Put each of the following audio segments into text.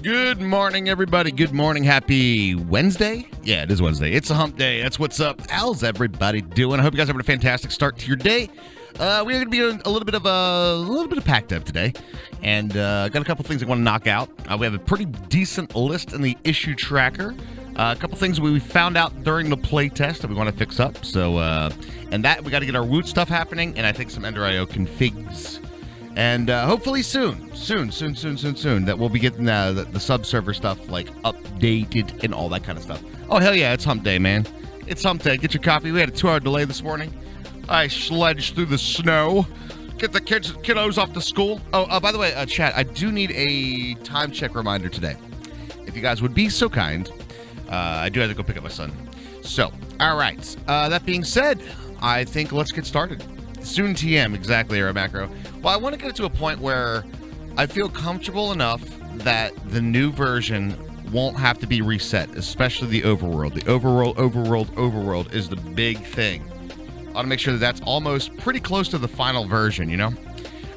Good morning, everybody. Good morning. Happy Wednesday. Yeah, it is Wednesday. It's a hump day. That's what's up. How's everybody doing? I hope you guys are having a fantastic start to your day. We're going to be doing a little bit of packed up today, and got a couple things I want to knock out. We have a pretty decent list in the issue tracker. A couple things we found out during the play test that we want to fix up. So, and that we got to get our Woot stuff happening, and I think some Ender.io configs. And hopefully soon, that we'll be getting the sub-server stuff, like, updated and all that kind of stuff. Oh, hell yeah, it's hump day, man. It's hump day. Get your coffee. We had a 2-hour delay this morning. I sledged through the snow. Get the kiddos off to school. Oh, by the way, chat, I do need a time check reminder today. If you guys would be so kind, I do have to go pick up my son. So, all right. That being said, I think let's get started. Soon TM, exactly, Aero Macro. Well, I want to get it to a point where I feel comfortable enough that the new version won't have to be reset, especially the overworld. The overworld is the big thing. I want to make sure that that's almost pretty close to the final version, you know?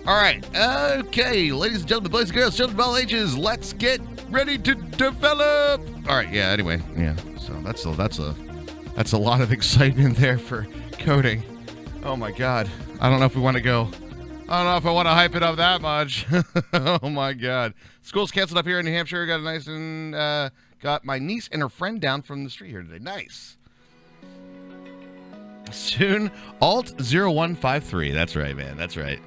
All right. Okay, ladies and gentlemen, boys and girls, children of all ages, let's get ready to develop. All right, yeah, anyway, yeah. So that's a lot of excitement there for coding. Oh my God. I don't know if we want to go. I don't know if I want to hype it up that much. Oh my God. School's canceled up here in New Hampshire. Got a nice and got my niece and her friend down from the street here today. Nice. Soon, Alt-0153. That's right, man. That's right.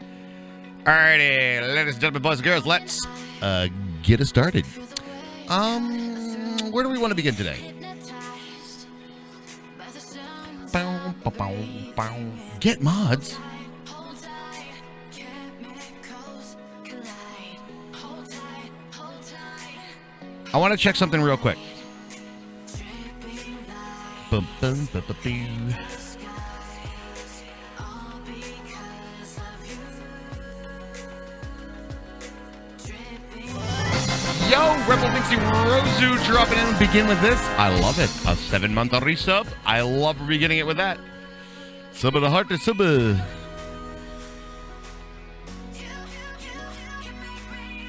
Alrighty, ladies and gentlemen, boys and girls, let's get it started. Where do we want to begin today? Get mods. I want to check something real quick. Boom, boom, boom, boom, boom. Yo, Rebel Vinci Rozu dropping in and begin with this. I love it. A 7-month resub. I love beginning it with that. Sub of the heart to sub. Did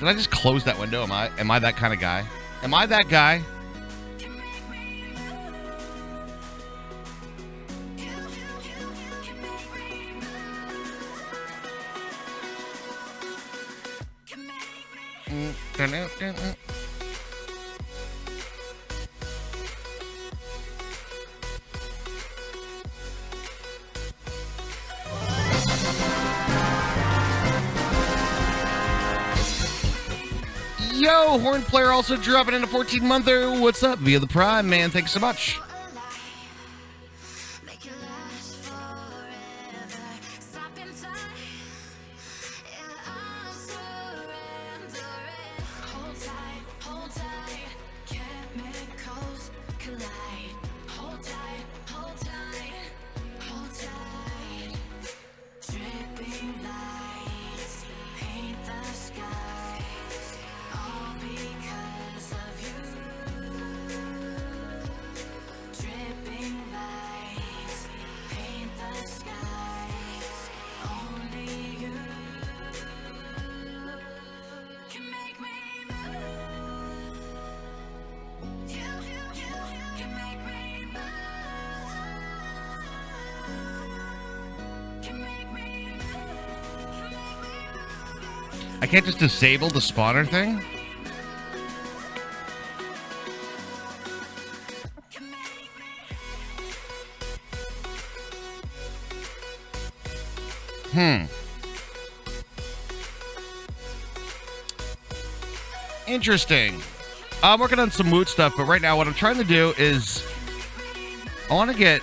I just close that window? Am I that kind of guy? Am I that guy? Yo, Horn Player also dropping in a 14-monther. What's up? Via the Prime, man. Thanks so much. I can't just disable the spawner thing? Interesting. I'm working on some Woot stuff, but right now what I'm trying to do is I want to get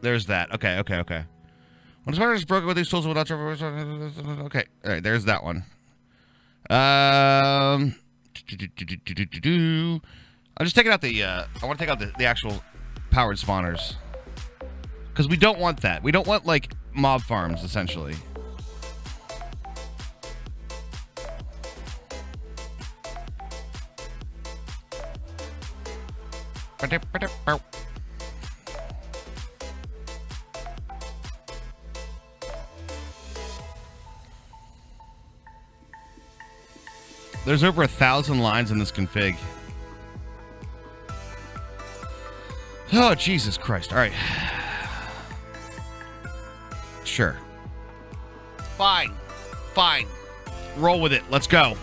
there's that. Okay. When the spider is broken with these tools, will not. Okay, all right. There's that one. I'm just taking out the, I want to take out the actual powered spawners. Because we don't want that. We don't want, like, mob farms, essentially. There's over 1,000 lines in this config. Oh, Jesus Christ. All right. Sure. Fine. Fine. Roll with it. Let's go.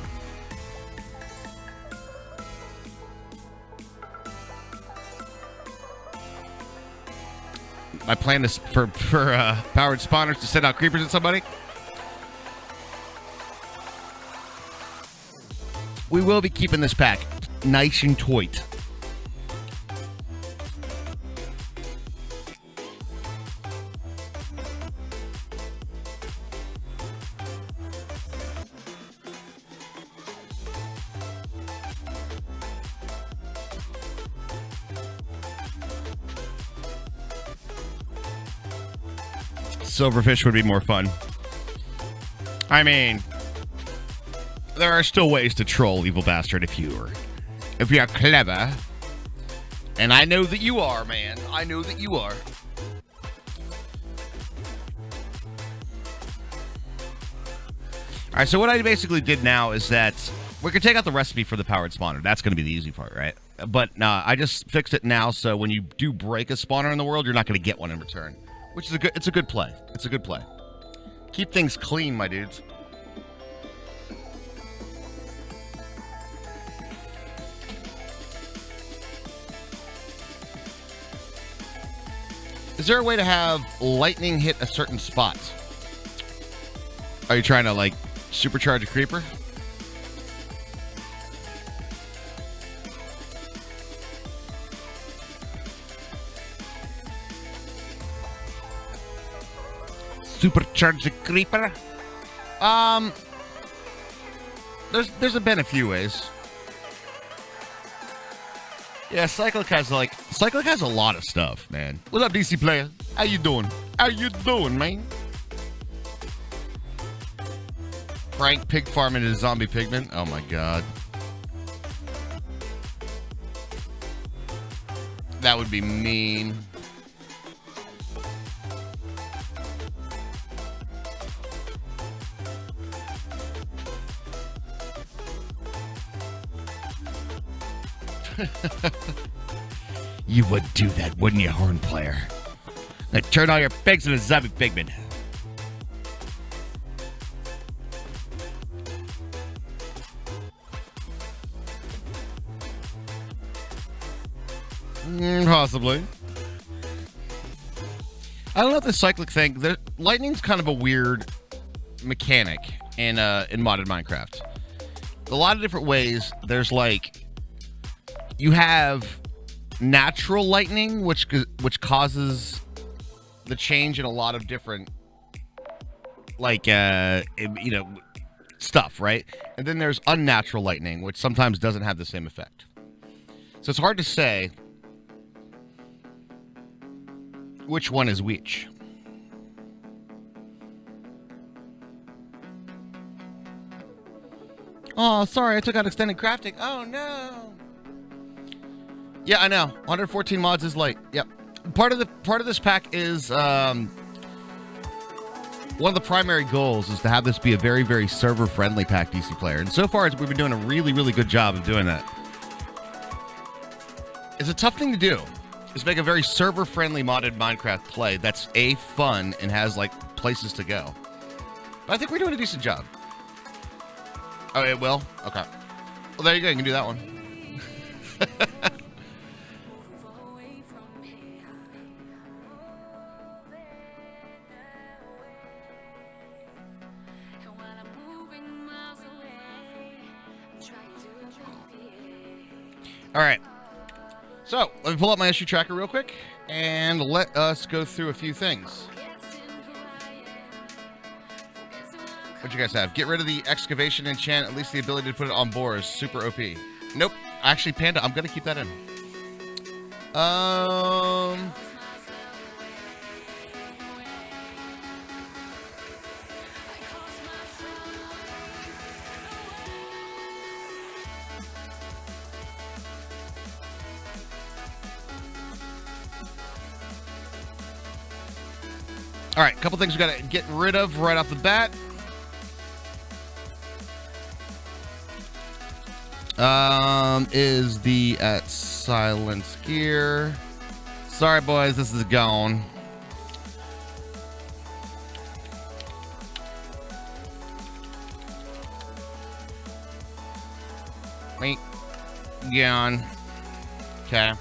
My plan is for powered spawners to send out creepers at somebody. We will be keeping this pack nice and tight. Silverfish would be more fun. I mean, there are still ways to troll, evil bastard, if you are clever. And I know that you are, man. I know that you are. All right, so what I basically did now is that we can take out the recipe for the powered spawner. That's going to be the easy part, right? But I just fixed it now, so when you do break a spawner in the world, you're not going to get one in return. Which is it's a good play. It's a good play. Keep things clean, my dudes. Is there a way to have lightning hit a certain spot? Are you trying to, like, supercharge a creeper? Supercharge the creeper? There's been a few ways. Yeah, Cyclic has a lot of stuff, man. What's up, DC player? How you doing? How you doing, man? Frank pig farming his zombie pigman. Oh my god. That would be mean. You would do that, wouldn't you, horn player? Like, turn all your pigs into zombie pigmen. Possibly. I don't know if the cyclic thing. Lightning's kind of a weird mechanic in modded Minecraft. A lot of different ways. There's like, you have natural lightning, which causes the change in a lot of different, like, stuff, right? And then there's unnatural lightning, which sometimes doesn't have the same effect. So it's hard to say which one is which. Oh, sorry, I took out extended crafting. Oh, no. Yeah, I know. 114 mods is light. Yep. Part of this pack is one of the primary goals is to have this be a very, very server-friendly pack, DC player. And so far, we've been doing a really, really good job of doing that. It's a tough thing to do. Is make a very server-friendly modded Minecraft play that's fun and has like places to go. But I think we're doing a decent job. Oh, it will? Okay. Well, there you go. You can do that one. All right. So, let me pull up my issue tracker real quick, and let us go through a few things. What'd you guys have? Get rid of the excavation enchant. At least the ability to put it on boars. Super OP. Nope. Actually, Panda, I'm going to keep that in. All right, a couple things we got to get rid of right off the bat. Is the silence gear. Sorry, boys, this is gone. Wait, gone. Okay.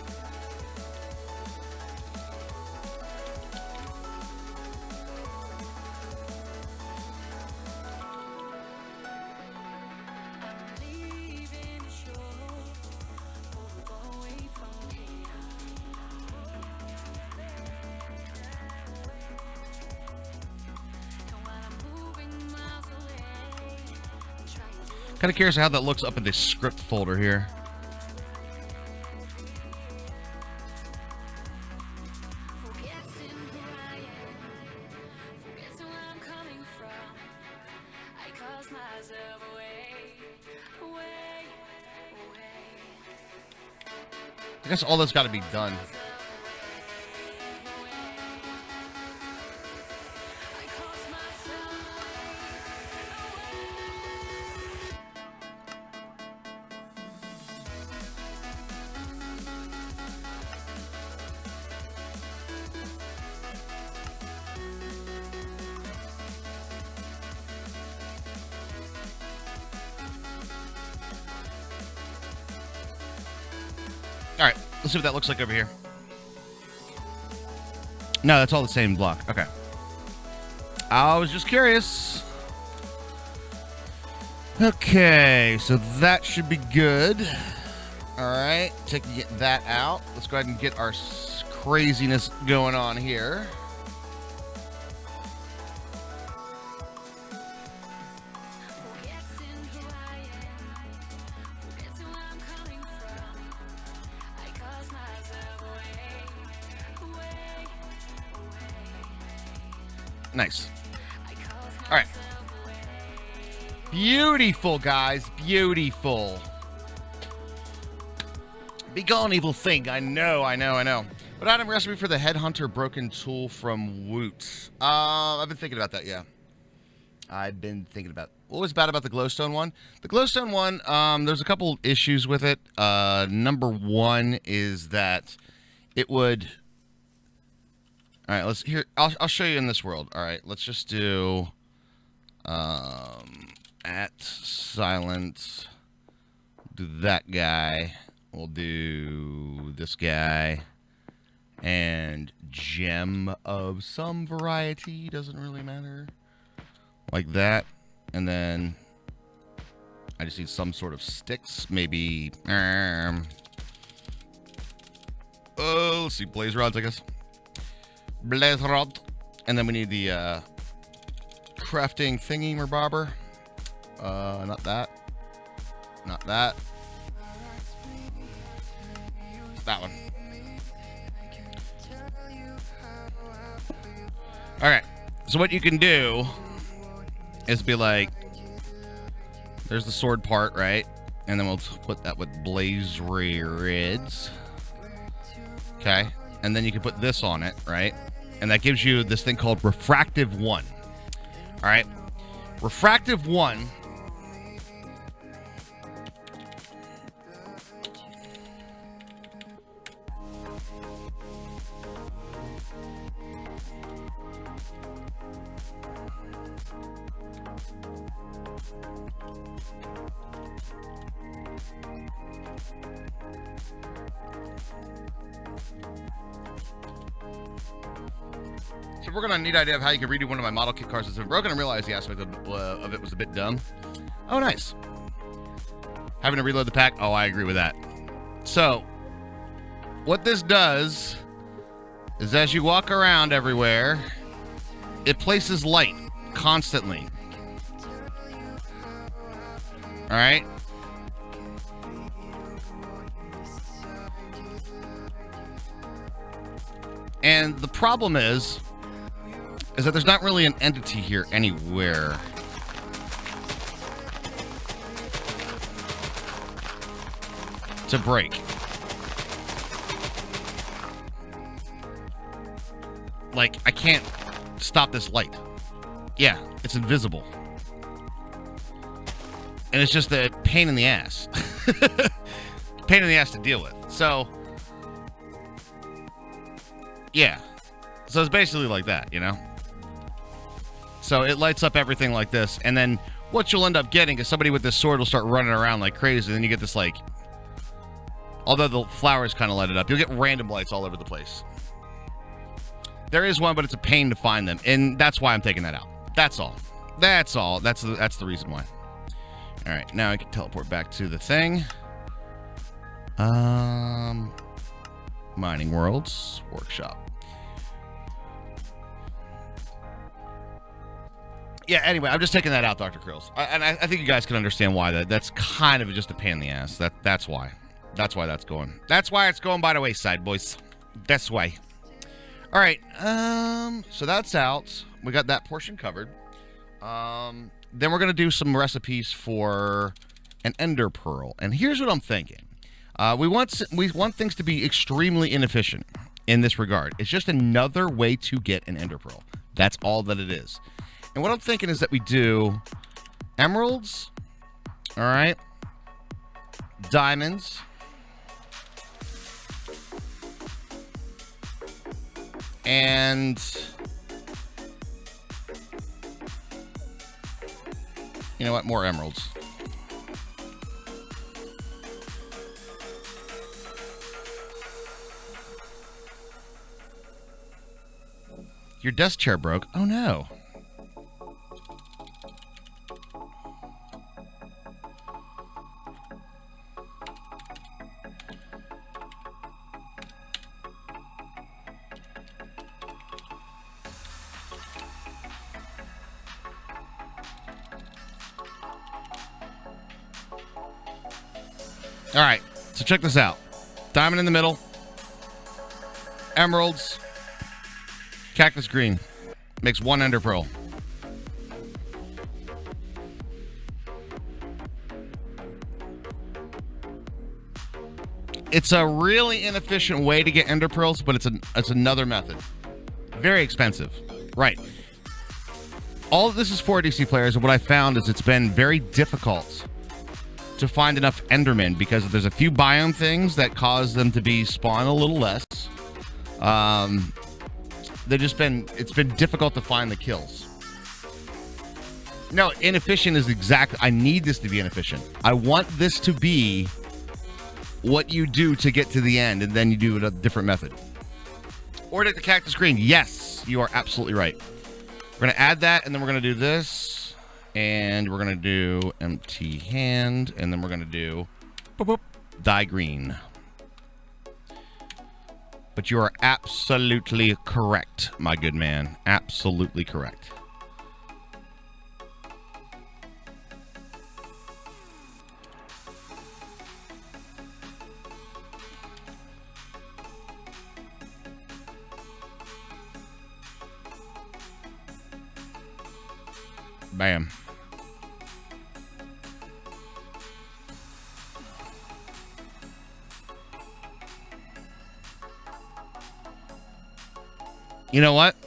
Kind of curious how that looks up in the script folder here. I guess all that's got to be done. All right, let's see what that looks like over here. No, that's all the same block. Okay. I was just curious. Okay, so that should be good. All right, take that out. Let's go ahead and get our craziness going on here. Nice. All right. Beautiful, guys. Beautiful. Be gone, evil thing. I know. What item recipe for the Headhunter broken tool from Woot? I've been thinking about that, yeah. What was bad about the glowstone one? The glowstone one, there's a couple issues with it. Number one is that it would... All right, I'll show you in this world. All right, let's just do at silence. Do that guy. We'll do this guy and gem of some variety. Doesn't really matter. Like that, and then I just need some sort of sticks. Maybe. Oh, let's see, blaze rods, I guess. Blaze rod, and then we need the crafting thingy bobber. Not that. That one. All right. So what you can do is be like, there's the sword part, right? And then we'll put that with blaze reds. Okay. And then you can put this on it, right? And that gives you this thing called Refractive 1. All right? Refractive 1. So we're going to need an idea of how you can redo one of my model kit cards that's been broken and realize the aspect of it was a bit dumb. Oh, nice. Having to reload the pack. Oh, I agree with that. So what this does is as you walk around everywhere, it places light constantly. All right. And the problem is that there's not really an entity here anywhere. To break. Like, I can't stop this light. Yeah, it's invisible. And it's just a pain in the ass. Pain in the ass to deal with. So, yeah. So it's basically like that, you know? So it lights up everything like this. And then what you'll end up getting is somebody with this sword will start running around like crazy. And then you get this, like... Although the flowers kind of light it up, you'll get random lights all over the place. There is one, but it's a pain to find them. And that's why I'm taking that out. That's all. That's all. That's the reason why. All right, now I can teleport back to the thing. Mining Worlds Workshop. Yeah, anyway, I'm just taking that out, Dr. Krills. And I think you guys can understand why that's kind of just a pain in the ass. That's why. That's why that's going. That's why it's going by the wayside, boys. That's why. All right. So that's out. We got that portion covered. Then we're going to do some recipes for an ender pearl. And here's what I'm thinking. We want things to be extremely inefficient in this regard. It's just another way to get an ender pearl. That's all that it is. And what I'm thinking is that we do emeralds. All right. Diamonds. And you know what? More emeralds. Your desk chair broke. Oh no. All right, so check this out. Diamond in the middle. Emeralds. Cactus Green. Makes one ender pearl. It's a really inefficient way to get ender pearls, but it's another method. Very expensive. Right. All of this is for DC players, and what I found is it's been very difficult to find enough Endermen because there's a few biome things that cause them to be spawn a little less. It's been difficult to find the kills. No, inefficient is exactly. I need this to be inefficient. I want this to be what you do to get to the end, and then you do it a different method. Or take the Cactus Green. Yes, you are absolutely right. We're gonna add that, and then we're gonna do this. And we're going to do empty hand. And then we're going to do boop, boop, dye green. But you are absolutely correct, my good man. Absolutely correct. Bam. You know what?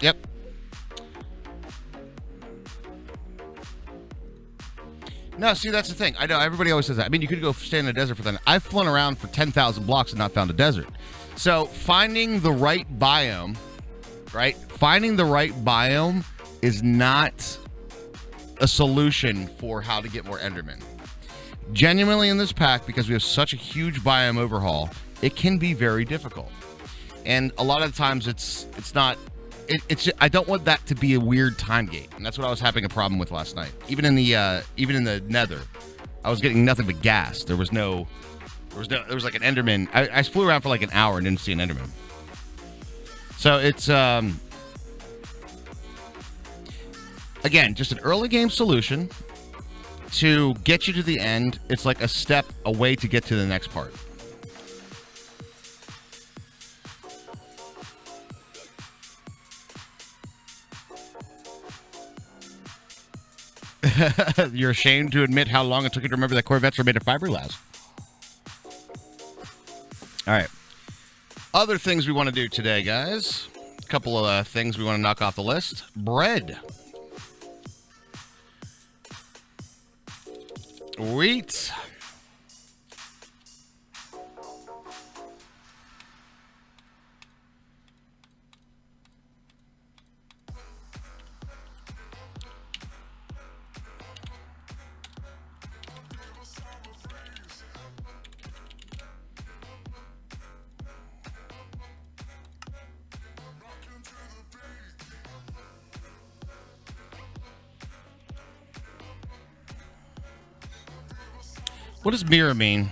Yep. No, see, that's the thing. I know everybody always says that. I mean, you could go stay in the desert for that. I've flown around for 10,000 blocks and not found a desert. So finding the right biome, right? Finding the right biome is not a solution for how to get more Endermen. Genuinely in this pack, because we have such a huge biome overhaul, it can be very difficult. And a lot of the times it's not. I don't want that to be a weird time gate, and that's what I was having a problem with last night. Even in the Nether, I was getting nothing but gas. There was like an Enderman. I flew around for like an hour and didn't see an Enderman. So it's, again, just an early game solution to get you to the end. It's like a step away to get to the next part. You're ashamed to admit how long it took you to remember that Corvettes are made of fiberglass. All right. Other things we want to do today, guys. A couple of things we want to knock off the list. Bread. Wheat. What does mirror mean?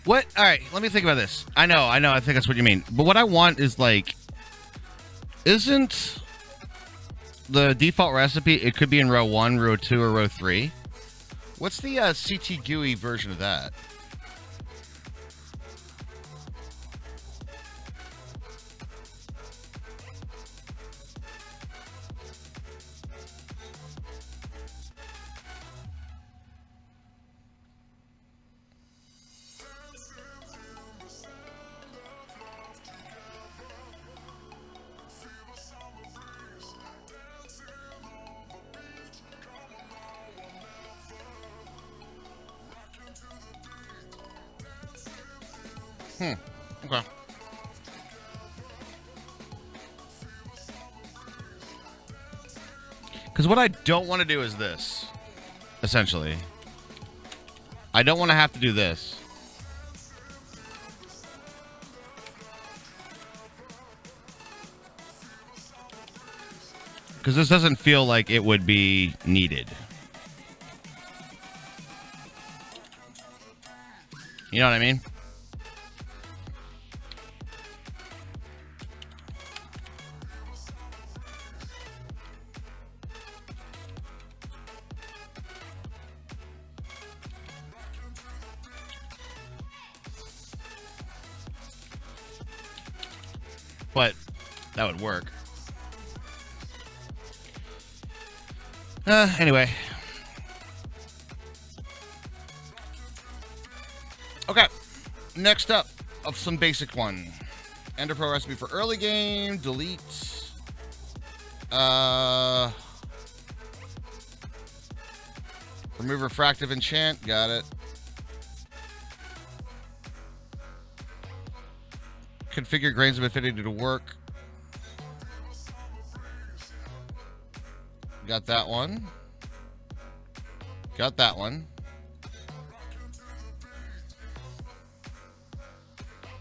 What? All right, let me think about this. I know. I think that's what you mean. But what I want is like, isn't the default recipe, it could be in row 1, row 2, or row 3? What's the CT GUI version of that? Okay. Because what I don't want to do is this, essentially. I don't want to have to do this. Because this doesn't feel like it would be needed. You know what I mean? But that would work. Anyway. Okay. Next up, of some basic one. Ender Pro recipe for early game. Delete. Remove refractive enchant. Got it. Configure grains of affinity to work. Got that one. Got that one.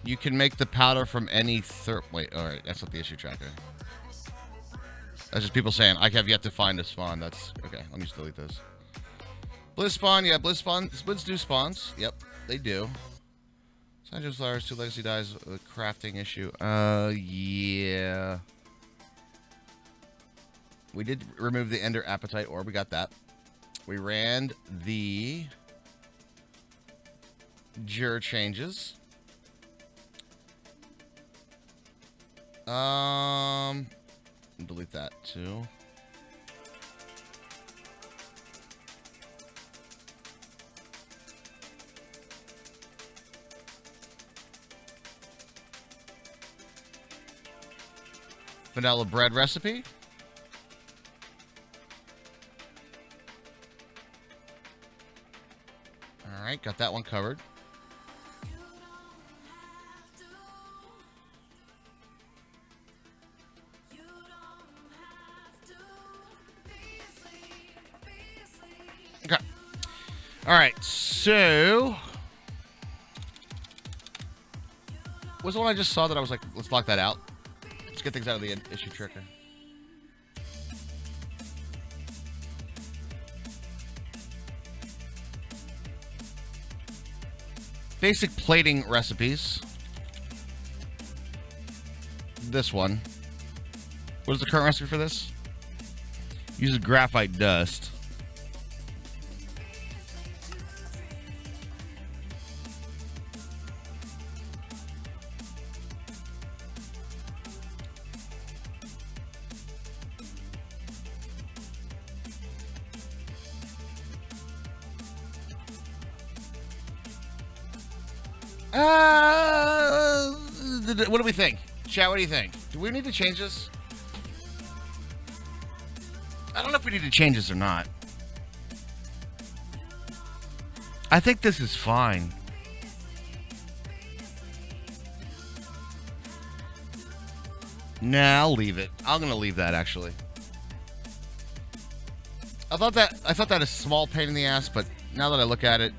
You can make the powder from any wait, alright, that's not the issue tracker. That's just people saying, I have yet to find a spawn. That's okay, let me just delete this. Blizz spawn, yeah, Blizz do spawns. Yep, they do. Scientific flowers, 2 legacy dies, a crafting issue. Yeah. We did remove the Ender Appetite Orb. We got that. We ran the Jur changes. Delete that too. vanilla bread recipe. All right, got that one covered. Okay. All right, so what's the one I just saw that I was like, let's lock that out? Let's get things out of the issue tracker. Basic plating recipes. This one. What is the current recipe for this? Uses graphite dust. What do we think? Chat, what do you think? Do we need to change this? I don't know if we need to change this or not. I think this is fine. Nah, I'll leave it. I'm gonna leave that actually. I thought that a small pain in the ass, but now that I look at it,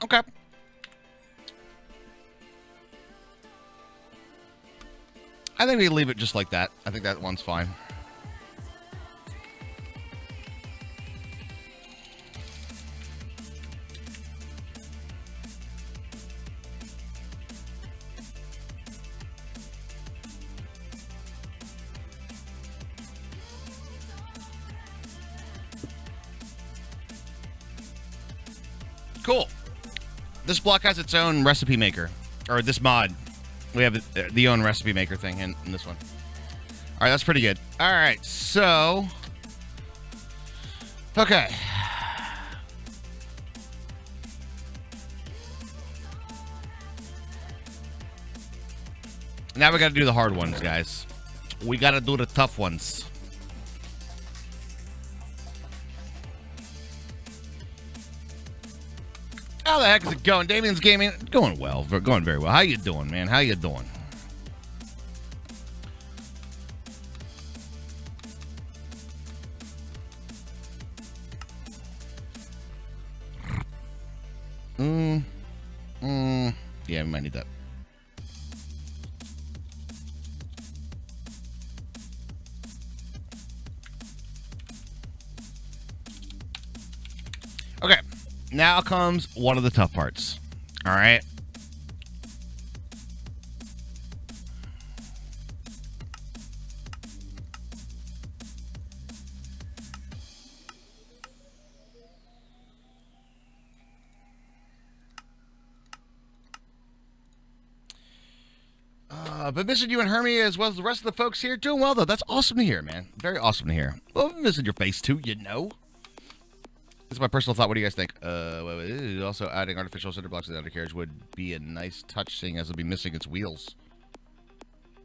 okay. I think we leave it just like that. I think that one's fine. Cool. This block has its own recipe maker, or this mod. We have the own recipe maker thing in this one. All right, that's pretty good. All right, so okay. Now we got to do the hard ones, guys. We got to do the tough ones. How the heck is it going? Damien's Gaming, going well. Going very well. How you doing, man? How you doing? Yeah, we might need that. Okay. Now comes one of the tough parts. All right. But missing you and Hermie as well as the rest of the folks here. Doing well, though. That's awesome to hear, man. Very awesome to hear. Well, I'm missing your face, too, you know. This is my personal thought. What do you guys think? Also, adding artificial cinder blocks to the undercarriage would be a nice touch, seeing as it'll be missing its wheels.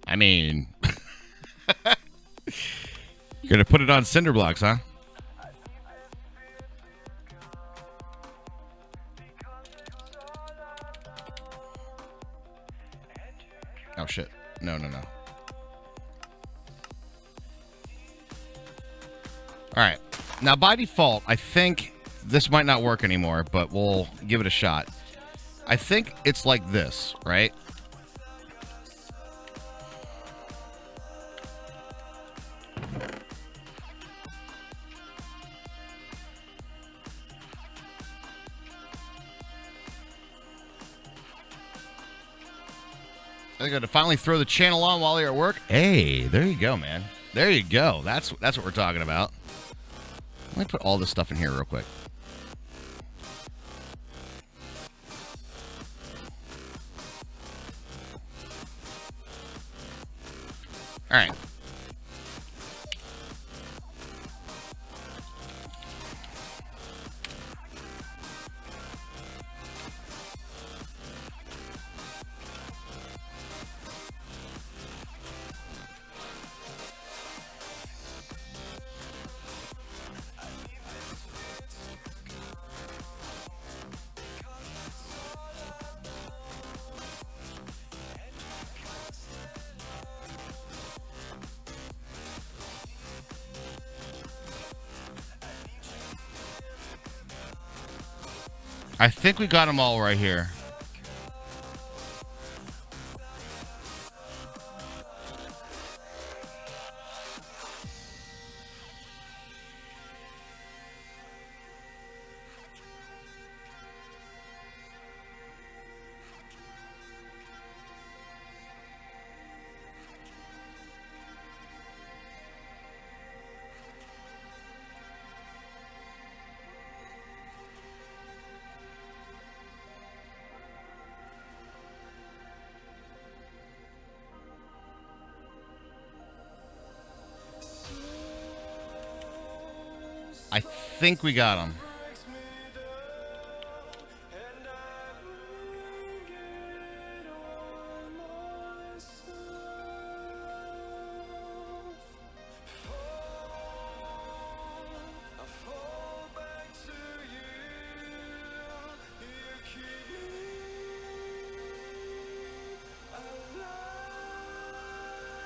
I mean, you're gonna put it on cinder blocks, huh? Oh shit! No. All right. Now, by default, I think this might not work anymore, but we'll give it a shot. I think it's like this, right? I got to finally throw the channel on while you're at work. Hey, there you go, man. There you go. That's what we're talking about. Let me put all this stuff in here real quick. All right. I think we got them all right here. I think we got them.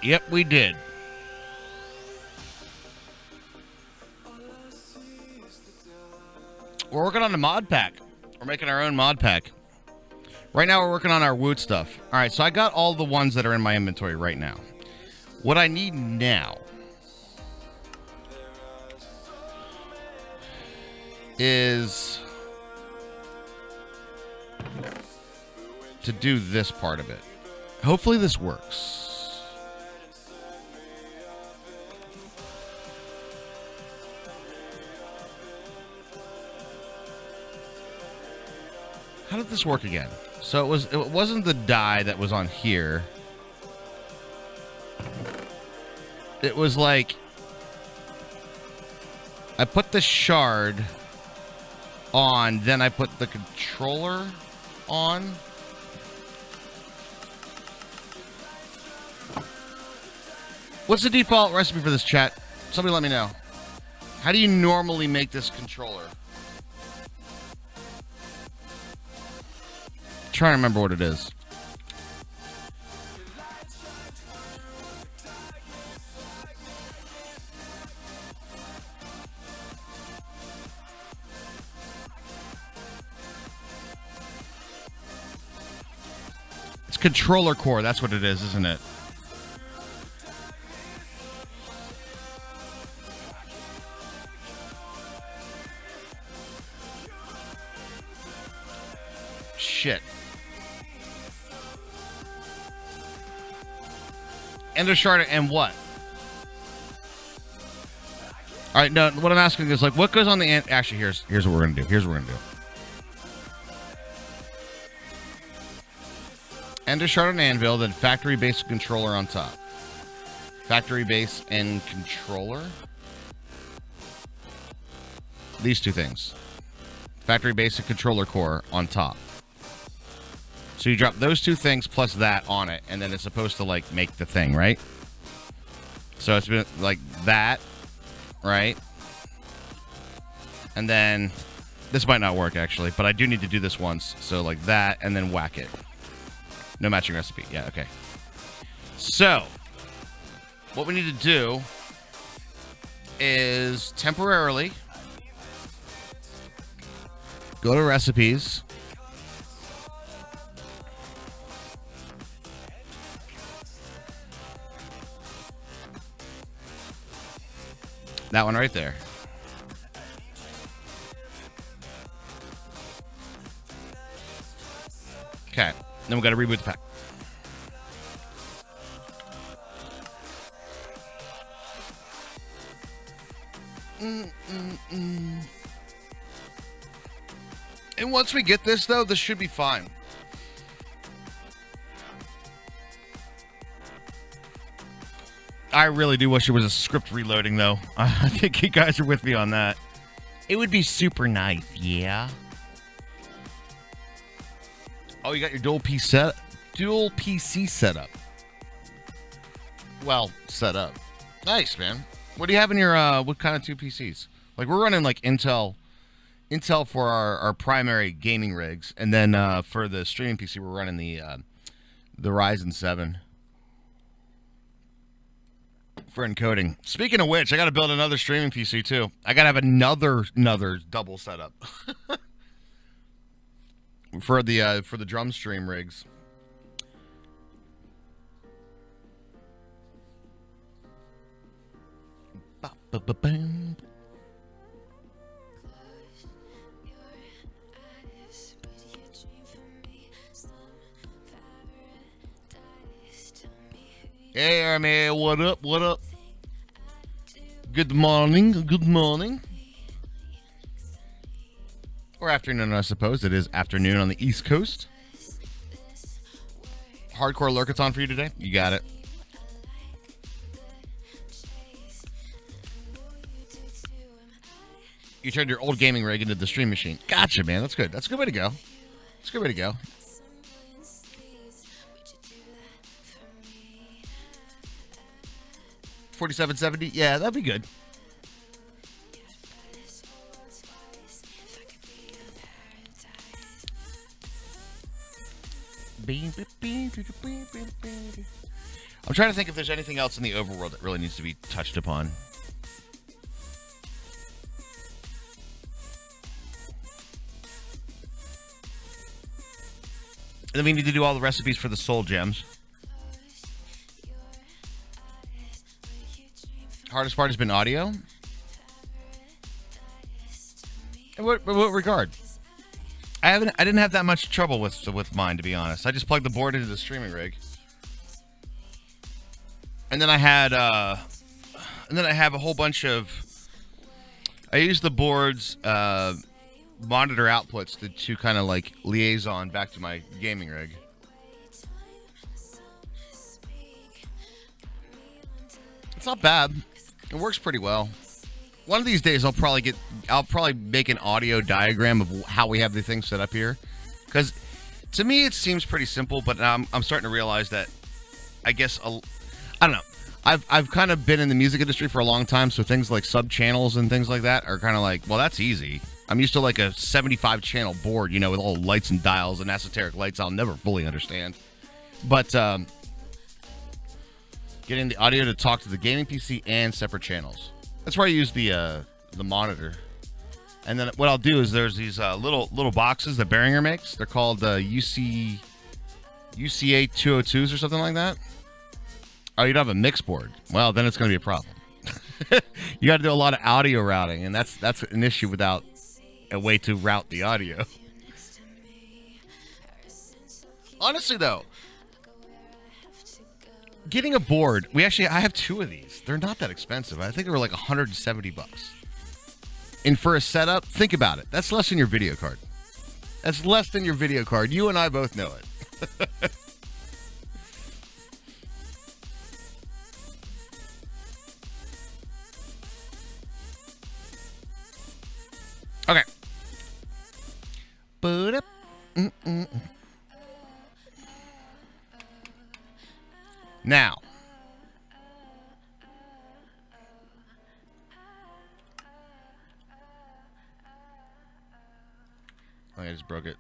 Yep, we did. We're working on the mod pack. We're making our own mod pack. Right now, we're working on our wood stuff. All right, so I got all the ones that are in my inventory right now. What I need now is to do this part of it. Hopefully this works. How did this work again? So it wasn't the die that was on here. It was like I put the shard on, then I put the controller on. What's the default recipe for this, chat? Somebody let me know. How do you normally make this controller? Trying to remember what it is. It's controller core. That's what it is, isn't it? Shit. Ender shard and what? All right, no. What I'm asking is like, what goes on the end? Actually, here's what we're gonna do. Here's what we're gonna do. Ender shard and anvil, then factory base controller on top. Factory base and controller. These two things. Factory base and controller core on top. So you drop those two things plus that on it, and then it's supposed to, like, make the thing, right? So it's been like that, right? And then, this might not work, actually, but I do need to do this once. So, like that, and then whack it. No matching recipe. Yeah, okay. So, what we need to do is temporarily go to recipes. That one right there. Okay. Then we got to reboot the pack. And once we get this, though, this should be fine. I really do wish it was a script reloading, though. I think you guys are with me on that. It would be super nice, yeah. Oh, you got your dual PC setup. Well, set up. Nice, man. What do you have in your what kind of two PCs? Like, we're running like Intel for our primary gaming rigs, and then for the streaming PC, we're running the Ryzen 7 for encoding. Speaking of which, I got to build another streaming PC too. I got to have another double setup. for the drum stream rigs. Ba-ba-ba-bam. Hey, Army, what up? What up? Good morning. Good morning. Or afternoon, I suppose. It is afternoon on the East Coast. Hardcore Lurkathon for you today? You got it. You turned your old gaming rig into the stream machine. Gotcha, man. That's good. That's a good way to go. That's a good way to go. $47.70? Yeah, that'd be good. I'm trying to think if there's anything else in the overworld that really needs to be touched upon. And then we need to do all the recipes for the soul gems. Hardest part has been audio. In what regard? I didn't have that much trouble with mine, to be honest. I just plugged the board into the streaming rig, and then I have a whole bunch of. I use the board's monitor outputs to kind of like liaison back to my gaming rig. It's not bad. It works pretty well. One of these days, I'll probably make an audio diagram of how we have the thing set up here, because to me it seems pretty simple. But I'm starting to realize that, I guess I don't know. I've kind of been in the music industry for a long time, so things like sub channels and things like that are kind of like, well, that's easy. I'm used to like a 75 channel board, with all lights and dials and esoteric lights I'll never fully understand. But getting the audio to talk to the gaming PC and separate channels. That's where I use the monitor. And then what I'll do is there's these little boxes that Behringer makes. They're called UCA 202s or something like that. Oh, you don't have a mix board. Well, then it's going to be a problem. You got to do a lot of audio routing, and that's an issue without a way to route the audio. Honestly, though, getting a board, I have two of these. They're not that expensive. I think they were like $170. And for a setup, think about it. That's less than your video card. That's less than your video card. You and I both know it. Okay. Boot up. Now, I just broke it.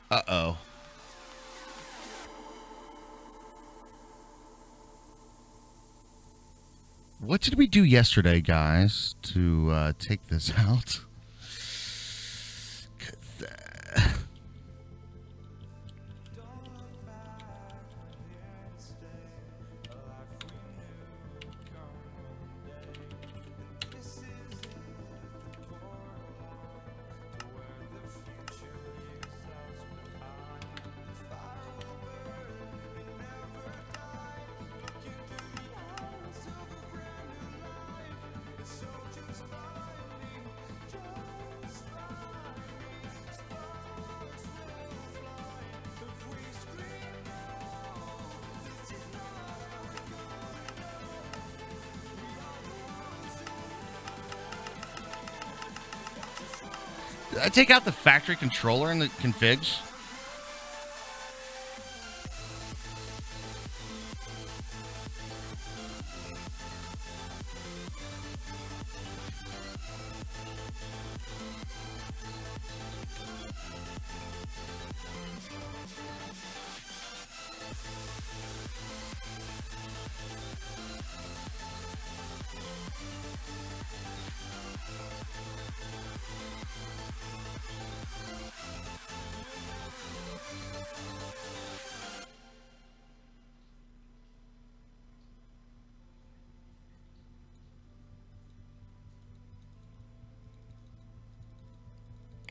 Uh-oh. What did we do yesterday, guys, to take this out? Did I take out the factory controller in the configs?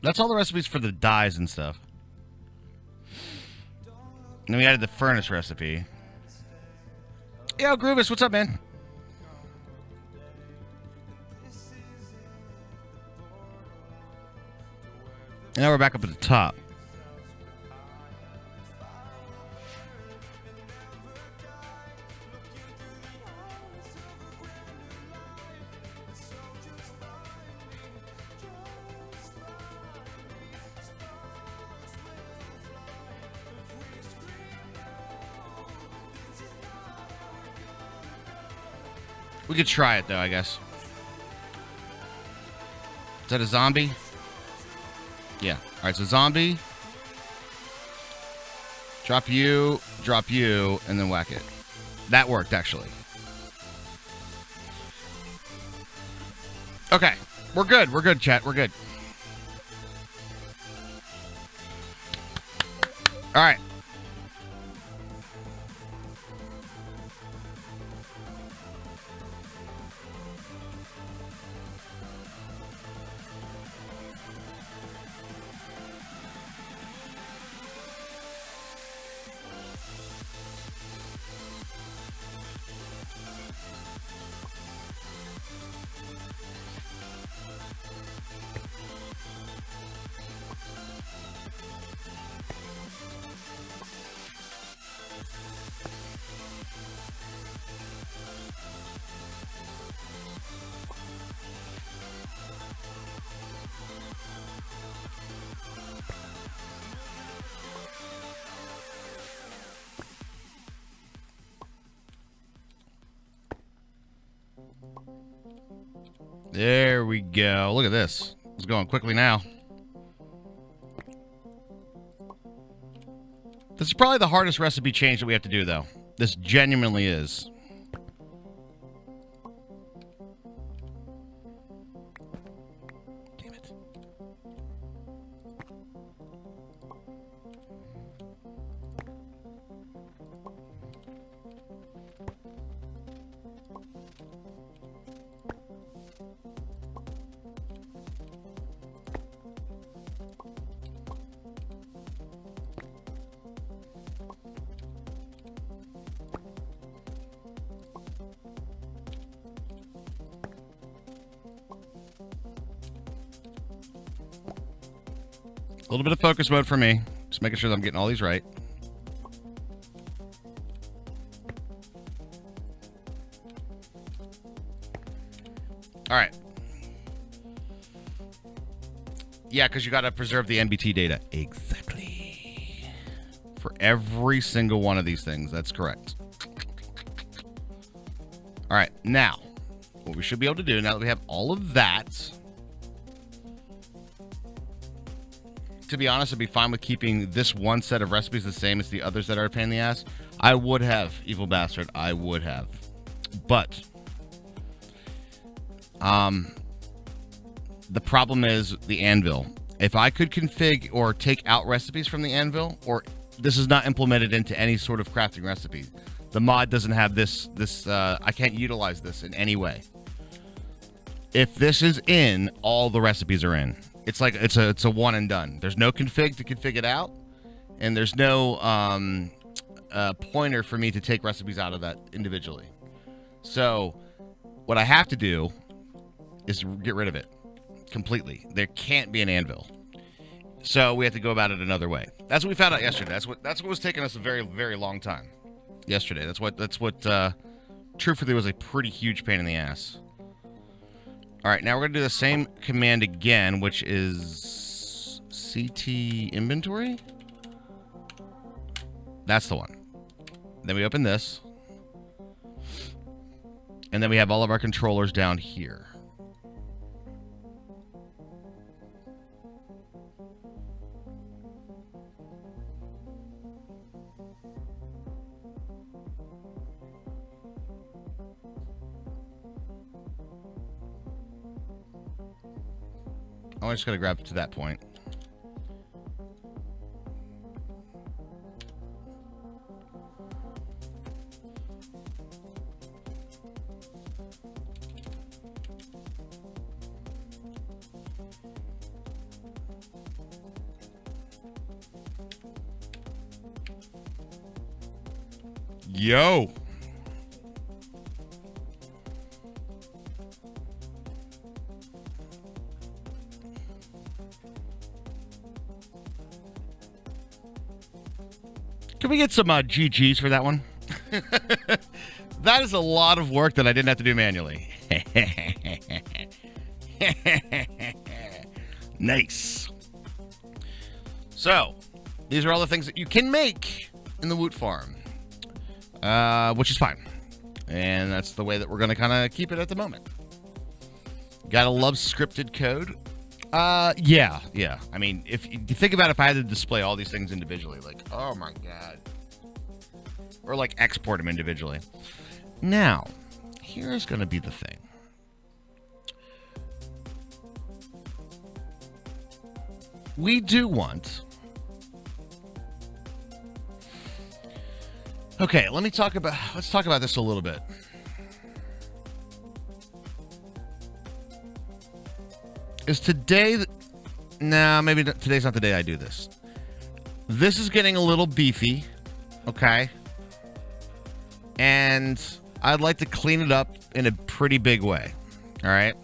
That's all the recipes for the dyes and stuff. And then we added the furnace recipe. Yo, Groovis, what's up, man? And now we're back up at the top. We could try it, though, I guess. Is that a zombie? Yeah. All right, so zombie. Drop you, and then whack it. That worked, actually. Okay. We're good. We're good, chat. We're good. All right. There we go. Look at this. It's going quickly now. This is probably the hardest recipe change that we have to do, though. This genuinely is. Damn it. A little bit of focus mode for me. Just making sure that I'm getting all these right. All right. Yeah, because you got to preserve the NBT data. Exactly. For every single one of these things. That's correct. All right. Now, what we should be able to do, now that we have all of that... To be honest, I'd be fine with keeping this one set of recipes the same as the others that are a pain in the ass. I would have, evil bastard. I would have. But the problem is the anvil. If I could config or take out recipes from the anvil, or this is not implemented into any sort of crafting recipe, the mod doesn't have this. I can't utilize this in any way. If this is in, all the recipes are in. It's like it's a one and done. There's no config to config it out, and there's no pointer for me to take recipes out of that individually. So what I have to do is get rid of it completely. There can't be an anvil. So we have to go about it another way. That's what we found out yesterday. That's what was taking us a very, very long time. Yesterday. That's what truthfully was a pretty huge pain in the ass. All right, now we're going to do the same command again, which is CT inventory. That's the one. Then we open this. And then we have all of our controllers down here. I'm just going to grab to that point. Yo. Can we get some GGs for that one? That is a lot of work that I didn't have to do manually. Nice. So, these are all the things that you can make in the Woot Farm, which is fine. And that's the way that we're going to kind of keep it at the moment. Gotta love scripted code. Yeah. I mean, if you think about if I had to display all these things individually, like, oh my God. Or like export them individually. Now, here's going to be the thing. We do want... Okay, let's talk about this a little bit. Is today... Nah, maybe today's not the day I do this. This is getting a little beefy, okay? And I'd like to clean it up in a pretty big way, all right?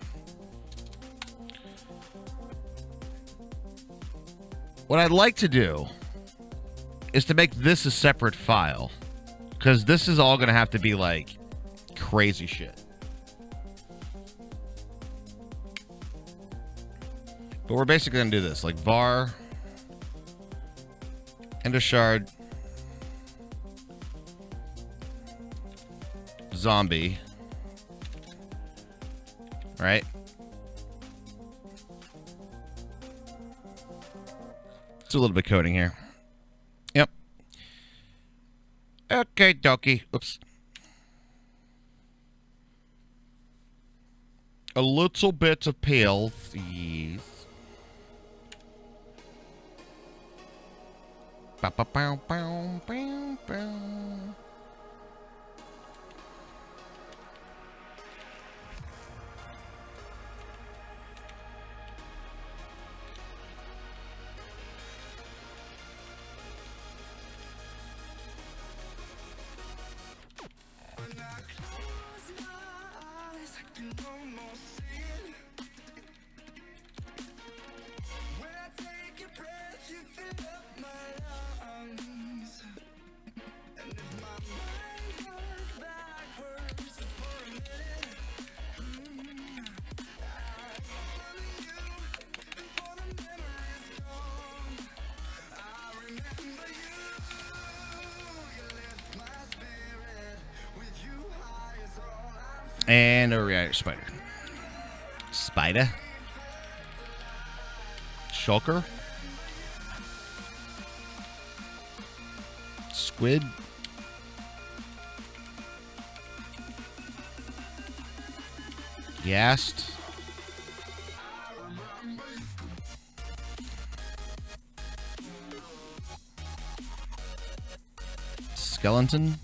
What I'd like to do is to make this a separate file, because this is all going to have to be like crazy shit. But we're basically going to do this, like var and a shard zombie, right? It's a little bit coding here. Yep. Okay, dokie. Oops. A little bit of PLCs. Bow, bow, bow, bow, bow, bow. And a reactor spider. Spider. Shulker. Squid. Yast. Skeleton.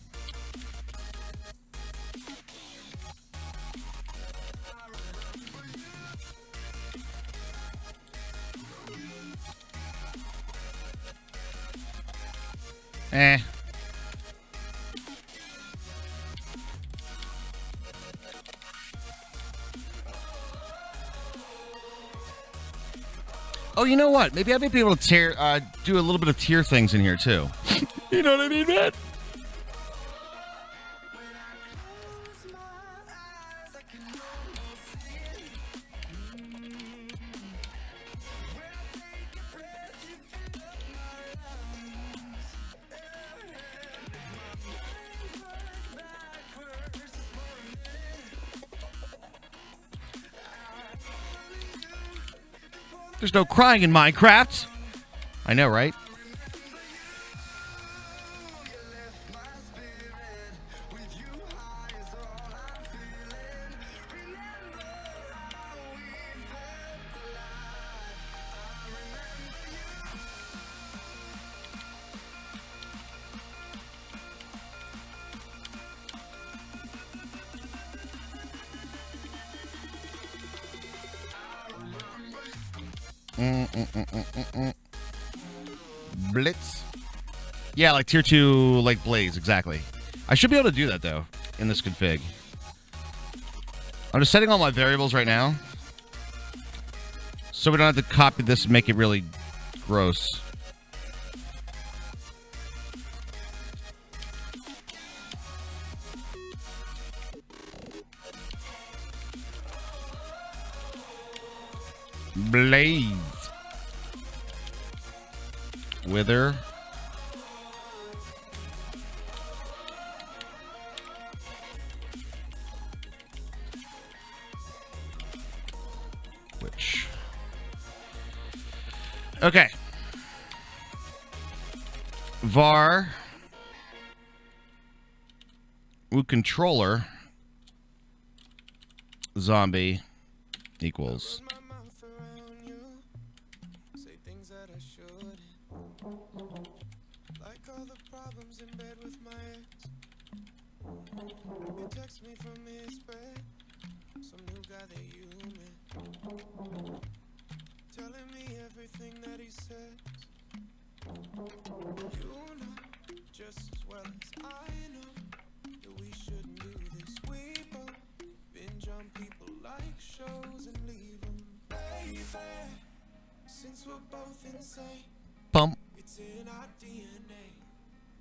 Oh, you know what? Maybe I may be able to do a little bit of tier things in here too. You know what I mean, man? There's no crying in Minecraft. I know, right? Blitz. Yeah, like tier 2, like Blaze, exactly. I should be able to do that, though, in this config. I'm just setting all my variables right now, so we don't have to copy this and make it really gross. Blaze. Wither. Which. Okay. var controller zombie equals telling me everything that he says. You know just as well as I know that we shouldn't do this. We both binge on people like shows and leave them. Baby, since we're both insane, pump. It's in our DNA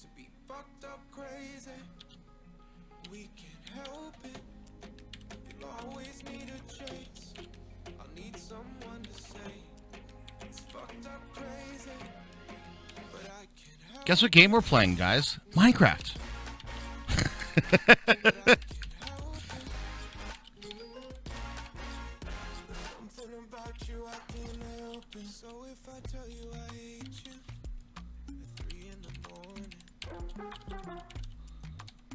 to be fucked up crazy. We can't help it. You'll always need a chase. I'll need someone to say it's fucked up crazy, but I can't help. Guess what game we're playing, guys? Minecraft. Something about you I can't help it. So if I tell you I hate you at 3 in the morning,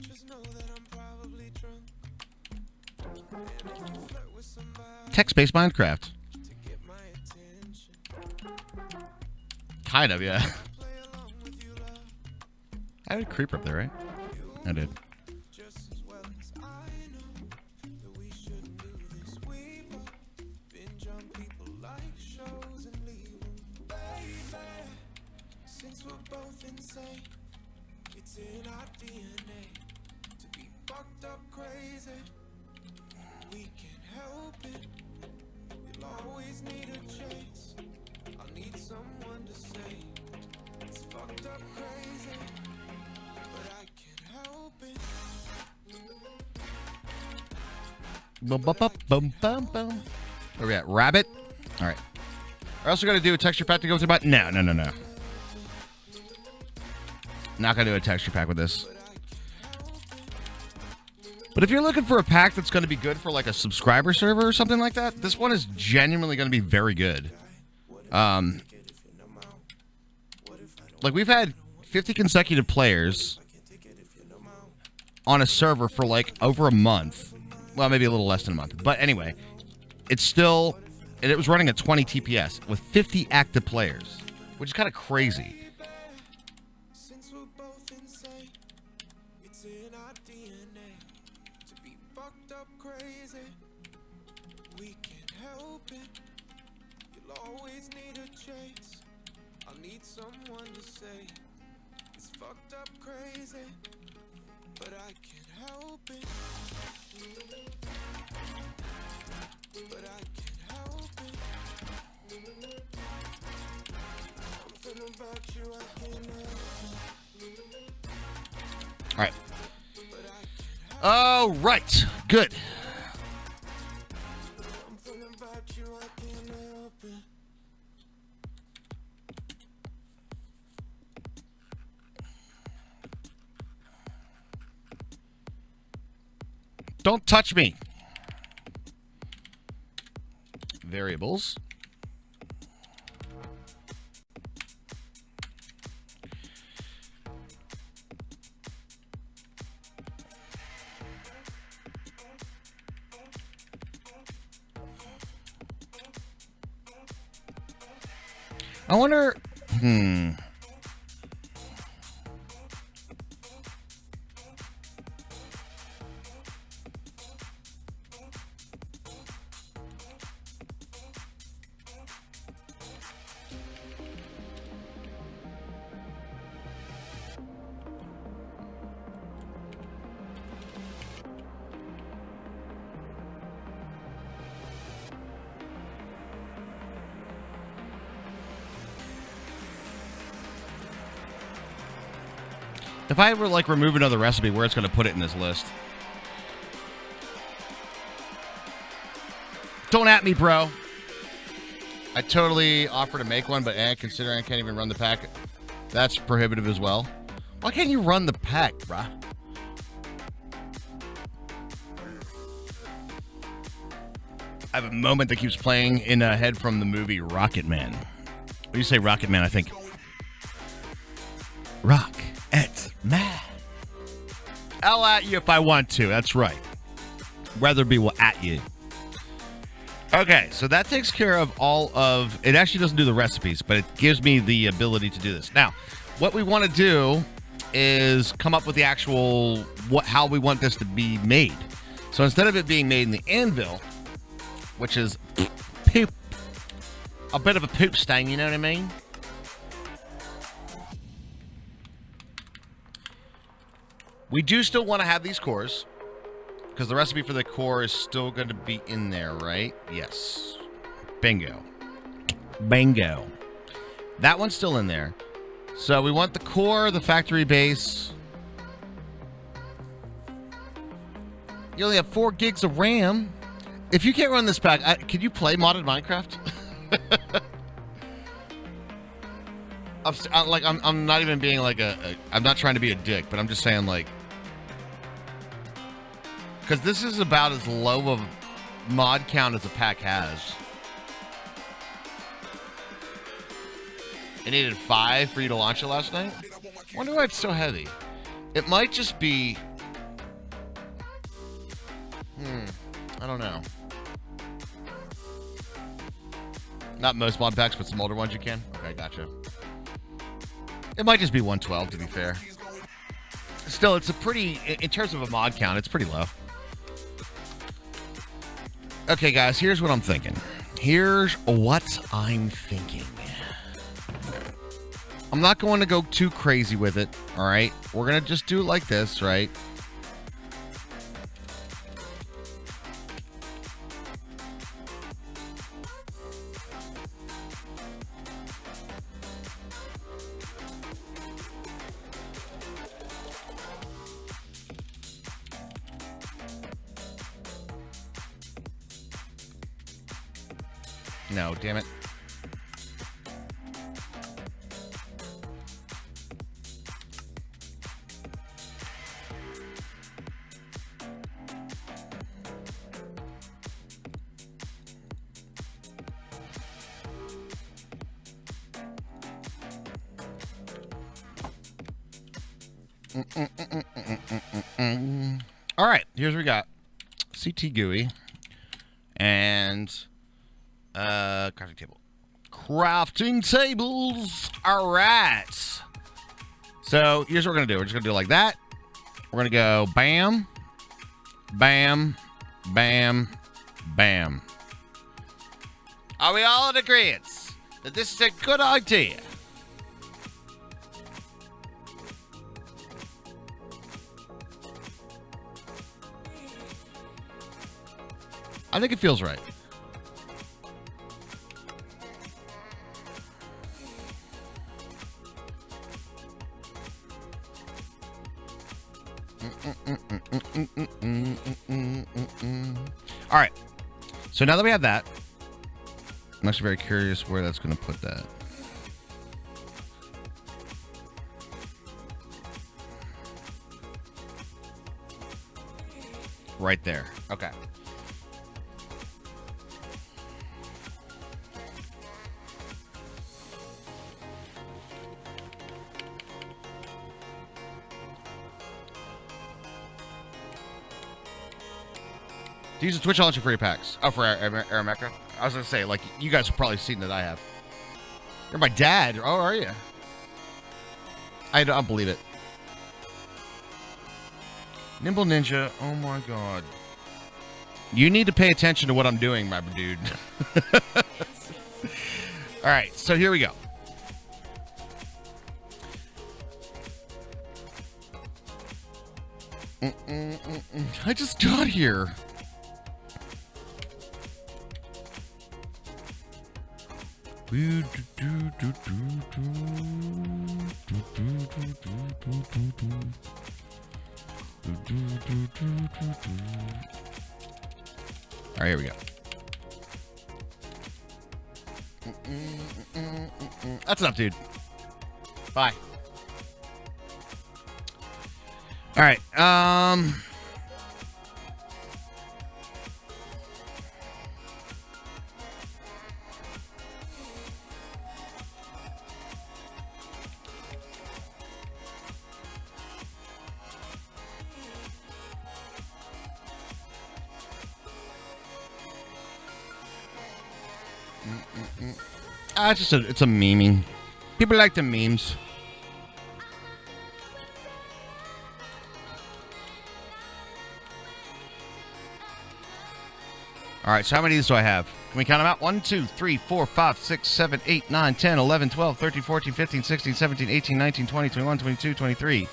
just know that I'm probably drunk. And if you flirt with somebody Text-based Minecraft. to get my attention, Kind of, yeah. play along with you, love. I had a creeper up there, right? I did. Just as well as I know that we shouldn't do this. We both binge on people like shows and leave them. Baby, since we're both insane, it's in our DNA to be fucked up crazy. We can't help it. You'll always need a chase. I'll need someone to say it's fucked up crazy, but I can't help it. Bum, bum, bum, bum, bum, bum. Where we at? Rabbit? All right. I also got to do a texture pack to go with the button. No. Not going to do a texture pack with this. But if you're looking for a pack that's going to be good for like a subscriber server or something like that, this one is genuinely going to be very good. Like we've had 50 consecutive players on a server for like over a month. Well, maybe a little less than a month. But anyway, it's still, and it was running at 20 TPS with 50 active players, which is kind of crazy. Since we're both insane, it's in our DNA to be fucked up crazy. We can't help it. You'll always need a chase. I'll need someone to say it's fucked up crazy, but I can't help it. But I can't help it. Something about you I can't help. All right. Oh, right. Good. Something about you I can't help it. Don't touch me. Variables. I wonder, If I ever, like, remove another recipe, where it's going to put it in this list? Don't at me, bro. I totally offer to make one, but considering I can't even run the pack, that's prohibitive as well. Why can't you run the pack, bruh? I have a moment that keeps playing in a head from the movie Rocket Man. When you say Rocket Man, I think Rock at Man. I'll at you if I want to. That's right. Rather be will at you. Okay, so that takes care of all of... It actually doesn't do the recipes, but it gives me the ability to do this. Now, what we want to do is come up with the actual... how we want this to be made. So instead of it being made in the anvil, which is poop, a bit of a poop stain, you know what I mean? We do still want to have these cores, because the recipe for the core is still going to be in there, right? Yes. Bingo. Bingo. That one's still in there. So we want the core, the factory base. You only have 4 gigs of RAM. If you can't run this pack, can you play modded Minecraft? I'm not even being like I'm not trying to be a dick, but I'm just saying, like, because this is about as low of mod count as a pack has. It needed 5 for you to launch it last night? I wonder why it's so heavy. It might just be... I don't know. Not most mod packs, but some older ones you can? Okay, gotcha. It might just be 112, to be fair. Still, it's a pretty... In terms of a mod count, it's pretty low. Okay, guys, here's what I'm thinking. I'm not going to go too crazy with it, all right? We're going to just do it like this, right? No, damn it. All right, here's what we got. CT GUI and crafting table. Crafting tables. All right. So here's what we're gonna do. We're just gonna do it like that. We're gonna go bam, bam, bam, bam. Are we all in agreement that this is a good idea? I think it feels right. All right. So now that we have that, I'm actually very curious where that's going to put that. Right there. Okay. Do you use a Twitch launcher for your packs? Oh, for Aramecca? I was going to say, like, you guys have probably seen that I have. You're my dad. Oh, are you? I don't believe it. Nimble Ninja. Oh, my God. You need to pay attention to what I'm doing, my dude. All right, so here we go. I just got here. All right, here we go. That's enough, dude. Bye. All right. It's a meming. People like the memes. All right, so how many of these do I have? Can we count them out? 1, 2, 3, 4, 5, 6, 7, 8, 9, 10, 11, 12, 13, 14, 15, 16, 17, 18, 19, 20, 21, 22, 23. Is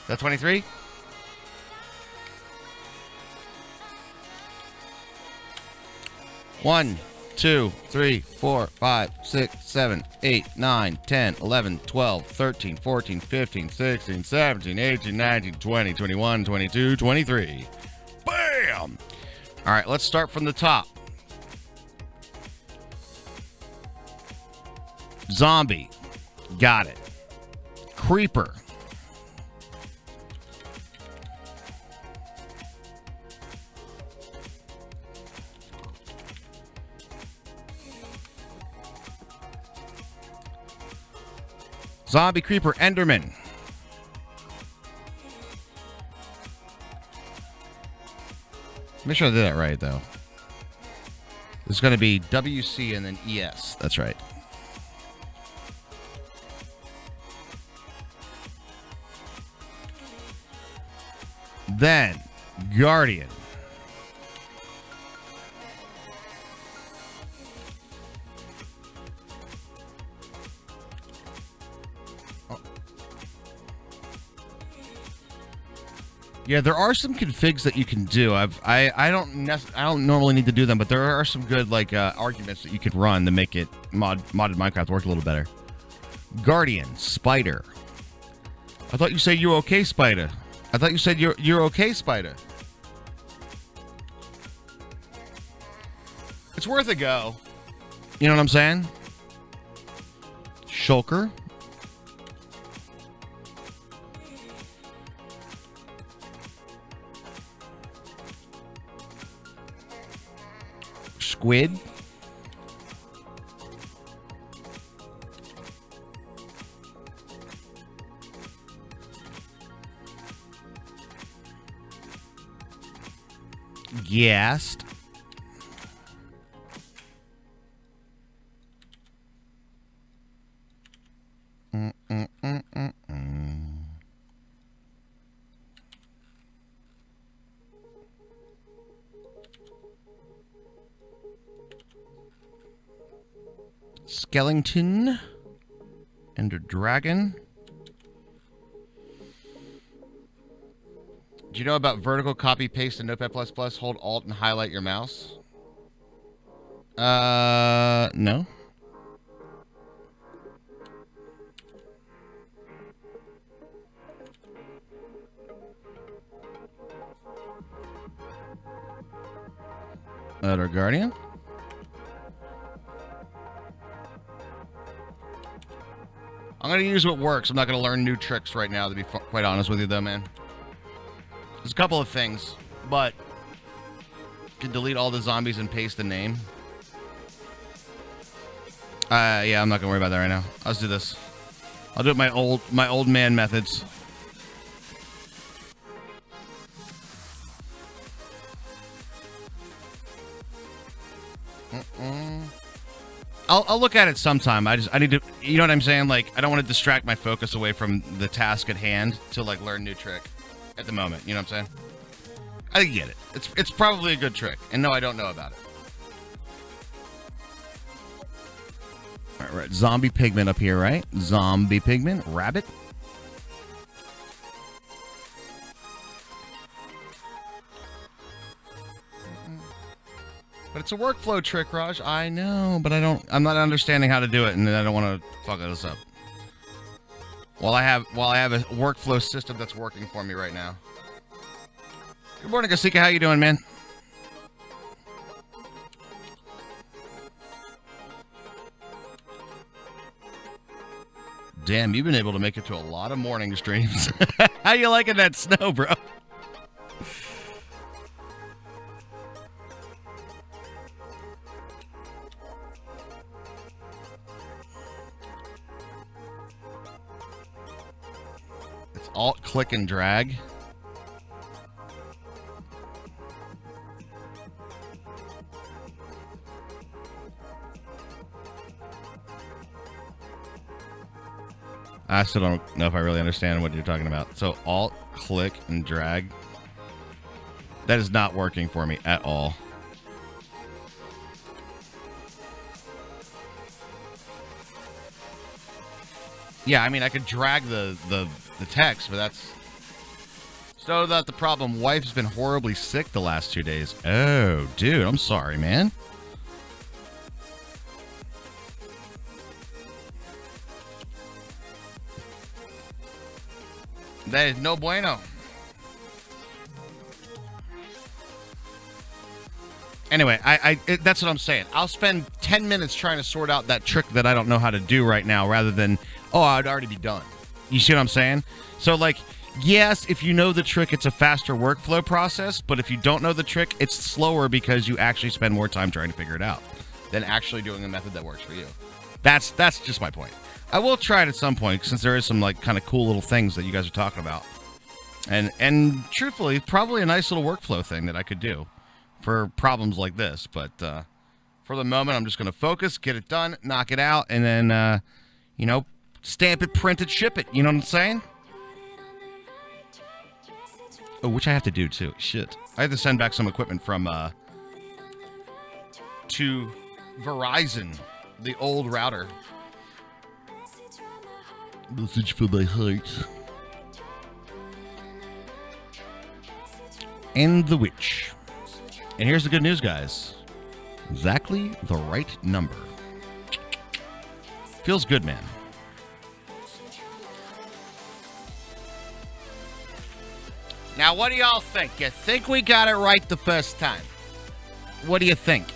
that 23? One, 2, 3, 4, 5, 6, 7, 8, 9, 10, 11, 12, 13, 14, 15, 16, 17, 18, 19, 20, 21, 22, 23. Bam! All right, let's start from the top. Zombie. Got it. Creeper. Zombie, creeper, Enderman. Make sure I did that right, though. It's going to be WC and then ES. That's right. Then, Guardian. Yeah, there are some configs that you can do. I don't normally need to do them, but there are some good arguments that you could run to make it modded Minecraft work a little better. Guardian, Spider. I thought you said you were okay, Spider. I thought you said you're okay, Spider. It's worth a go. You know what I'm saying? Shulker. Squid. Gassed. Skeleton. Ender Dragon. Do you know about vertical copy paste in Notepad++? Hold Alt and highlight your mouse. No. Other Guardian. I'm going to use what works. I'm not going to learn new tricks right now, to be quite honest with you, though, man. There's a couple of things, but you can delete all the zombies and paste the name. Yeah, I'm not going to worry about that right now. Let's do this. I'll do it my old man methods. I'll look at it sometime. I need to, you know what I'm saying? Like, I don't want to distract my focus away from the task at hand to learn a new trick at the moment. You know what I'm saying? I get it. It's probably a good trick. And no, I don't know about it. All right. Zombie pigment up here, right? Zombie pigment. Rabbit. But it's a workflow trick, Raj. I know, but I'm not understanding how to do it, and I don't want to fuck this up. While I have a workflow system that's working for me right now. Good morning, Gasika. How you doing, man? Damn, you've been able to make it to a lot of morning streams. How you liking that snow, bro? It's alt, click, and drag. I still don't know if I really understand what you're talking about. So alt, click, and drag. That is not working for me at all. Yeah, I mean, I could drag the text, but that's... So not the problem. Wife's been horribly sick the last 2 days. Oh, dude, I'm sorry, man. That is no bueno. Anyway, that's what I'm saying. I'll spend 10 minutes trying to sort out that trick that I don't know how to do right now rather than, oh, I'd already be done. You see what I'm saying? So, like, yes, if you know the trick, it's a faster workflow process, but if you don't know the trick, it's slower because you actually spend more time trying to figure it out than actually doing a method that works for you. That's just my point. I will try it at some point since there is some like kind of cool little things that you guys are talking about. And truthfully, probably a nice little workflow thing that I could do for problems like this. But for the moment, I'm just going to focus, get it done, knock it out, and then, stamp it, print it, ship it. You know what I'm saying? Oh, which I have to do too. Shit. I have to send back some equipment from to Verizon, the old router. Message for my heart. And the witch. And here's the good news, guys. Exactly the right number. Feels good, man. Now, what do y'all think? You think we got it right the first time? What do you think?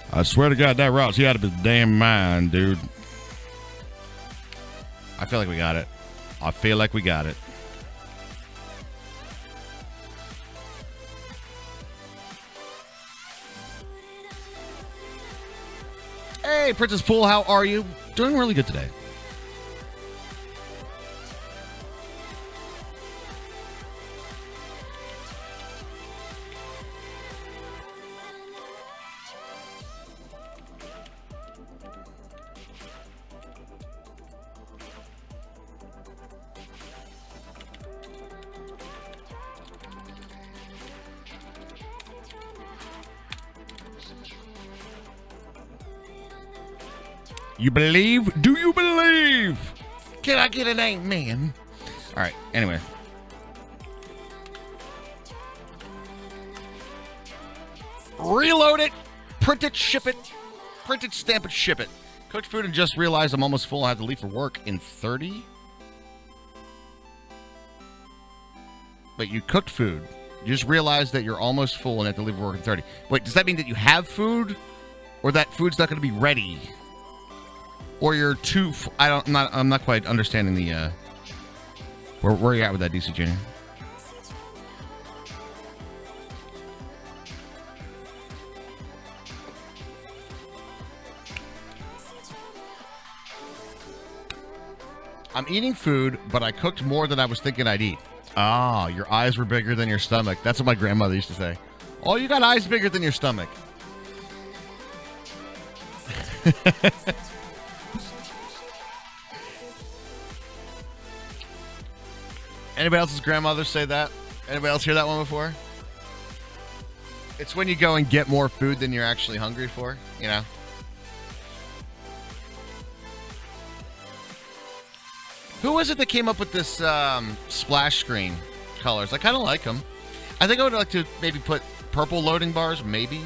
I swear to God, that Ross, he out of his damn mind, dude. I feel like we got it. I feel like we got it. Hey, Princess Pool, how are you? Doing really good today. You believe? Do you believe? Can I get an amen? All right, anyway. Reload it. Print it, ship it. Print it, stamp it, ship it. Cooked food and just realized I'm almost full. I have to leave for work in 30. But you cooked food. You just realized that you're almost full and have to leave for work in 30. Wait, does that mean that you have food? Or that food's not going to be ready? Or you're too... I'm not quite understanding the... Where are you at with that, DC Junior? I'm eating food, but I cooked more than I was thinking I'd eat. Ah, your eyes were bigger than your stomach. That's what my grandmother used to say. Oh, you got eyes bigger than your stomach. Anybody else's grandmother say that? Anybody else hear that one before? It's when you go and get more food than you're actually hungry for, you know? Who was it that came up with this splash screen colors? I kind of like them. I think I would like to maybe put purple loading bars, maybe.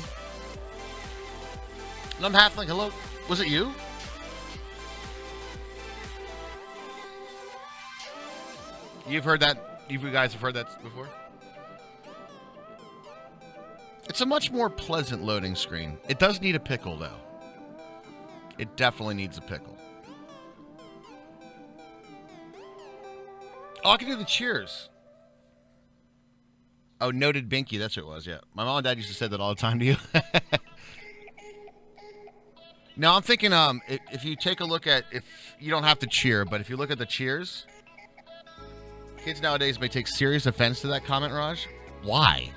And I'm half like, hello, was it you? You've heard that? You guys have heard that before? It's a much more pleasant loading screen. It does need a pickle, though. It definitely needs a pickle. Oh, I can do the cheers. Oh, noted Binky. That's what it was, yeah. My mom and dad used to say that all the time to you. No, I'm thinking if you take a look at, if you don't have to cheer, but if you look at the cheers, kids nowadays may take serious offense to that comment, Raj. Why?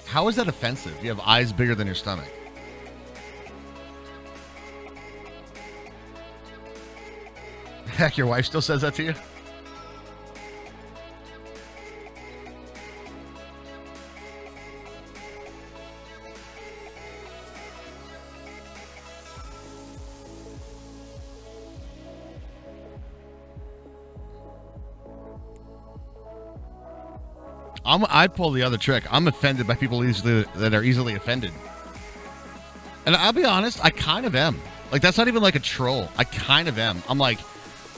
How is that offensive? You have eyes bigger than your stomach. Heck, your wife still says that to you? I pull the other trick. I'm offended by people that are easily offended. And I'll be honest, I kind of am. Like, that's not even like a troll. I kind of am. I'm like,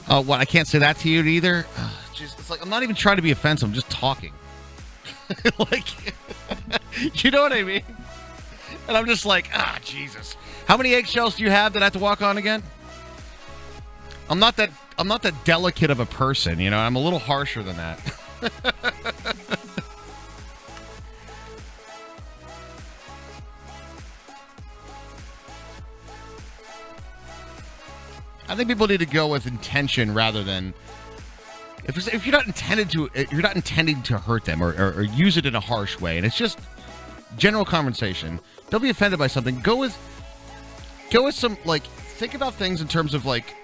what, I can't say that to you either? Just, it's like, I'm not even trying to be offensive. I'm just talking. Like, you know what I mean? And I'm just like, Jesus. How many eggshells do you have that I have to walk on again? I'm not that delicate of a person, you know? I'm a little harsher than that. I think people need to go with intention rather than if you're not intending to hurt them or use it in a harsh way, and it's just general conversation. Don't be offended by something. Go with some, like, think about things in terms of, like,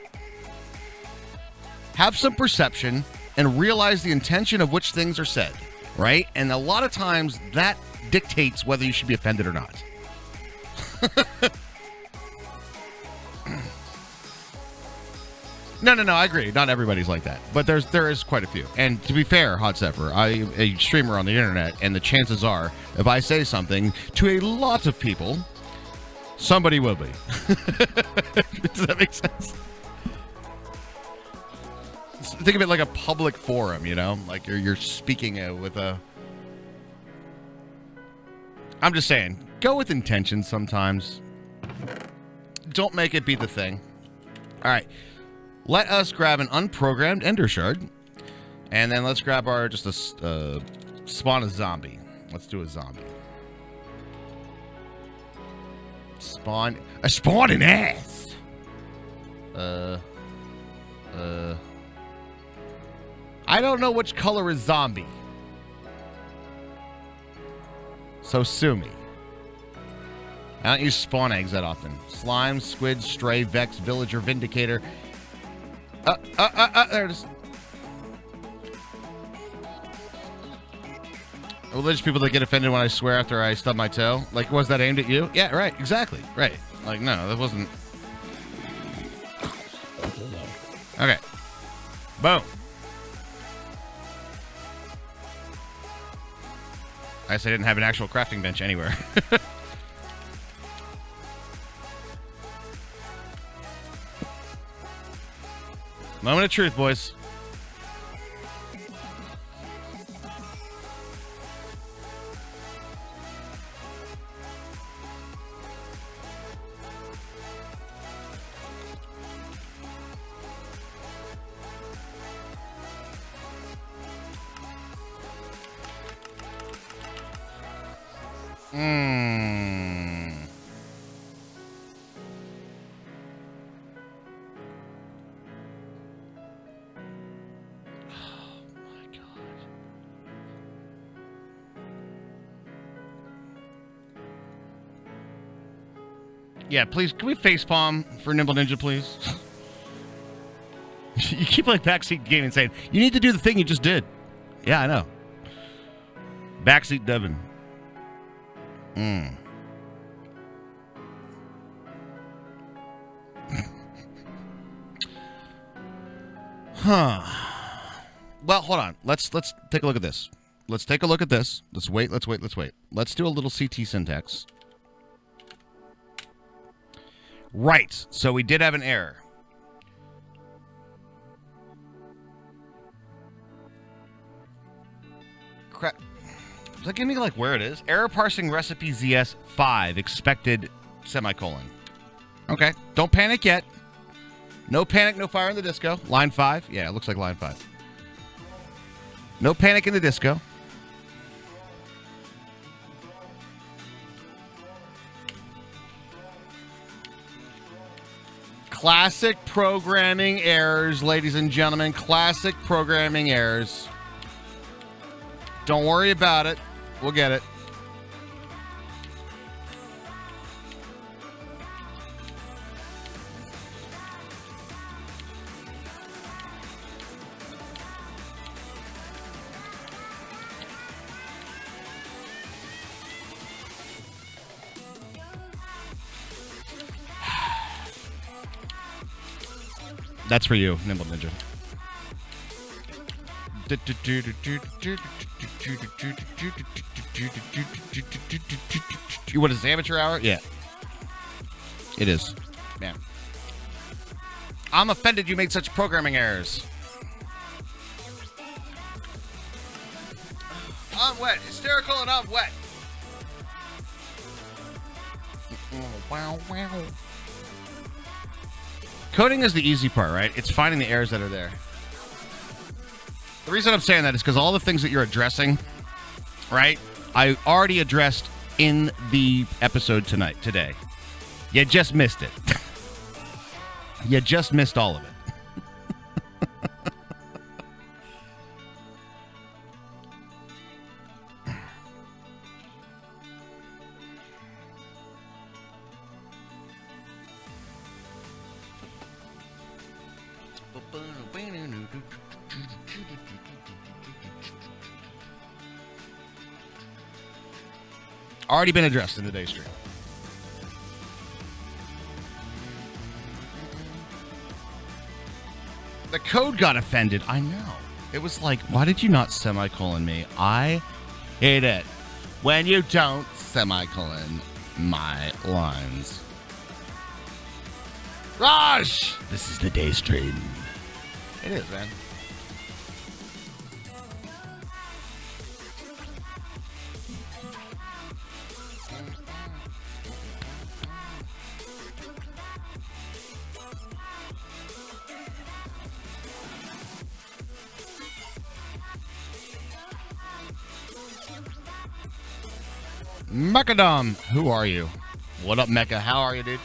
have some perception and realize the intention of which things are said, right? And a lot of times that dictates whether you should be offended or not. No, I agree. Not everybody's like that, but there is quite a few. And to be fair, Hot Zephyr, I'm a streamer on the internet, and the chances are, if I say something to a lot of people, somebody will be. Does that make sense? Think of it like a public forum, you know, like you're speaking with a. I'm just saying, go with intention sometimes. Don't make it be the thing. All right. Let us grab an unprogrammed Ender Shard. And then let's grab spawn a zombie. Let's do a zombie. Spawn an ass! I don't know which color is zombie. So sue me. I don't use spawn eggs that often. Slime, squid, stray, vex, villager, vindicator. There it is. Religious people that get offended when I swear after I stub my toe. Like, was that aimed at you? Yeah, right. Exactly. Right. Like, no, that wasn't. Okay. Boom. I guess I didn't have an actual crafting bench anywhere. Moment of truth, boys. Yeah, please, can we facepalm for Nimble Ninja, please? You keep like backseat gaming saying, you need to do the thing you just did. Yeah, I know. Backseat Devin. Huh. Well, hold on. Let's take a look at this. Let's take a look at this. Let's wait. Let's do a little CT syntax. Right. So we did have an error. Crap. Does that give me like where it is? Error parsing recipe ZS 5 expected semicolon. Okay. Don't panic yet. No panic, no fire in the disco. Line 5. Yeah, it looks like line 5. No panic in the disco. Classic programming errors, ladies and gentlemen. Classic programming errors. Don't worry about it. We'll get it. That's for you, Nimble Ninja. What is amateur hour? Yeah. It is. Man. I'm offended you made such programming errors. I'm wet. Hysterical and I'm wet. Wow, wow. Coding is the easy part, right? It's finding the errors that are there. The reason I'm saying that is because all the things that you're addressing, right, I already addressed in the episode today. You just missed it. You just missed all of it. Already been addressed in today's stream. The code got offended. I know. It was like, why did you not semicolon me? I hate it when you don't semicolon my lines. Raj! This is the day stream. It is, man. Mechadom, who are you? What up, Mecha? How are you, dude?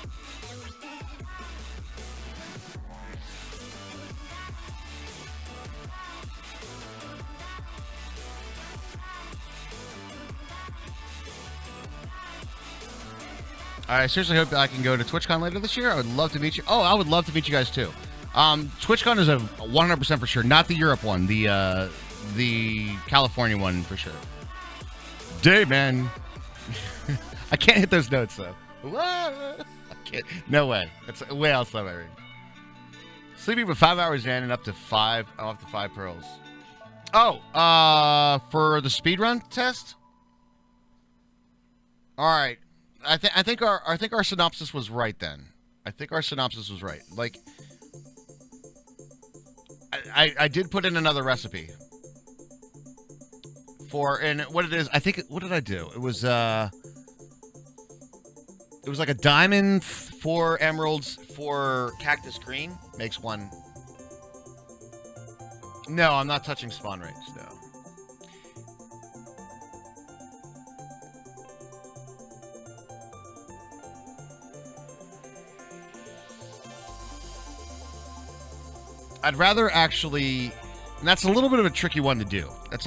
I seriously hope that I can go to TwitchCon later this year. I would love to meet you. Oh, I would love to meet you guys too. TwitchCon is a 100% for sure. Not the Europe one, the California one for sure. Day, man. I can't hit those notes though. I can't. No way. That's way outside my range. Sleeping for 5 hours in and up to 5 pearls. Oh, for the speedrun test. All right. I think our synopsis was right then. I think our synopsis was right. Like, I did put in another recipe for, and what it is, I think, what did I do? It was like a diamond, 4 emeralds, 4 Cactus Green makes 1. No, I'm not touching spawn rates. No. I'd rather actually, and that's a little bit of a tricky one to do. That's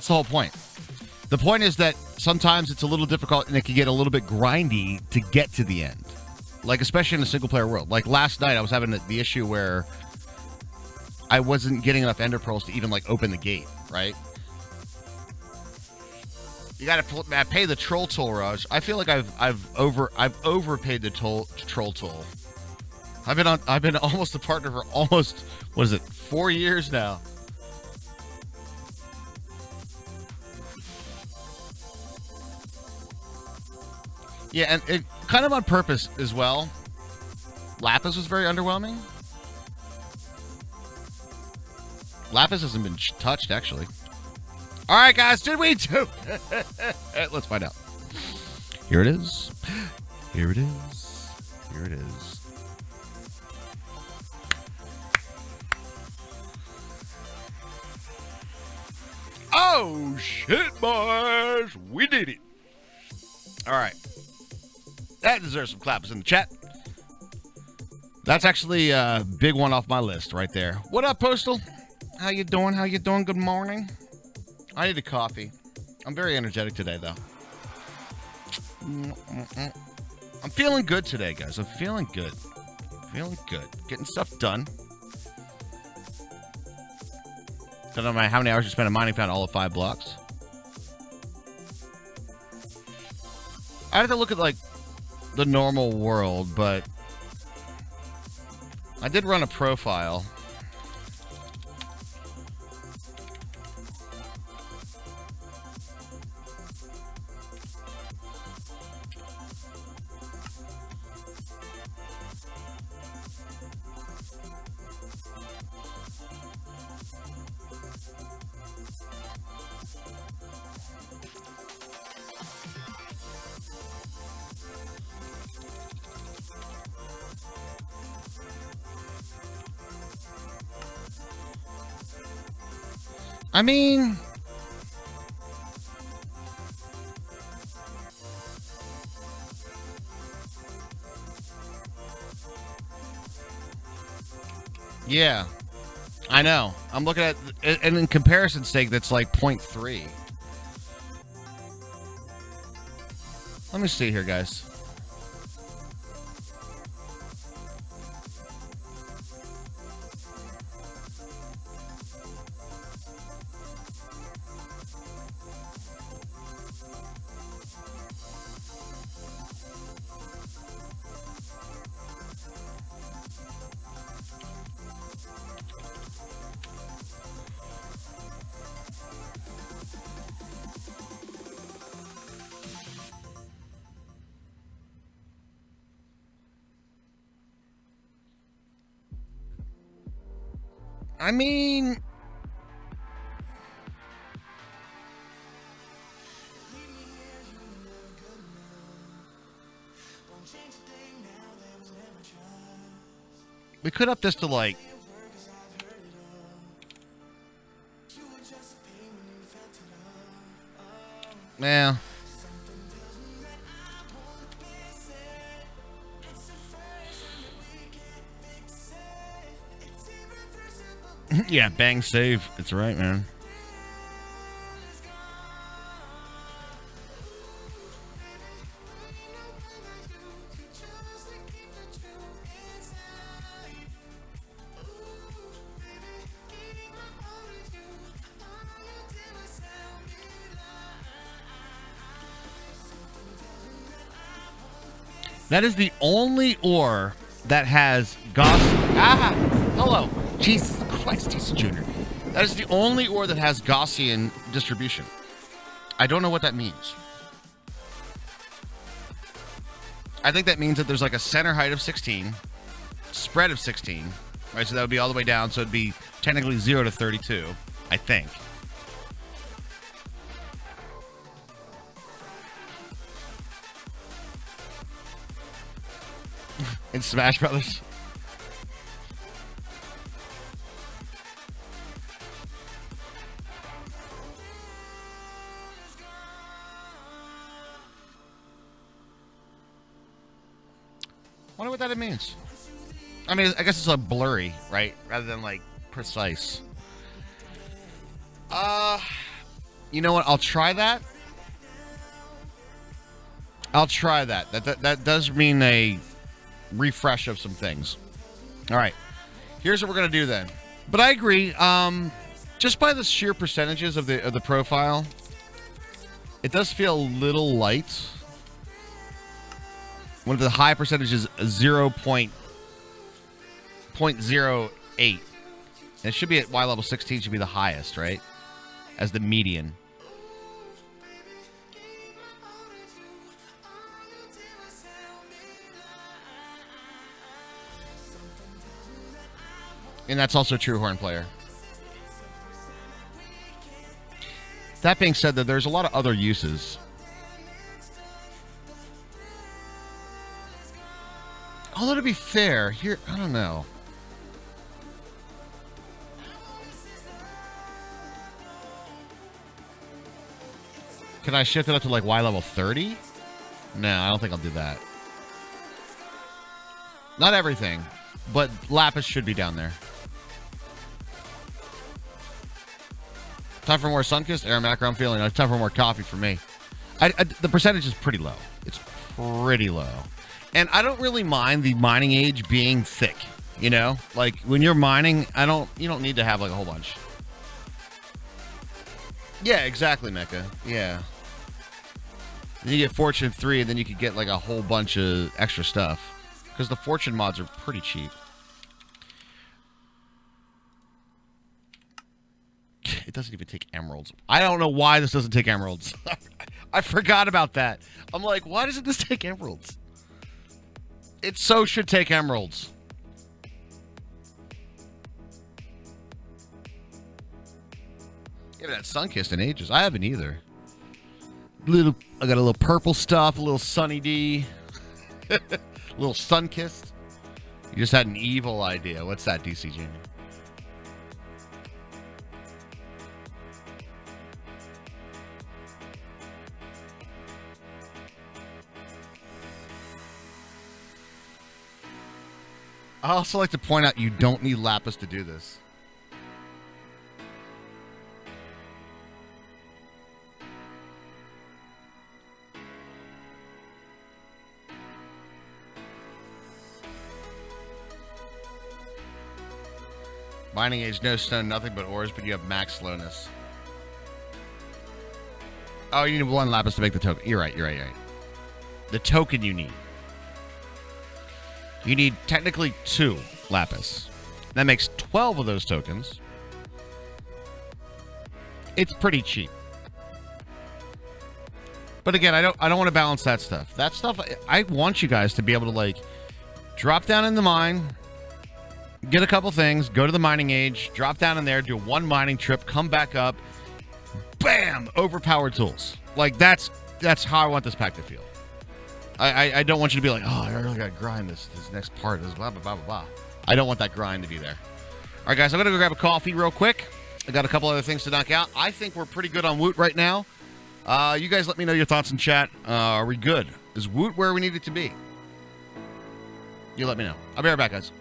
the whole point. The point is that sometimes it's a little difficult and it can get a little bit grindy to get to the end. Like, especially in a single-player world. Like, last night I was having the issue where I wasn't getting enough ender pearls to even, like, open the gate, right? You got to pay the troll tool, Raj. I feel like I've overpaid the troll tool. I've been almost a partner for almost, 4 years now. Yeah, and it kind of on purpose as well. Lapis was very underwhelming. Lapis hasn't been touched, actually. All right, guys, did we do? Let's find out. Here it is. Here it is. Here it is. Oh, shit, boys. We did it. All right. That deserves some claps in the chat. That's actually a big one off my list right there. What up, Postal? How you doing? How you doing? Good morning. I need a coffee. I'm very energetic today, though. I'm feeling good today, guys. I'm feeling good. Feeling good. Getting stuff done. Don't know how many hours you spent in mining. Found all of 5 blocks. I have to look at, like, the normal world, but I did run a profile. I mean, yeah, I know. I'm looking at, and in comparison sake, that's like 0.3. Let me see here, guys. I mean, we could up this to like, yeah. Yeah, bang save. It's right, man. That is the only ore that has Gauss. Ah, hello. Jesus Christ, he's Junior. That is the only ore that has Gaussian distribution. I don't know what that means. I think that means that there's like a center height of 16, spread of 16, right? So that would be all the way down. So it'd be technically 0 to 32, I think. In Smash Brothers. Wonder what that means. I mean, I guess it's like blurry, right? Rather than like precise. You know what? I'll try that. I'll try that. That does mean a refresh of some things. All right. Here's what we're going to do then. But I agree. Just by the sheer percentages of the profile, it does feel a little light. One of the high percentages is 0.08. And it should be at Y level 16 should be the highest, right? As the median. And that's also true horn player. That being said, that there's a lot of other uses. Although to be fair, here, I don't know. Can I shift it up to like Y level 30? No, I don't think I'll do that. Not everything, but Lapis should be down there. Time for more Sunkist? Aromatic, I'm feeling like time for more coffee for me. The percentage is pretty low. It's pretty low. And I don't really mind the mining age being thick, you know? Like, when you're mining, you don't need to have, like, a whole bunch. Yeah, exactly, Mecca. Yeah. Then you get Fortune 3, and then you could get, like, a whole bunch of extra stuff. Because the Fortune mods are pretty cheap. It doesn't even take emeralds. I don't know why this doesn't take emeralds. I forgot about that. I'm like, why doesn't this take emeralds? It so should take emeralds. I haven't had Sunkist in ages. I haven't either. I got a little purple stuff, a little Sunny D, a little Sunkist. You just had an evil idea. What's that, DC Jamie? I also like to point out you don't need Lapis to do this. Mining age, no stone, nothing but ores, but you have max slowness. Oh, you need one Lapis to make the token. You're right. The token you need. You need technically 2 Lapis. That makes 12 of those tokens. It's pretty cheap. But again, I don't want to balance that stuff. That stuff, I want you guys to be able to, like, drop down in the mine, get a couple things, go to the mining age, drop down in there, do 1 mining trip, come back up, bam, overpowered tools. Like, that's how I want this pack to feel. I don't want you to be like, oh, I really got to grind this next part. This blah, blah, blah, blah, blah. I don't want that grind to be there. All right, guys, I'm going to go grab a coffee real quick. I got a couple other things to knock out. I think we're pretty good on Woot right now. You guys let me know your thoughts in chat. Are we good? Is Woot where we need it to be? You let me know. I'll be right back, guys.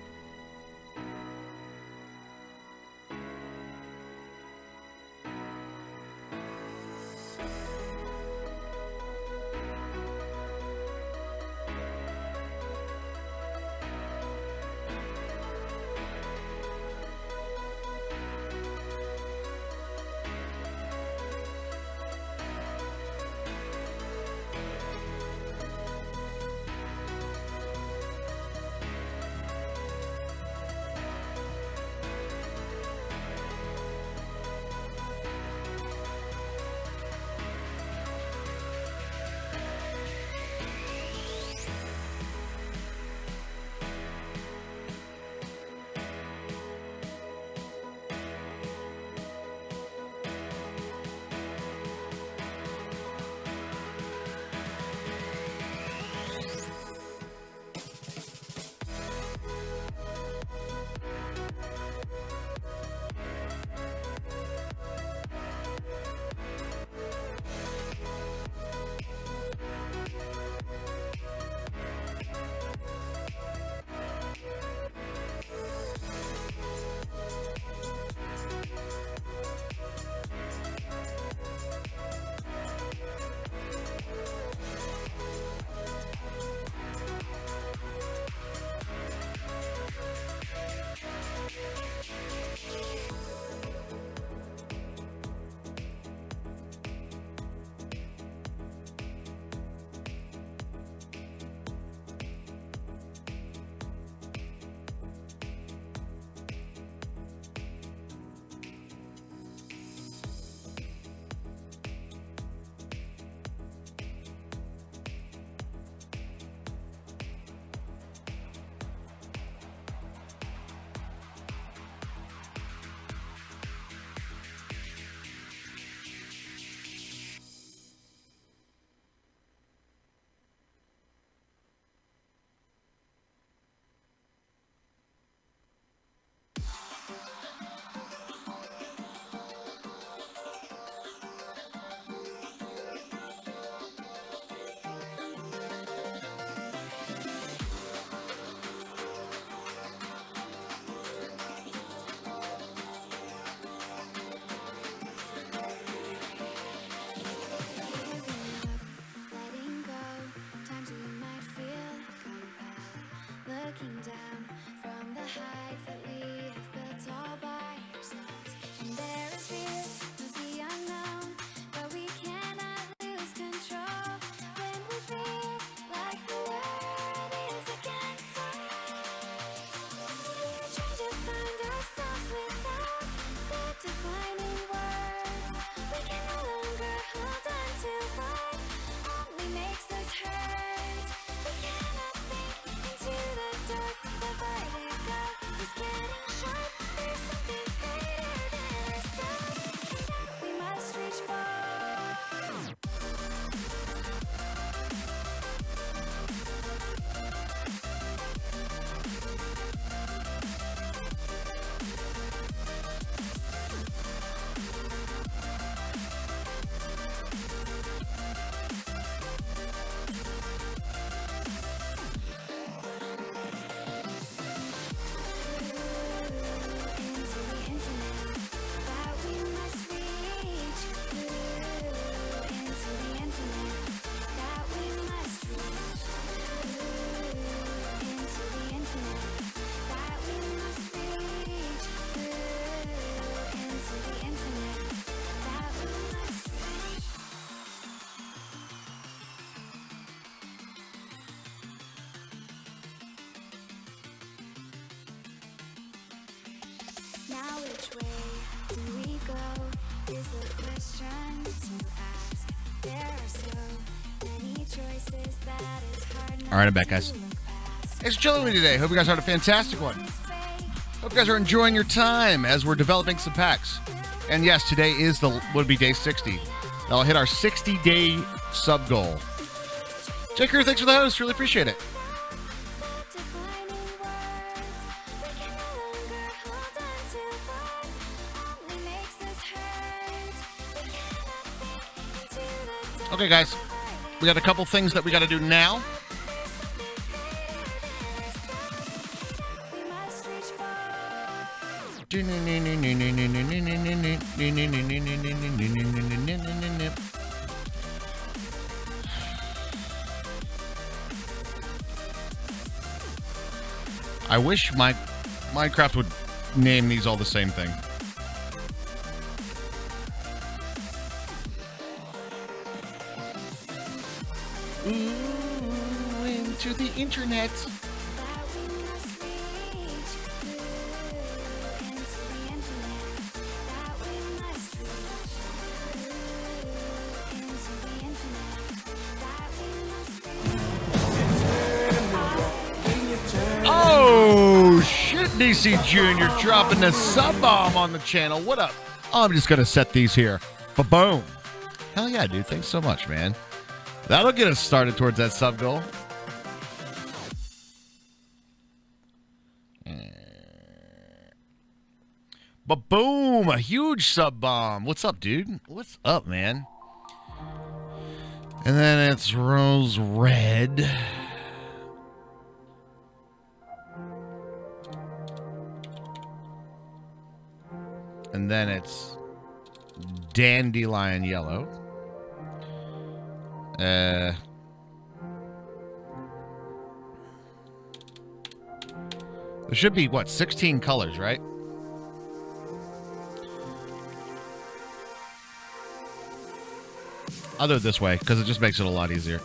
is the question to ask. There are so many choices that it's hard not All right, I'm back, guys. to look past. It's chilling with me today. Hope you guys had a fantastic one. Hope you guys are enjoying your time as we're developing some packs. And yes, today is would be day 60. I'll hit our 60-day sub goal. Jake Crew, thanks for the host. Really appreciate it. Defining words, we can no longer hold on to what only makes us hurt. We cannot sink into the dark. Okay, guys. We got a couple things that we got to do now. We must reach for. I wish Minecraft would name these all the same thing. Ooh, into the internet. That we must reach through into the internet. That we must reach through into the internet. That we must reach. Oh, shit, DC Jr. dropping the sub bomb on the channel. What up? Oh, I'm just going to set these here. Ba-boom. Hell yeah, dude. Thanks so much, man. That'll get us started towards that sub goal. Ba-boom. A huge sub bomb. What's up, dude? What's up, man? And then it's rose red. And then it's dandelion yellow. There should be, what, 16 colors, right? I'll do it this way, because it just makes it a lot easier.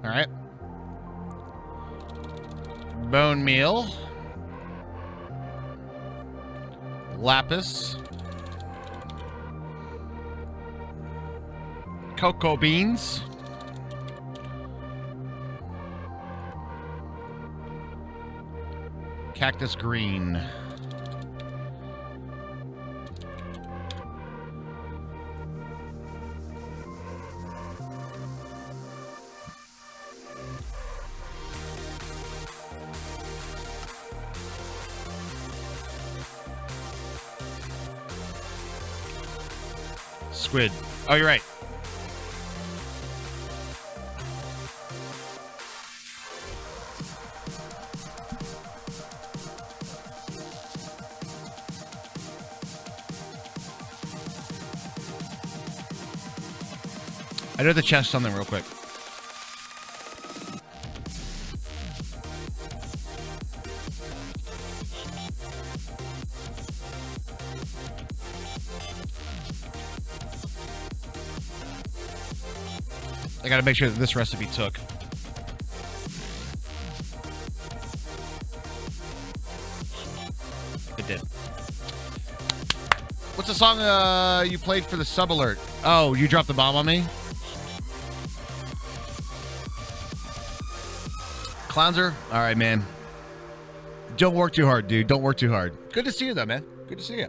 All right. Bone meal. Lapis. Cocoa beans. Cactus Green. Squid. Oh, you're right. I know the chest something real quick. I gotta make sure that this recipe took. It did. What's the song you played for the sub alert? Oh, you dropped the bomb on me? Clownser? All right, man. Don't work too hard, dude. Don't work too hard. Good to see you, though, man. Good to see you.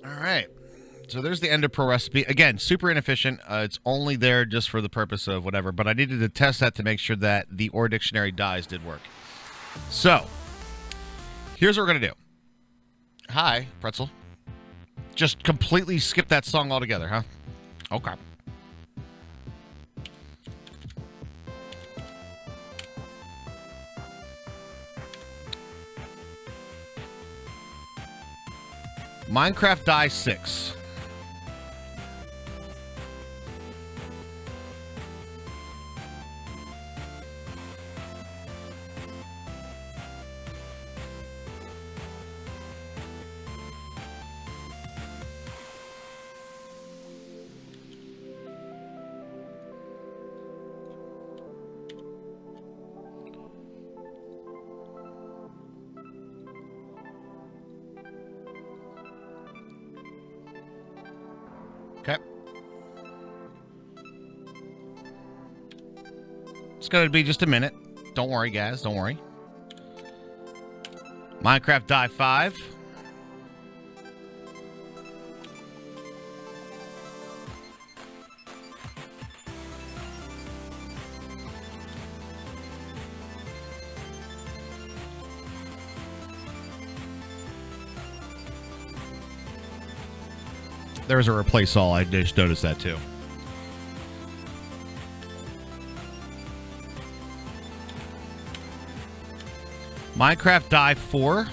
All right. So there's the Ender Pro recipe. Again, super inefficient. It's only there just for the purpose of whatever. But I needed to test that to make sure that the Ore Dictionary dies did work. So, here's what we're going to do. Hi, Pretzel. Just completely skip that song altogether, huh? Okay. Minecraft die 6. Okay. It's going to be just a minute. Don't worry, guys. Don't worry. Minecraft die 5. There's a replace all. I just noticed that too. Minecraft die 4.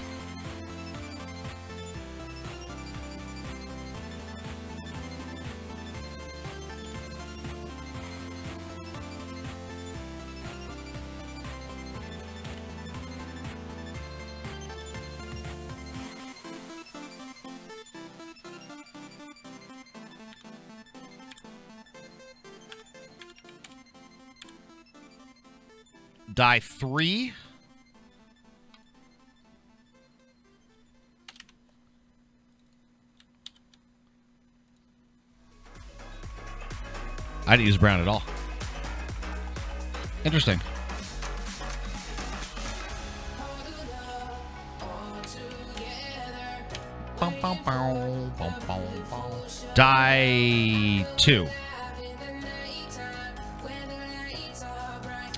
Die 3. I didn't use brown at all. Interesting. Die 2.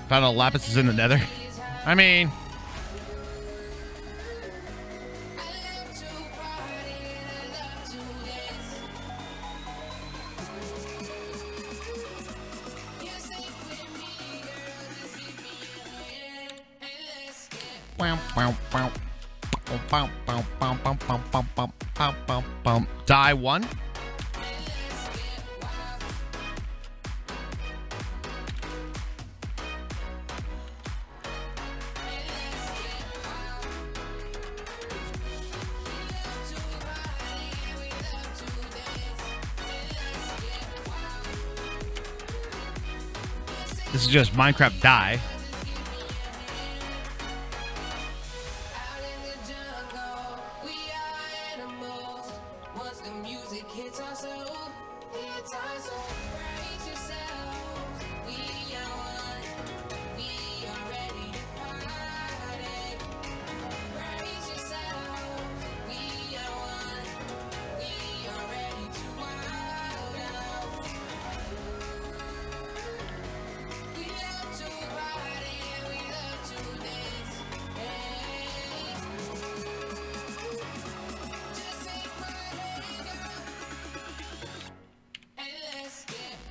Found out Lapis is in the nether. I mean... Die 1. This is just Minecraft die.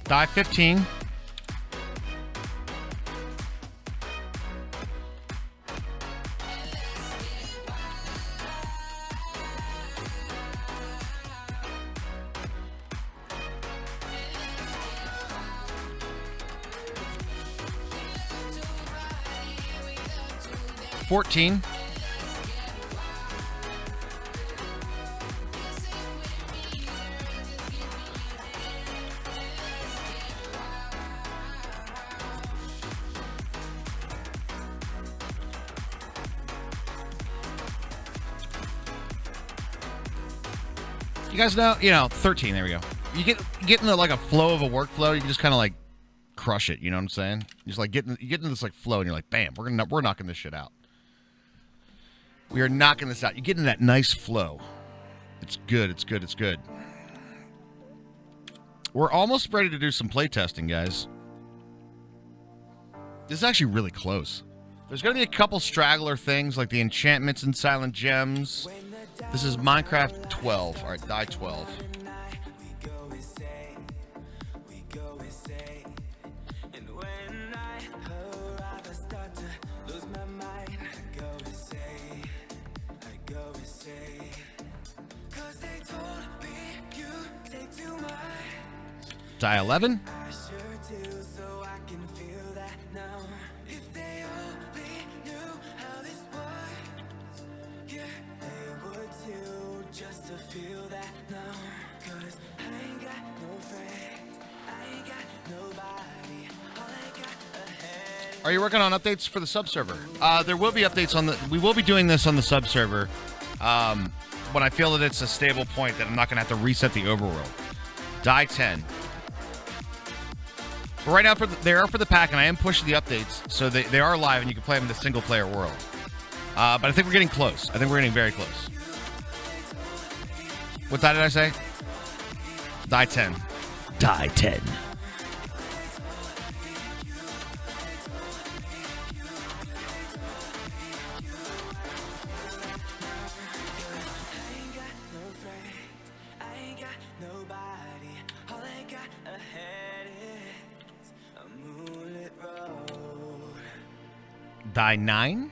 Die 15. $14. You guys know, 13, there we go. You get into like a flow of a workflow, you can just kind of like crush it, you know what I'm saying? You just like you get into this like flow and you're like, bam, we're knocking this shit out. We are knocking this out. You get into that nice flow. It's good, it's good, it's good. We're almost ready to do some playtesting, guys. This is actually really close. There's going to be a couple straggler things like the enchantments and silent gems. This is Minecraft 12. All right, die 12. Die 11. Are you working on updates for the subserver? There will be updates on the. We will be doing this on the subserver when I feel that it's a stable point that I'm not going to have to reset the overworld. Die 10. But right now, they are for the pack, and I am pushing the updates, so they are live, and you can play them in the single-player world. But I think we're getting close. I think we're getting very close. What die did I say? Die 10. Die 10. Die 9.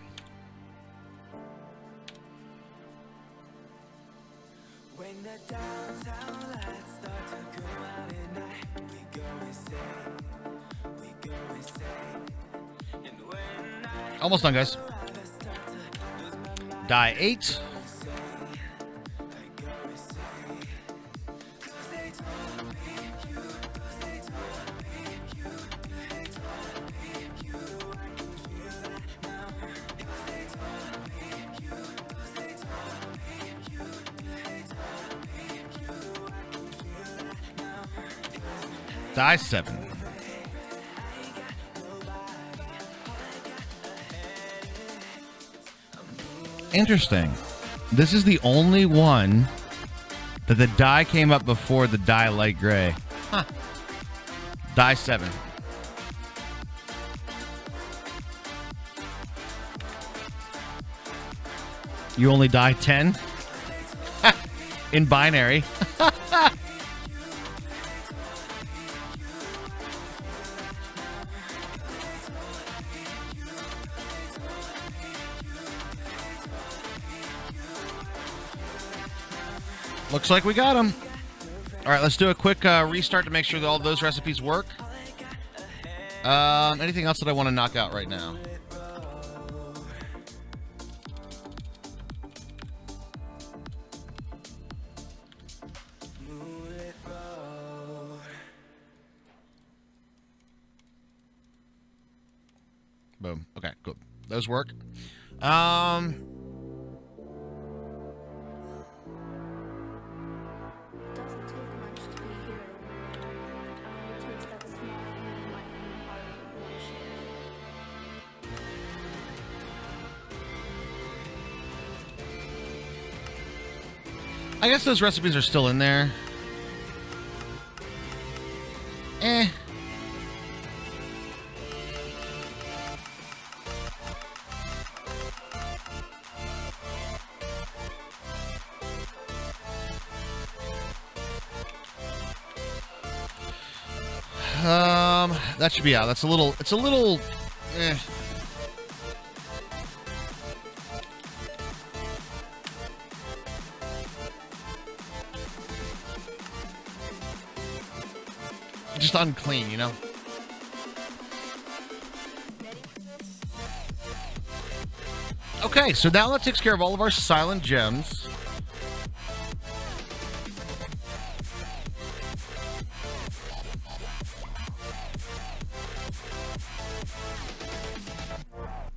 Almost done, guys. Die 8. Die 7. Interesting. This is the only one that the die came up before the die light gray. Huh. Die 7. You only die 10? In binary. Looks like we got them. All right, let's do a quick restart to make sure that all those recipes work. Anything else that I want to knock out right now? Boom. Okay, good. Those work. I guess those recipes are still in there. That should be out. It's a little, just unclean, you know? Okay, so now that takes care of all of our silent gems.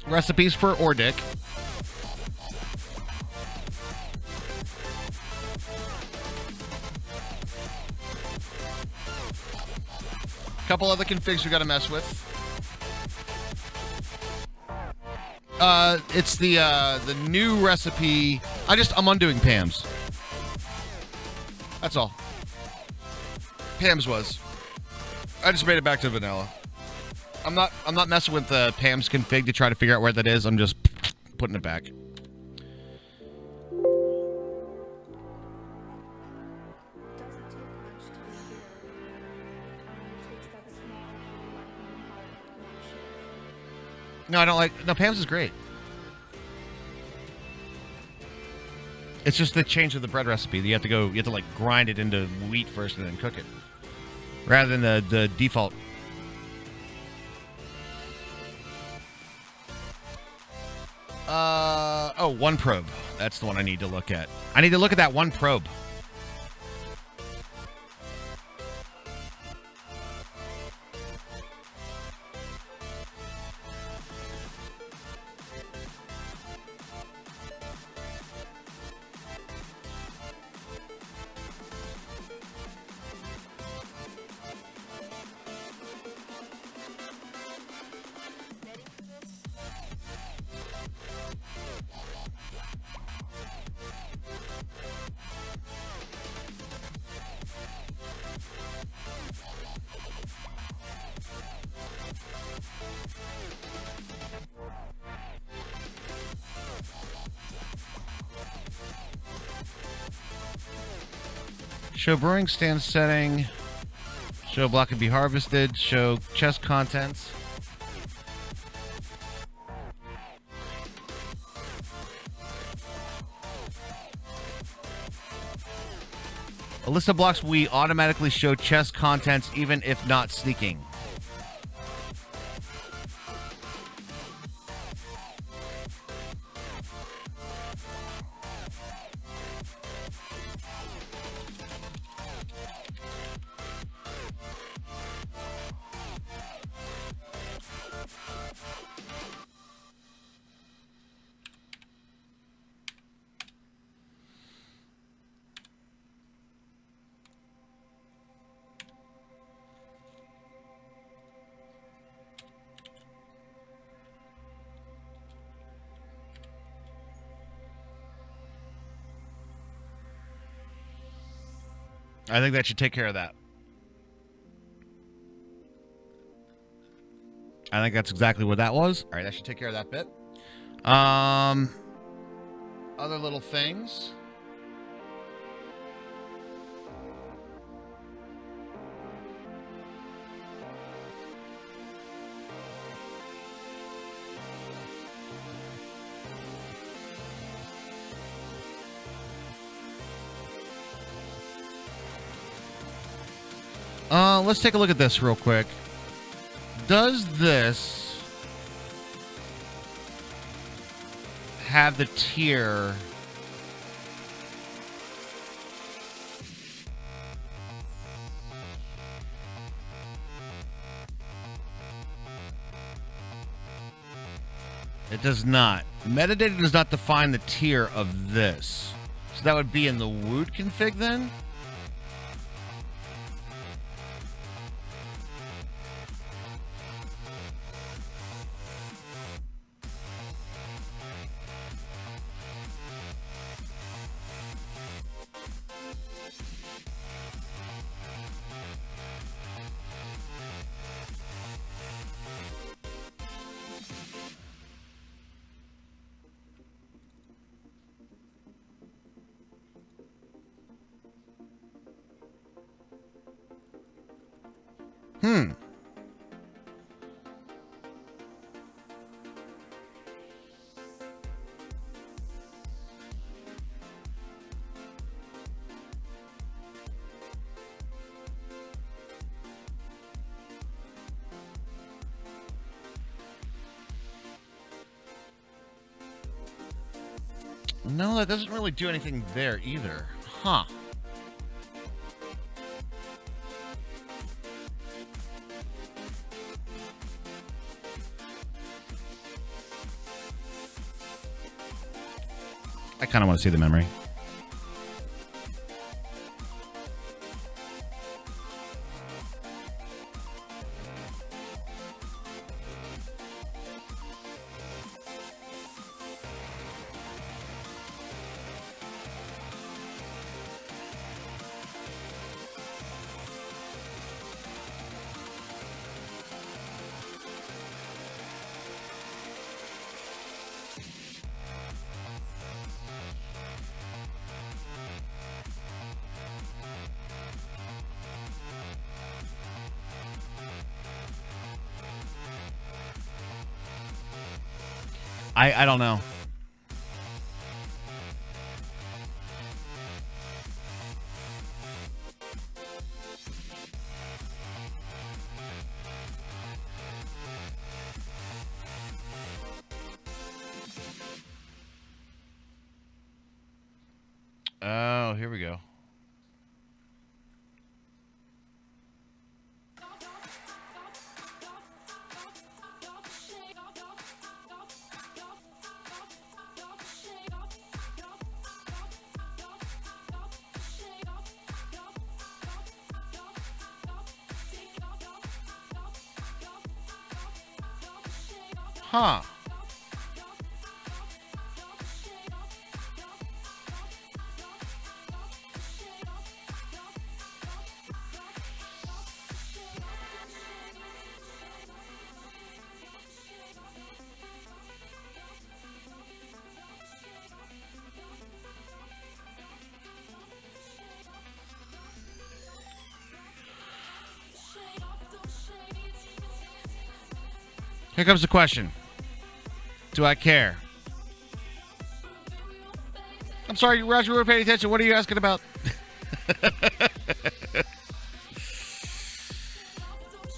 Recipes for Ordic. Couple other configs we got to mess with. It's the new recipe. I'm undoing Pam's. That's all. Pam's was. I just made it back to vanilla. I'm not messing with Pam's config to try to figure out where that is. I'm just putting it back. No, I don't like... No, Pam's is great. It's just the change of the bread recipe. You have to like grind it into wheat first and then cook it. Rather than the default. Oh, one probe. That's the one I need to look at. I need to look at that one probe. Show brewing stand setting. Show block can be harvested. Show chest contents. A list of blocks we automatically show chest contents even if not sneaking. I think that should take care of that. I think that's exactly what that was. All right, that should take care of that bit. Other little things. Let's take a look at this real quick. Does this have the tier? It does not. Metadata does not define the tier of this. So that would be in the Woot config then? No, that doesn't really do anything there either. Huh. I kind of want to see the memory. I don't know. Oh, here we go. Huh. Here comes the question. Do I care? I'm sorry, Roger, we were paying attention. What are you asking about?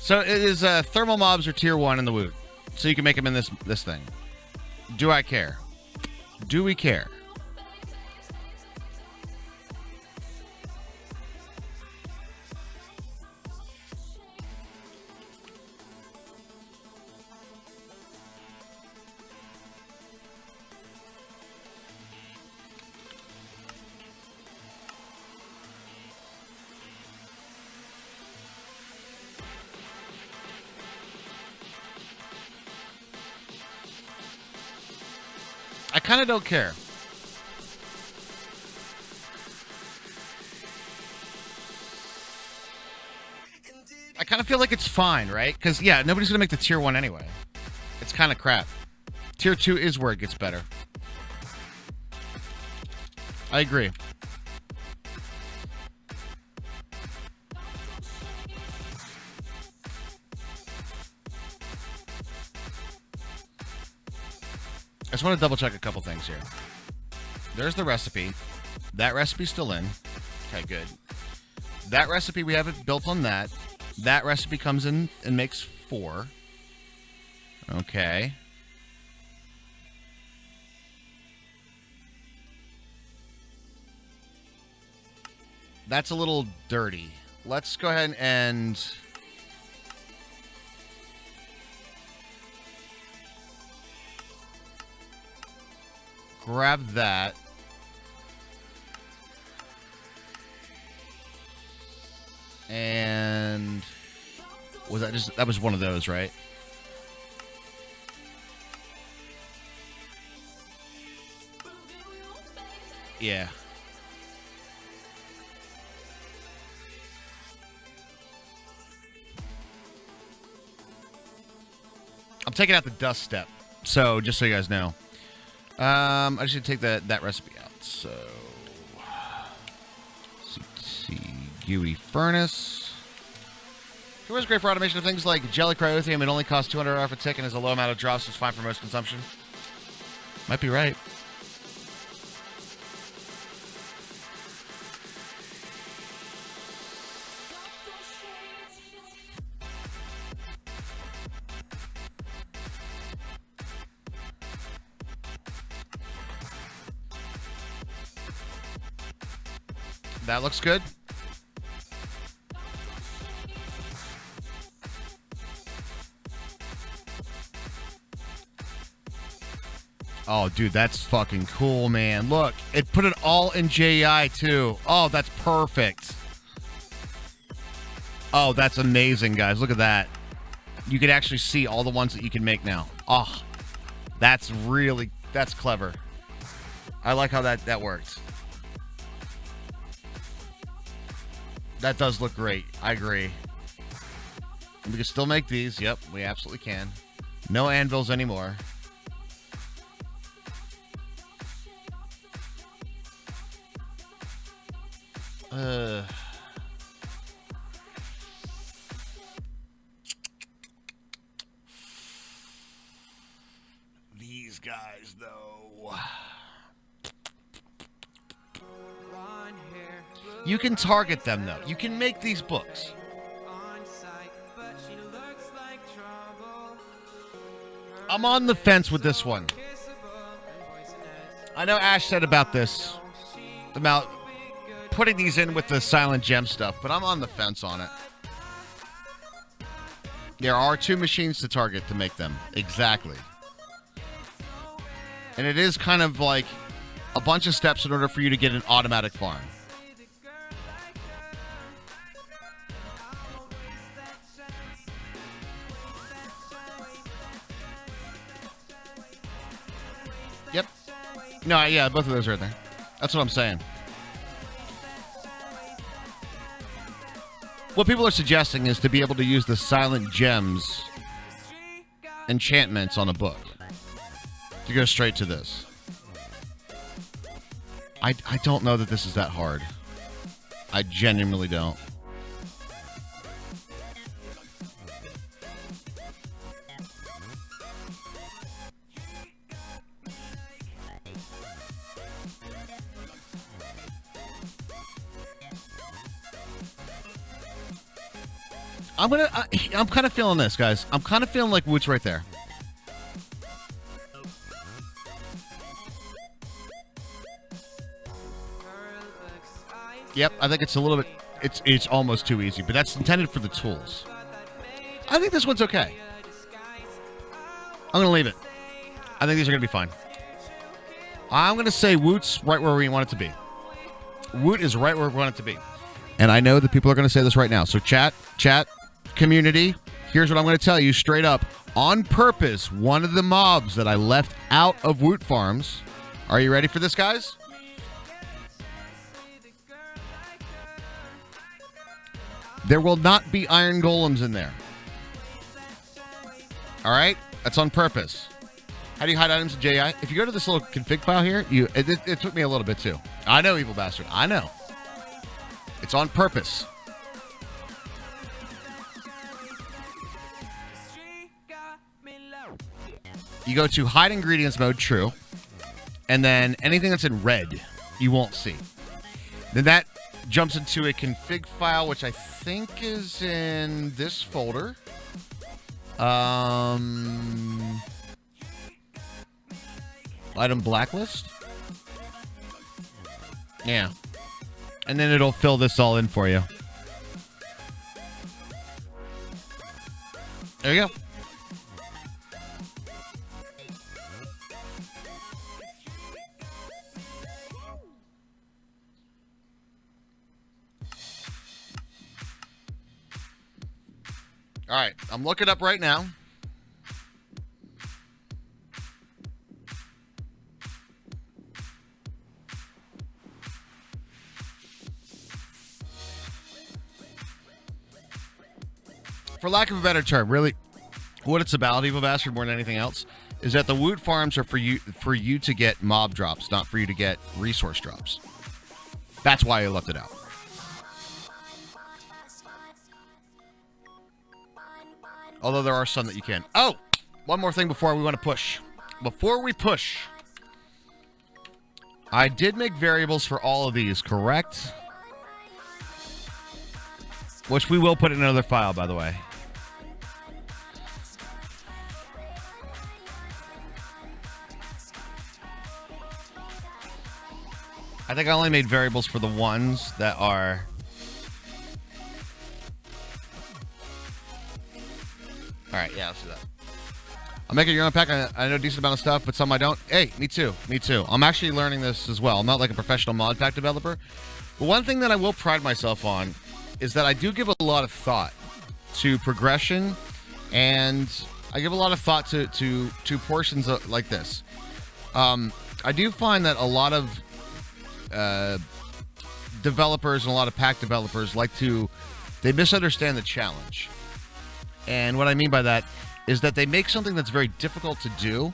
So it is thermal mobs are tier 1 in the woot. So you can make them in this thing. Do I care? Do we care? I kind of don't care. I kind of feel like it's fine, right? Because, yeah, nobody's going to make the tier 1 anyway. It's kind of crap. Tier 2 is where it gets better. I agree. I just want to double check a couple things here. There's the recipe. That recipe's still in. Okay, good. That recipe, we have it built on that. That recipe comes in and makes 4. Okay. That's a little dirty. Let's go ahead and... grab that. And was that was one of those, right? Yeah. I'm taking out the dust step. So just so you guys know. I just need to take that recipe out. So, CT GUI furnace. It was great for automation of things like jelly cryothium. It only costs $200 for tick and has a low amount of drops, so it's fine for most consumption. Might be right. That looks good. Oh, dude, that's fucking cool, man. Look, it put it all in JEI, too. Oh, that's perfect. Oh, that's amazing, guys. Look at that. You can actually see all the ones that you can make now. Oh, that's clever. I like how that works. That does look great. I agree. We can still make these. Yep, we absolutely can. No anvils anymore. These guys. guys, though. You can target them, though. You can make these books. I'm on the fence with this one. I know Ash said about this, about putting these in with the Silent Gem stuff, but I'm on the fence on it. There are 2 machines to target to make them. Exactly. And it is kind of like a bunch of steps in order for you to get an automatic farm. Yep. No, yeah, both of those are there. That's what I'm saying. What people are suggesting is to be able to use the Silent Gems enchantments on a book. To go straight to this. I don't know that this is that hard. I genuinely don't. I'm kind of feeling this, guys. I'm kind of feeling like Woot's right there. Yep, I think it's a little bit. It's almost too easy, but that's intended for the tools. I think this one's okay. I'm gonna leave it. I think these are gonna be fine. I'm gonna say Woot's right where we want it to be. Woot is right where we want it to be. And I know that people are gonna say this right now. So chat, community, here's what I'm gonna tell you straight up. On purpose, one of the mobs that I left out of Woot Farms. Are you ready for this, guys? There will not be iron golems in there. All right? That's on purpose. How do you hide items in JI? If you go to this little config file here, it took me a little bit too. I know, evil bastard. I know. It's on purpose. You go to hide ingredients mode, true. And then anything that's in red, you won't see. Then that jumps into a config file, which I think is in this folder. Item blacklist. Yeah. And then it'll fill this all in for you. There you go. All right, I'm looking up right now. For lack of a better term, really, what it's about, Evil Bastard, more than anything else, is that the Woot farms are for you to get mob drops, not for you to get resource drops. That's why I left it out. Although there are some that you can. Oh, one more thing before we want to push. Before we push, I did make variables for all of these, correct? Which we will put in another file, by the way. I think I only made variables for the ones that are... All right, yeah, let's do that. I'm making your own pack. I know a decent amount of stuff, but some I don't. Hey, me too. Me too. I'm actually learning this as well. I'm not like a professional Modpack developer. But one thing that I will pride myself on is that I do give a lot of thought to progression, and I give a lot of thought to portions like this. I do find that a lot of developers and a lot of pack developers they misunderstand the challenge. And what I mean by that is that they make something that's very difficult to do,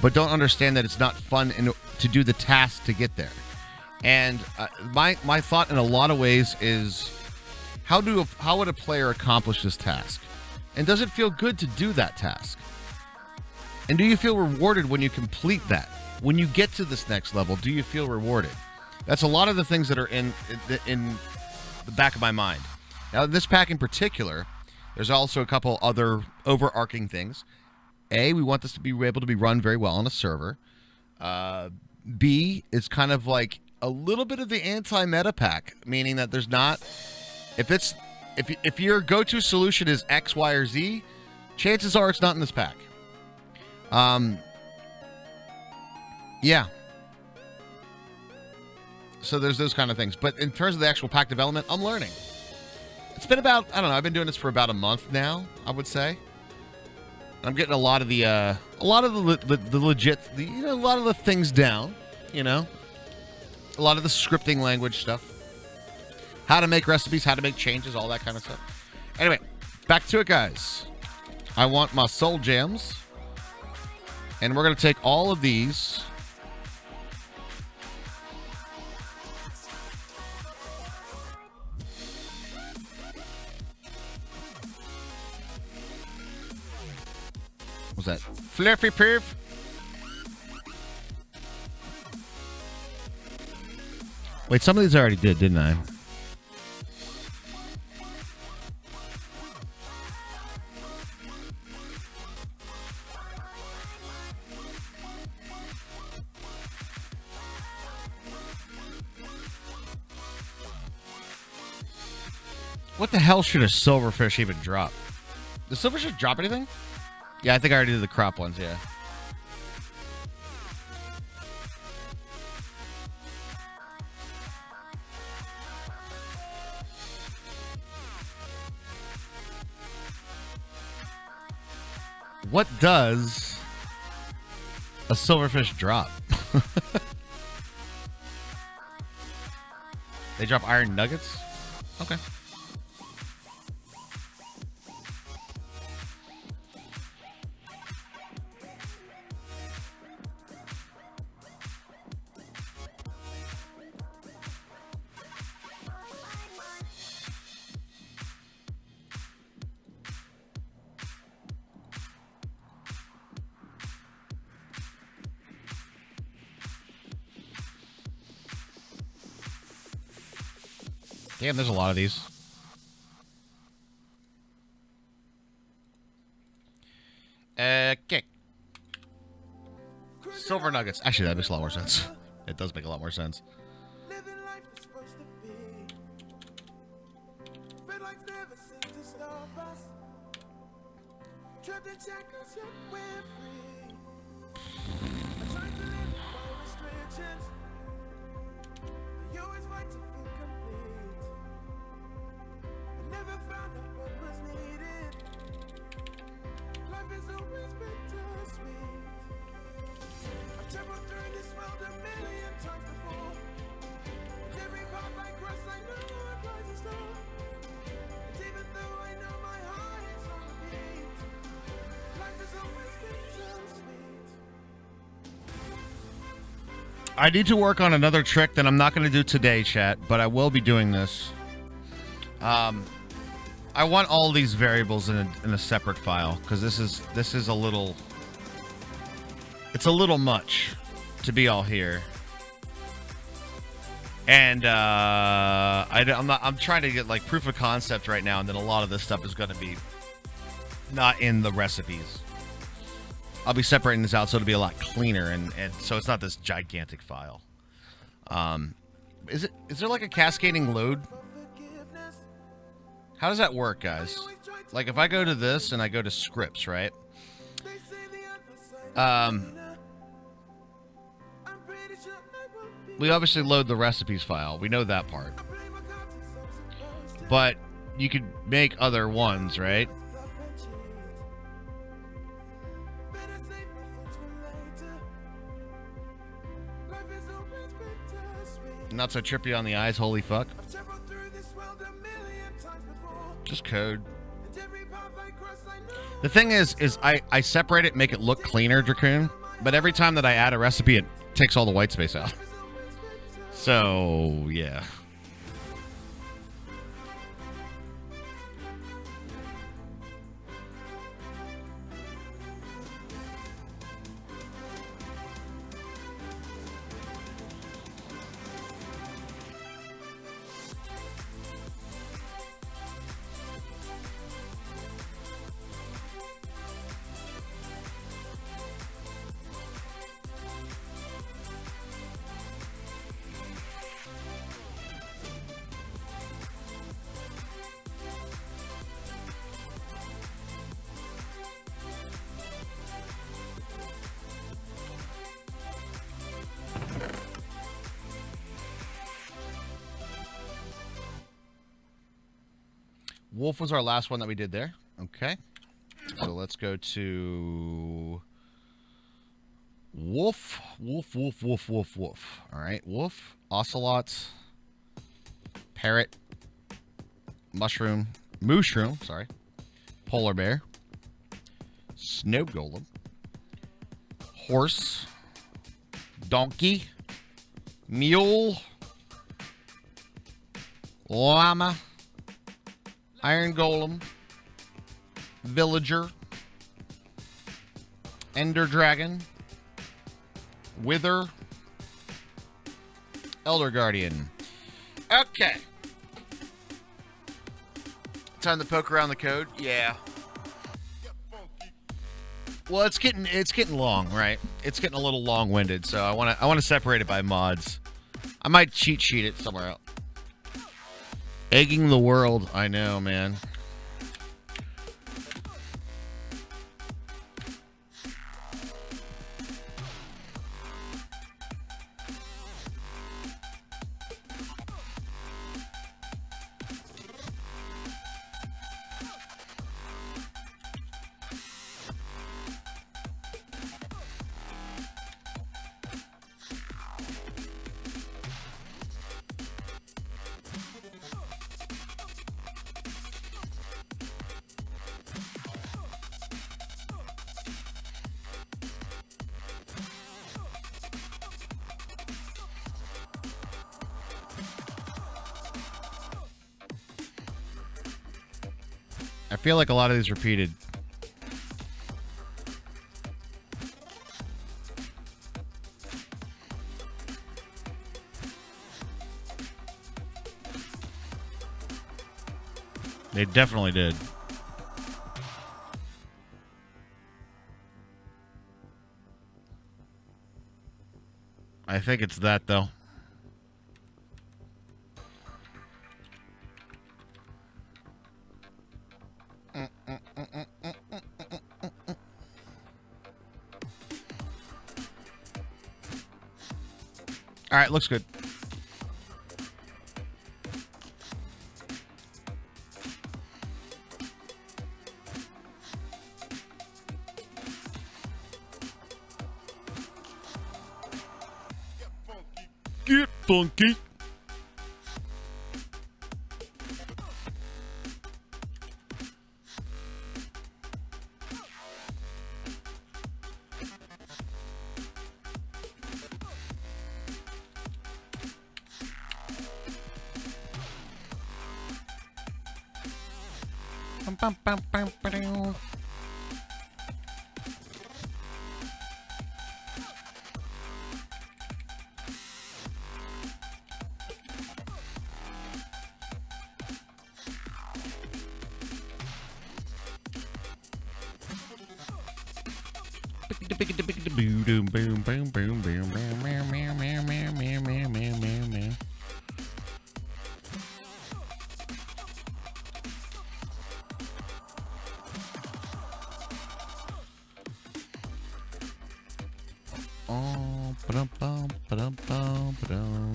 but don't understand that it's not fun to do the task to get there. And my thought in a lot of ways is, how would a player accomplish this task? And does it feel good to do that task? And do you feel rewarded when you complete that? When you get to this next level, do you feel rewarded? That's a lot of the things that are in the back of my mind. Now, this pack in particular, there's also a couple other overarching things. A, we want this to be able to be run very well on a server. B, is kind of like a little bit of the anti-meta pack, meaning that there's not... If your go-to solution is X, Y, or Z, chances are it's not in this pack. Yeah. So there's those kind of things. But in terms of the actual pack development, I'm learning. It's been about, I don't know, I've been doing this for about a month now, I would say. I'm getting a lot of the legit, a lot of the things down, a lot of the scripting language stuff. How to make recipes, how to make changes, all that kind of stuff. Anyway, back to it, guys. I want my soul gems. And we're going to take all of these. What's that? Fluffy perf. Wait, some of these I already did, didn't I? What the hell should a silverfish even drop? Does silverfish drop anything? Yeah, I think I already did the crop ones, yeah. What does a silverfish drop? They drop iron nuggets? Okay. Damn, there's a lot of these. Okay. Silver nuggets. Actually, that makes a lot more sense. It does make a lot more sense. Living life is supposed to be. Red lights never seem to stop us. Trapped in shackles, yet we're free. I'm trying to live by restrictions. You always fight to feel complete. I never found out what was needed. Life has always been too sweet. I've traveled through this world a million times before. And every path I cross, I know what lies in store. And even though I know my heart is on the beat, life has always been too sweet. I need to work on another trick that I'm not going to do today, chat, but I will be doing this. I want all these variables in a separate file because this is a little. It's a little much to be all here, and I'm trying to get like proof of concept right now, and then a lot of this stuff is going to be not in the recipes. I'll be separating this out so it'll be a lot cleaner, and so it's not this gigantic file. Is there like a cascading load? How does that work, guys? Like if I go to this and I go to scripts, right? We obviously load the recipes file. We know that part. But you could make other ones, right? Not so trippy on the eyes, holy fuck. Just code. The thing is I separate it, make it look cleaner, Dracoon, but every time that I add a recipe, it takes all the white space out. So, yeah. Wolf was our last one that we did there. Okay. So let's go to Wolf. Wolf. All right. Wolf, Ocelots, Parrot, Mooshroom, sorry. Polar Bear, Snow Golem, Horse, Donkey, Mule, Llama, Iron Golem, Villager, Ender Dragon, Wither, Elder Guardian. Okay. Time to poke around the code. Yeah. Well, it's getting long, right? It's getting a little long-winded, so I want to separate it by mods. I might cheat sheet it somewhere else. Egging the world. I know, man. I feel like a lot of these repeated. They definitely did. I think it's that, though. All right, looks good. Get funky. Bum, bum, bum, ba-doo. Boom, boom, boom, boom, boom, boom, meow, meow, meow, meow, meow, meow, meow, meow, meow. Oh, ba-dum, ba-dum, ba-dum, ba-dum.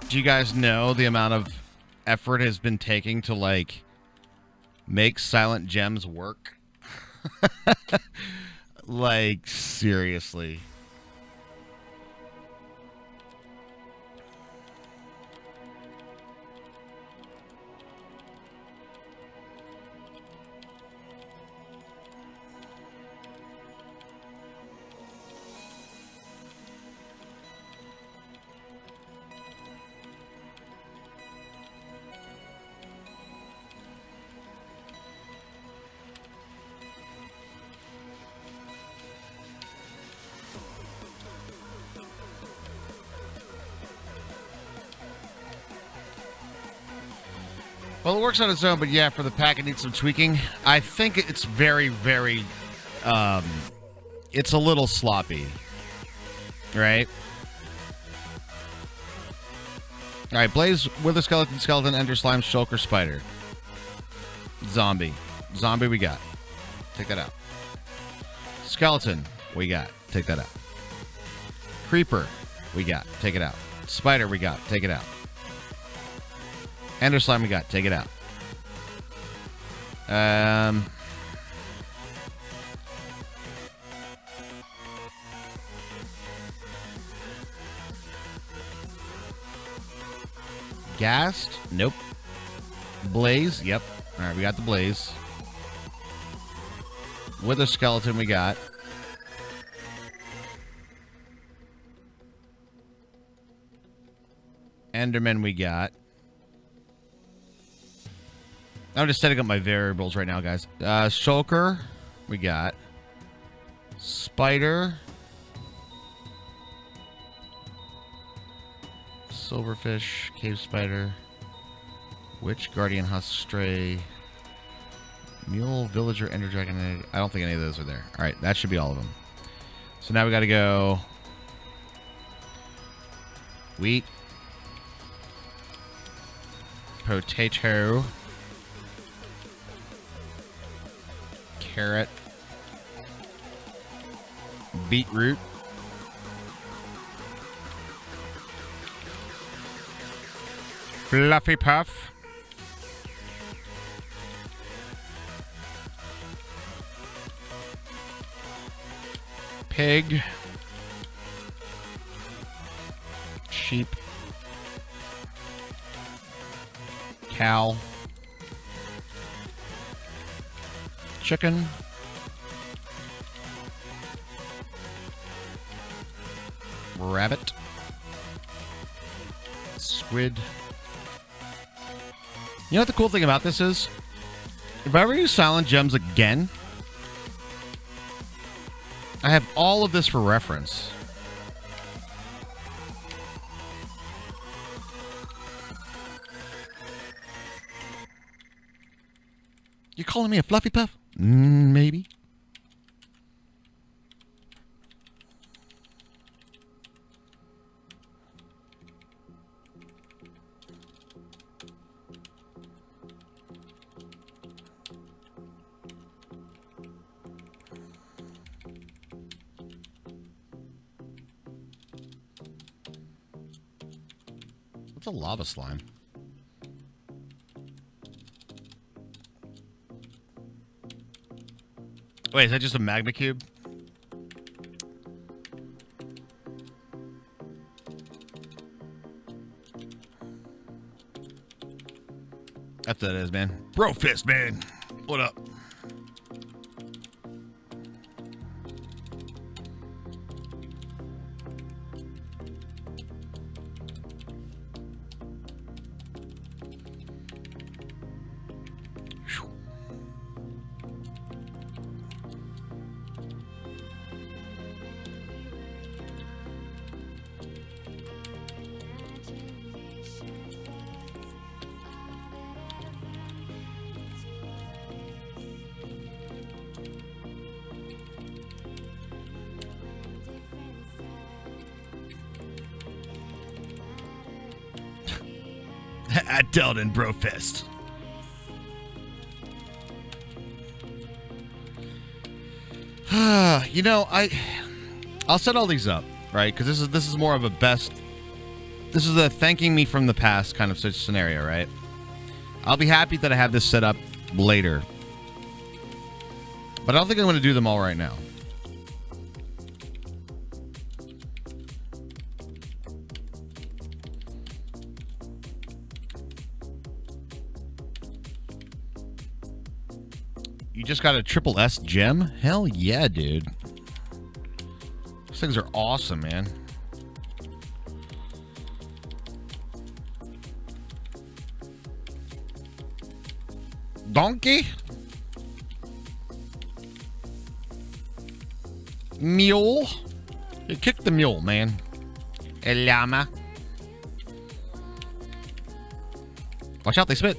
Do you guys know the amount of effort has been taking to, like, make Silent Gems work? Like, seriously. Well, it works on its own, but yeah, for the pack, it needs some tweaking. I think it's very, very, it's a little sloppy, right? All right, Blaze, Wither Skeleton, Ender Slime, Shulker, Spider. Zombie we got. Take that out. Skeleton, we got. Take that out. Creeper, we got. Take it out. Spider, we got. Take it out. Ender slime, we got. Take it out. Ghast? Nope. Blaze? Yep. All right, we got the blaze. Wither skeleton, we got. Enderman, we got. I'm just setting up my variables right now, guys. Shulker, we got. Spider. Silverfish, cave spider. Witch, guardian, husk, stray. Mule, villager, ender dragon egg. I don't think any of those are there. All right, that should be all of them. So now we got to go. Wheat. Potato. Carrot. Beetroot. Fluffy Puff. Pig. Sheep. Cow. Chicken. Rabbit. Squid. You know what the cool thing about this is? If I ever use silent gems again, I have all of this for reference. You calling me a fluffy puff? Maybe. What's a lava slime? Wait, is that just a magma cube? That's what it is, man. Bro fist, man. What up? At Delden Brofist. You know, I'll set all these up, right? Because this is more of a best. This is a thanking me from the past kind of such scenario, right? I'll be happy that I have this set up later, but I don't think I'm going to do them all right now. You just got a triple S gem? Hell yeah, dude. Those things are awesome, man. Donkey? Mule? You kick the mule, man. El llama. Watch out, they spit.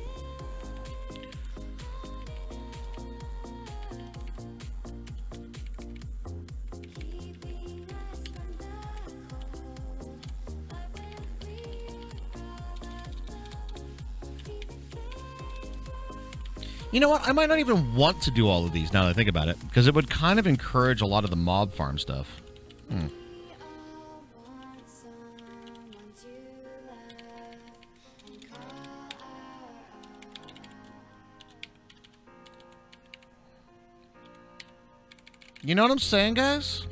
You know what? I might not even want to do all of these now that I think about it, because it would kind of encourage a lot of the mob farm stuff. Hmm. You know what I'm saying, guys?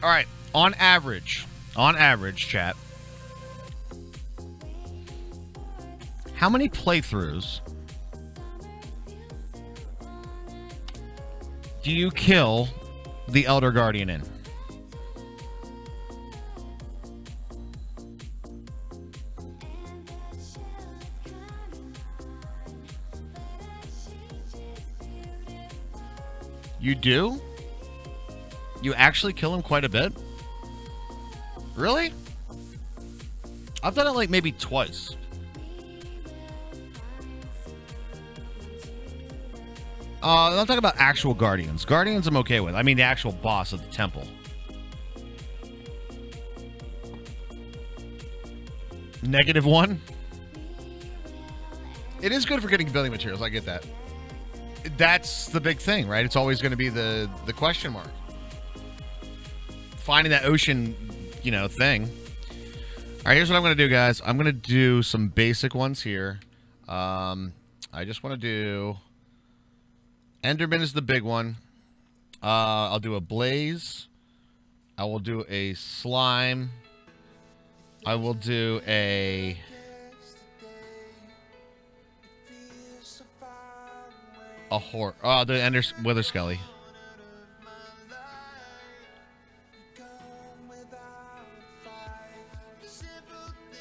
All right, on average, chat, how many playthroughs do you kill the Elder Guardian in? You do? You actually kill him quite a bit? Really? I've done it like maybe twice. I'm talking about actual Guardians. Guardians I'm okay with. I mean the actual boss of the temple. -1? It is good for getting building materials. I get that. That's the big thing, right? It's always going to be the question mark. Finding that ocean, thing. All right, here's what I'm going to do, guys. I'm going to do some basic ones here. I just want to do... Enderman is the big one. I'll do a blaze. I will do a slime. I will do a... Oh, the Wither Skelly.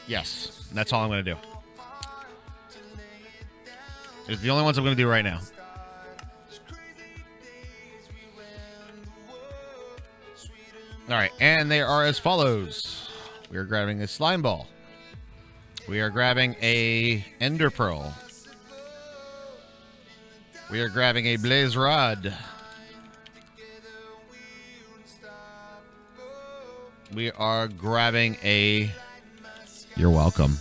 Yes, that's all I'm going to do. It's the only ones I'm going to do right now. All right, and they are as follows. We are grabbing a slime ball. We are grabbing a ender pearl. We are grabbing a blaze rod. We are grabbing a... You're welcome.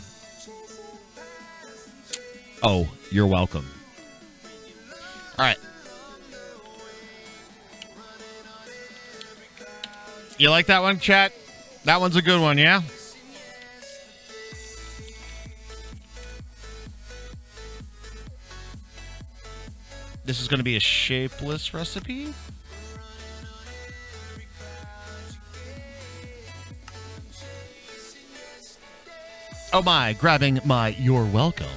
Oh, you're welcome. All right. You like that one, chat? That one's a good one, yeah? This is going to be a shapeless recipe. Oh my, grabbing my you're welcome.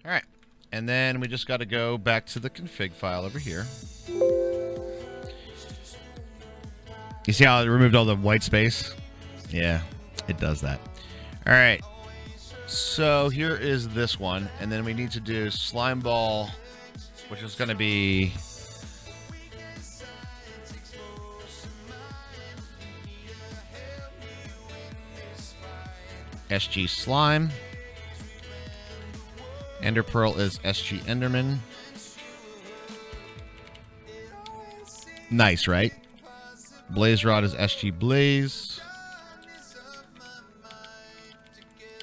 All right. And then we just got to go back to the config file over here. You see how it removed all the white space? Yeah, it does that. All right. So here is this one. And then we need to do slime ball, which is going to be... SG slime. Ender Pearl is SG Enderman. Nice, right? Blaze Rod is SG Blaze.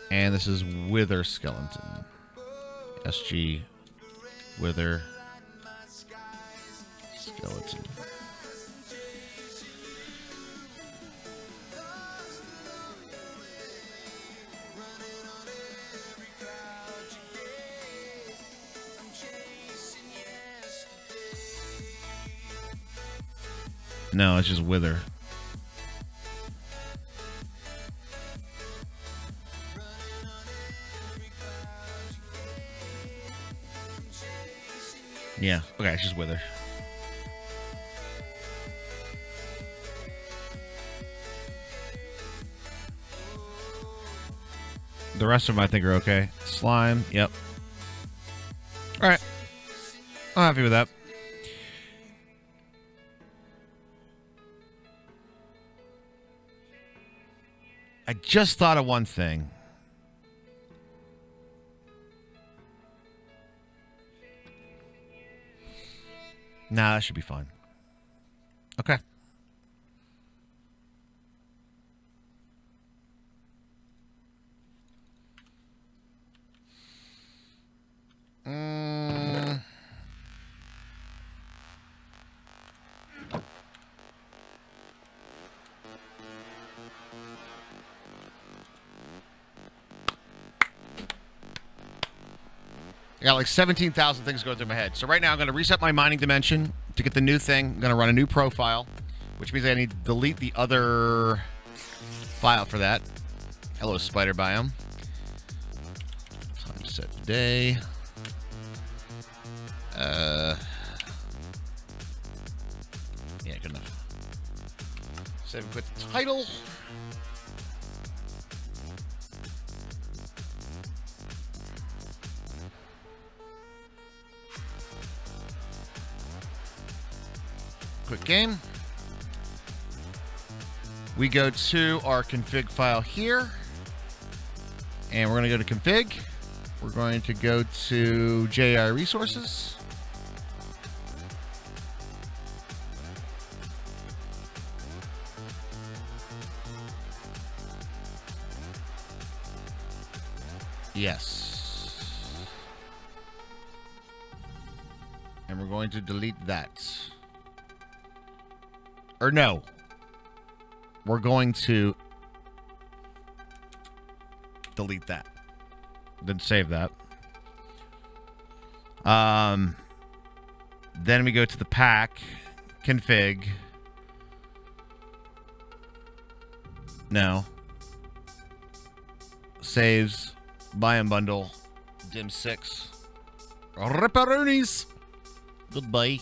And this is Wither Skeleton. SG Wither Skeleton. No, it's just Wither. Yeah, okay, it's just Wither. The rest of them I think are okay. Slime, yep. Alright. I'm happy with that. I just thought of one thing. Nah, that should be fine. Okay. I got like 17,000 things going through my head. So right now I'm going to reset my mining dimension to get the new thing. I'm going to run a new profile, which means I need to delete the other file for that. Hello, spider biome. Time to set the day. Yeah, good enough. Save and quit the title. Quick game. We go to our config file here. And we're going to go to config. We're going to go to JI resources. Yes. And we're going to delete that. Or no. We're going to delete that. Then save that. Then we go to the pack, config. No. Saves, biome bundle, dim 6. Ripperoonies. Goodbye.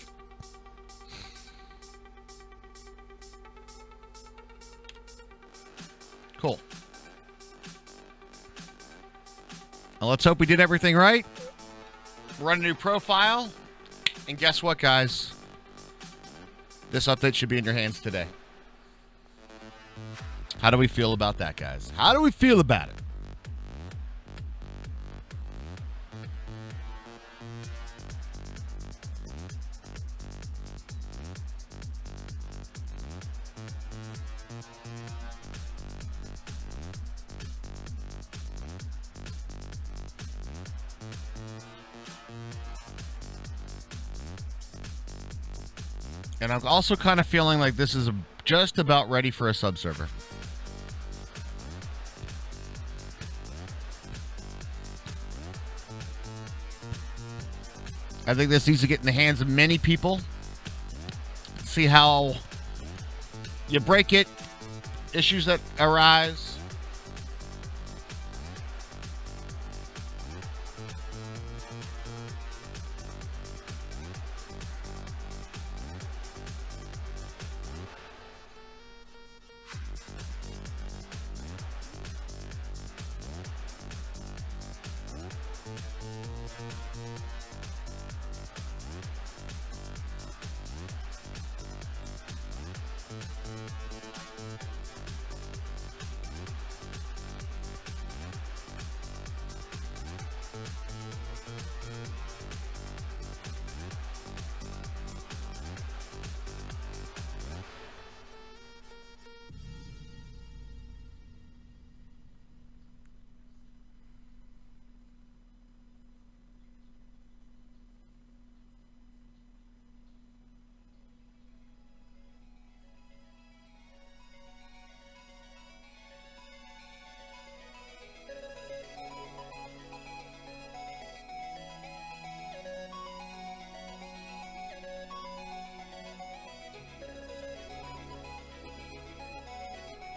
Cool. Now let's hope we did everything right. Run a new profile. And guess what, guys? This update should be in your hands today. How do we feel about that, guys? How do we feel about it? And I'm also kind of feeling like this is just about ready for a sub-server. I think this needs to get in the hands of many people. See how you break it, issues that arise.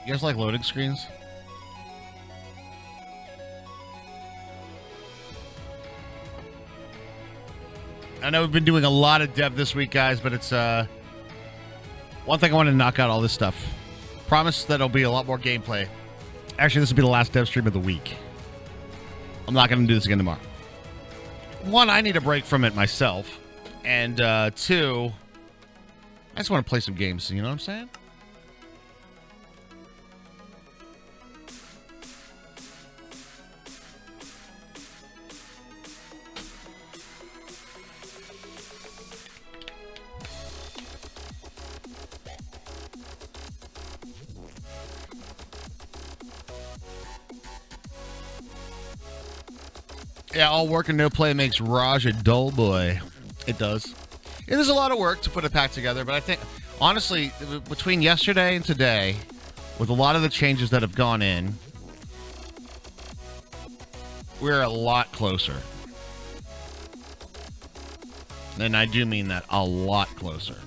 You guys like loading screens? I know we've been doing a lot of dev this week, guys, but it's one thing I want to knock out all this stuff. Promise that it'll be a lot more gameplay. Actually, this will be the last dev stream of the week. I'm not going to do this again tomorrow. One, I need a break from it myself. And two, I just want to play some games. You know what I'm saying? Yeah, all work and no play makes Raj a dull boy. It does. It is a lot of work to put a pack together, but I think, honestly, between yesterday and today, with a lot of the changes that have gone in, we're a lot closer. And I do mean that, a lot closer.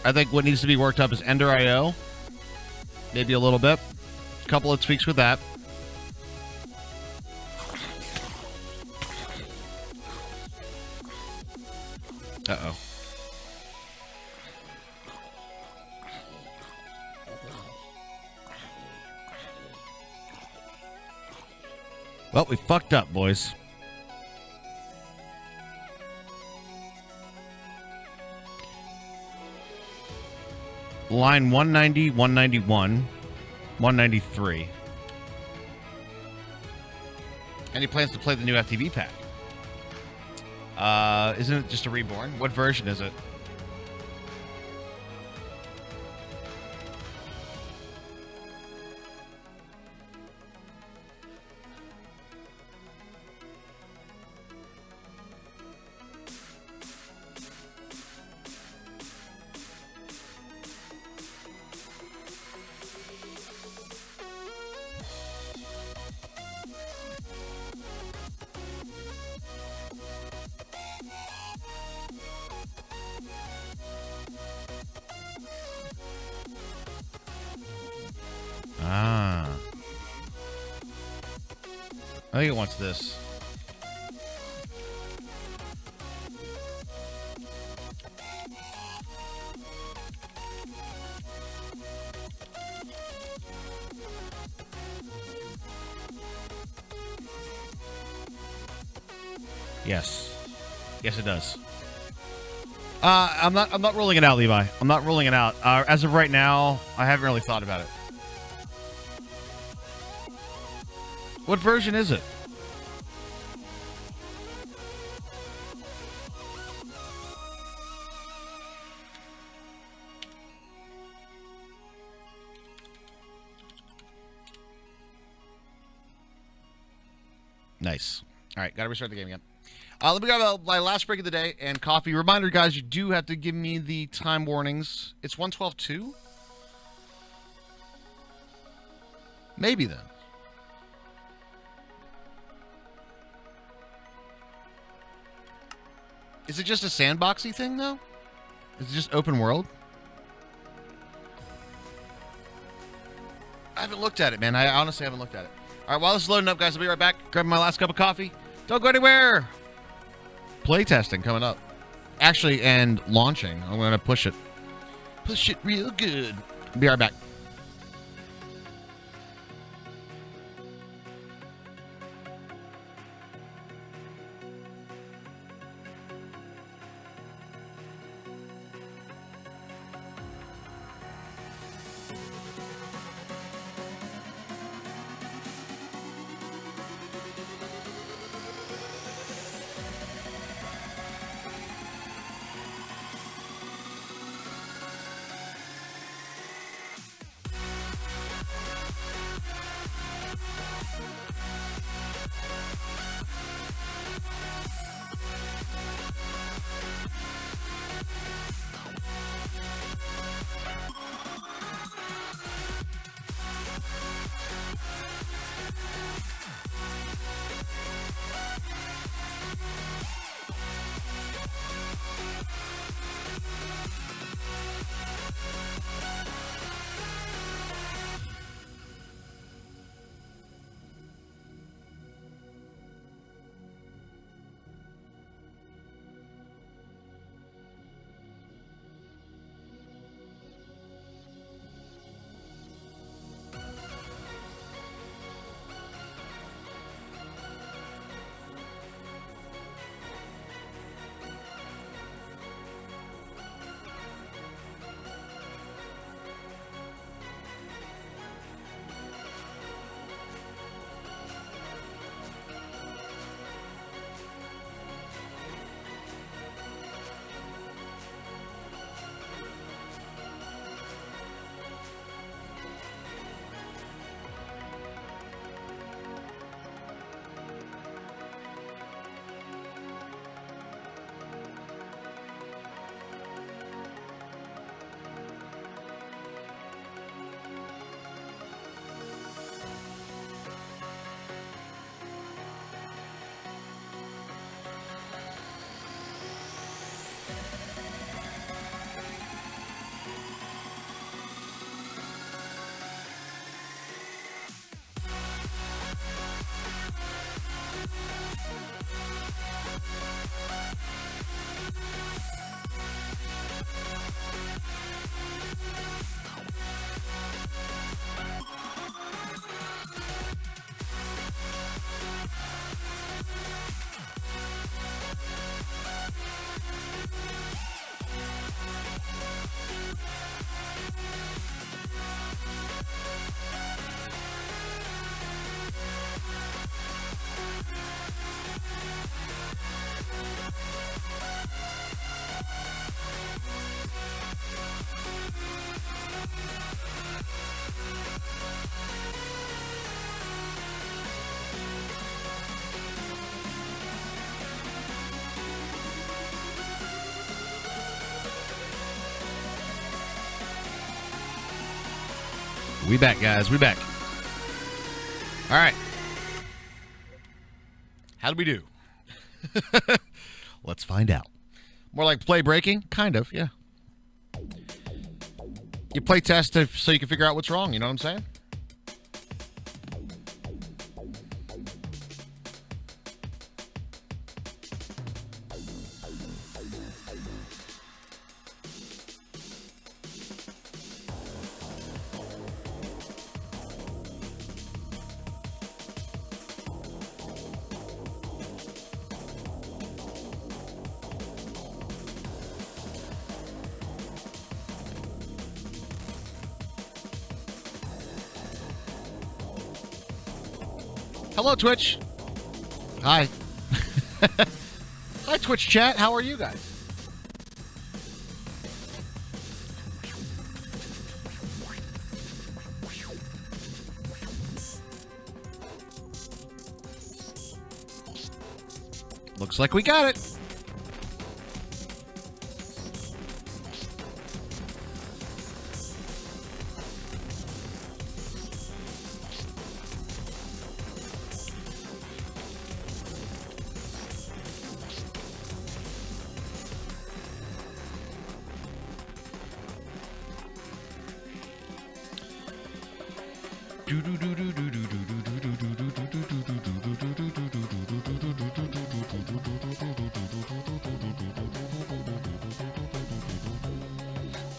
I think what needs to be worked up is Ender IO. Maybe a little bit. A couple of tweaks with that. Uh-oh. Well, we fucked up, boys. Line 190, 191, 193. Any plans to play the new FTV pack? Isn't it just a reborn? What version is it? Ah. I think it wants this. Yes. Yes, it does. I'm not ruling it out, Levi. I'm not ruling it out. As of right now, I haven't really thought about it. What version is it? Nice. All right, gotta restart the game again. Let me grab my last break of the day and coffee. Reminder, guys, you do have to give me the time warnings. It's 1:12:2? Maybe then. Is it just a sandboxy thing, though? Is it just open world? I haven't looked at it, man. I honestly haven't looked at it. All right, while this is loading up, guys, I'll be right back. Grab my last cup of coffee. Don't go anywhere. Playtesting coming up. Actually, and launching. I'm going to push it. Push it real good. Be right back. We back, guys. We back. All right. How did we do? Let's find out. More like play breaking? Kind of, yeah. You play test so you can figure out what's wrong, you know what I'm saying? Hello, Twitch. Hi. Hi, Twitch chat. How are you guys? Looks like we got it.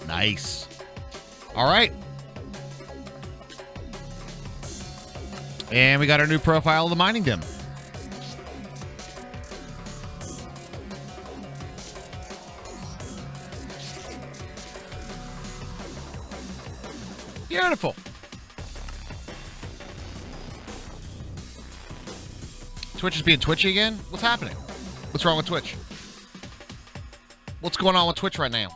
Nice. All right. And we got our new profile of the mining dim. Beautiful. Twitch is being twitchy again? What's happening? What's wrong with Twitch? What's going on with Twitch right now?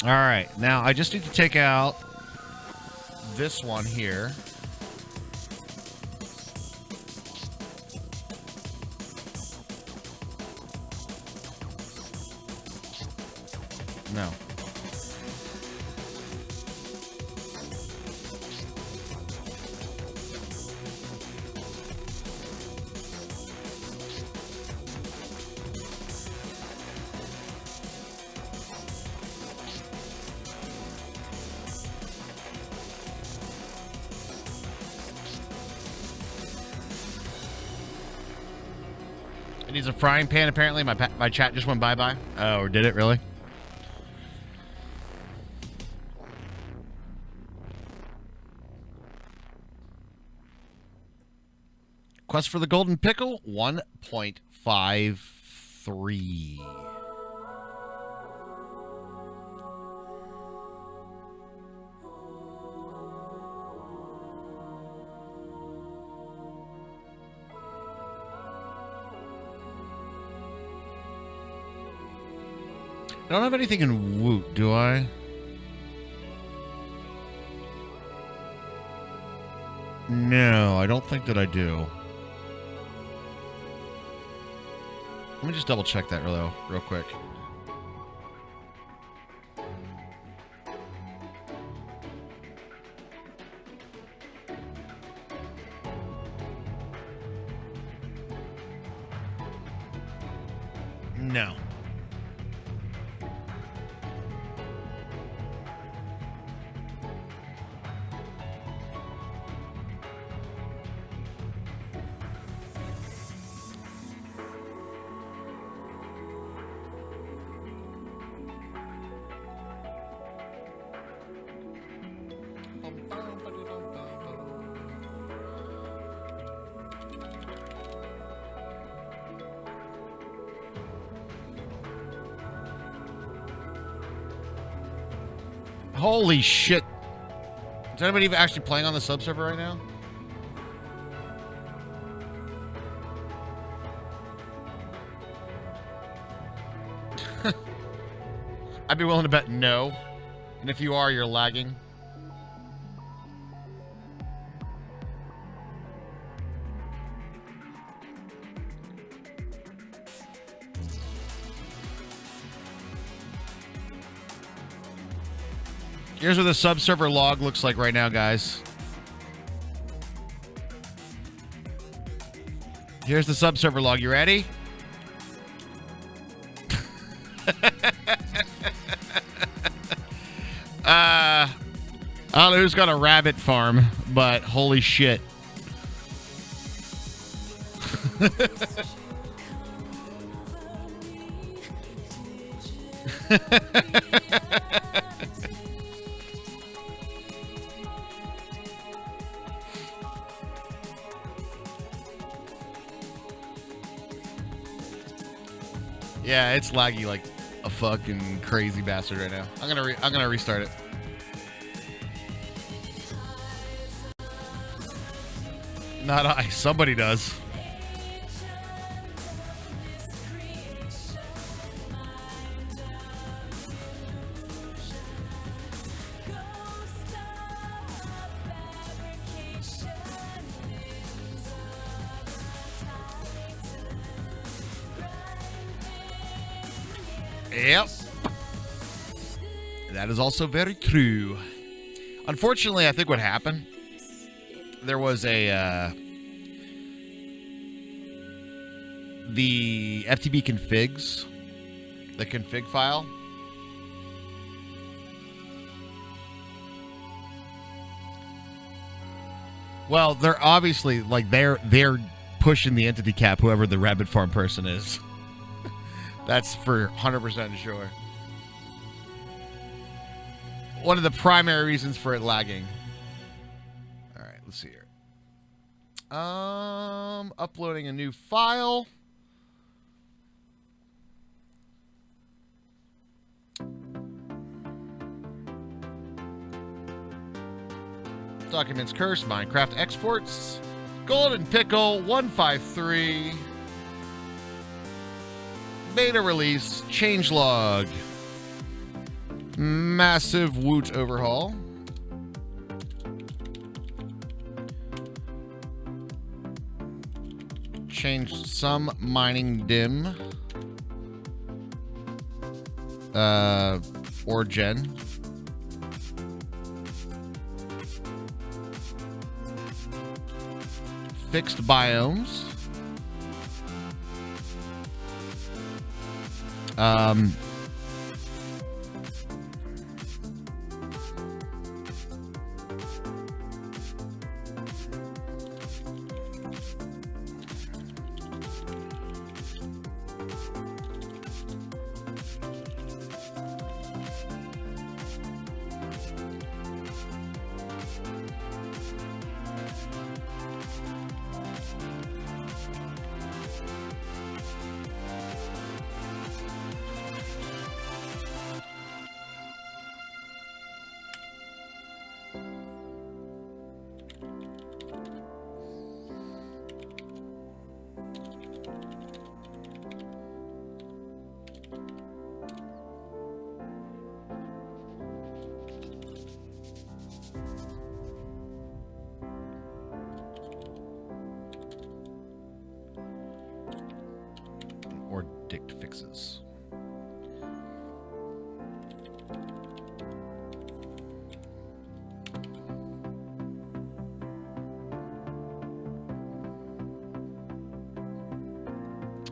All right, now I just need to take out this one here. No. It needs a frying pan, apparently. My chat just went bye-bye. Oh, or did it, really? Quest for the Golden Pickle, 1.53. I don't have anything in Woot, do I? No, I don't think that I do. Let me just double check that real quick. No. Holy shit. Is anybody even actually playing on the subserver right now? I'd be willing to bet no. And if you are, you're lagging. Here's what the subserver log looks like right now, guys. Here's the subserver log. You ready? I don't know who's got a rabbit farm, but holy shit. Yeah, it's laggy like a fucking crazy bastard right now. I'm gonna restart it. Not I. Somebody does. Yep. That is also very true. Unfortunately, I think what happened, there was a the FTP configs, the config file. Well, they're obviously like they're pushing the entity cap, whoever the rabbit farm person is. That's for 100% sure. One of the primary reasons for it lagging. All right, let's see here. Uploading a new file. Documents curse, Minecraft exports, Golden Pickle 153, beta release, changelog, massive woot overhaul, change some mining dim, or gen. Fixed biomes. Or dict fixes.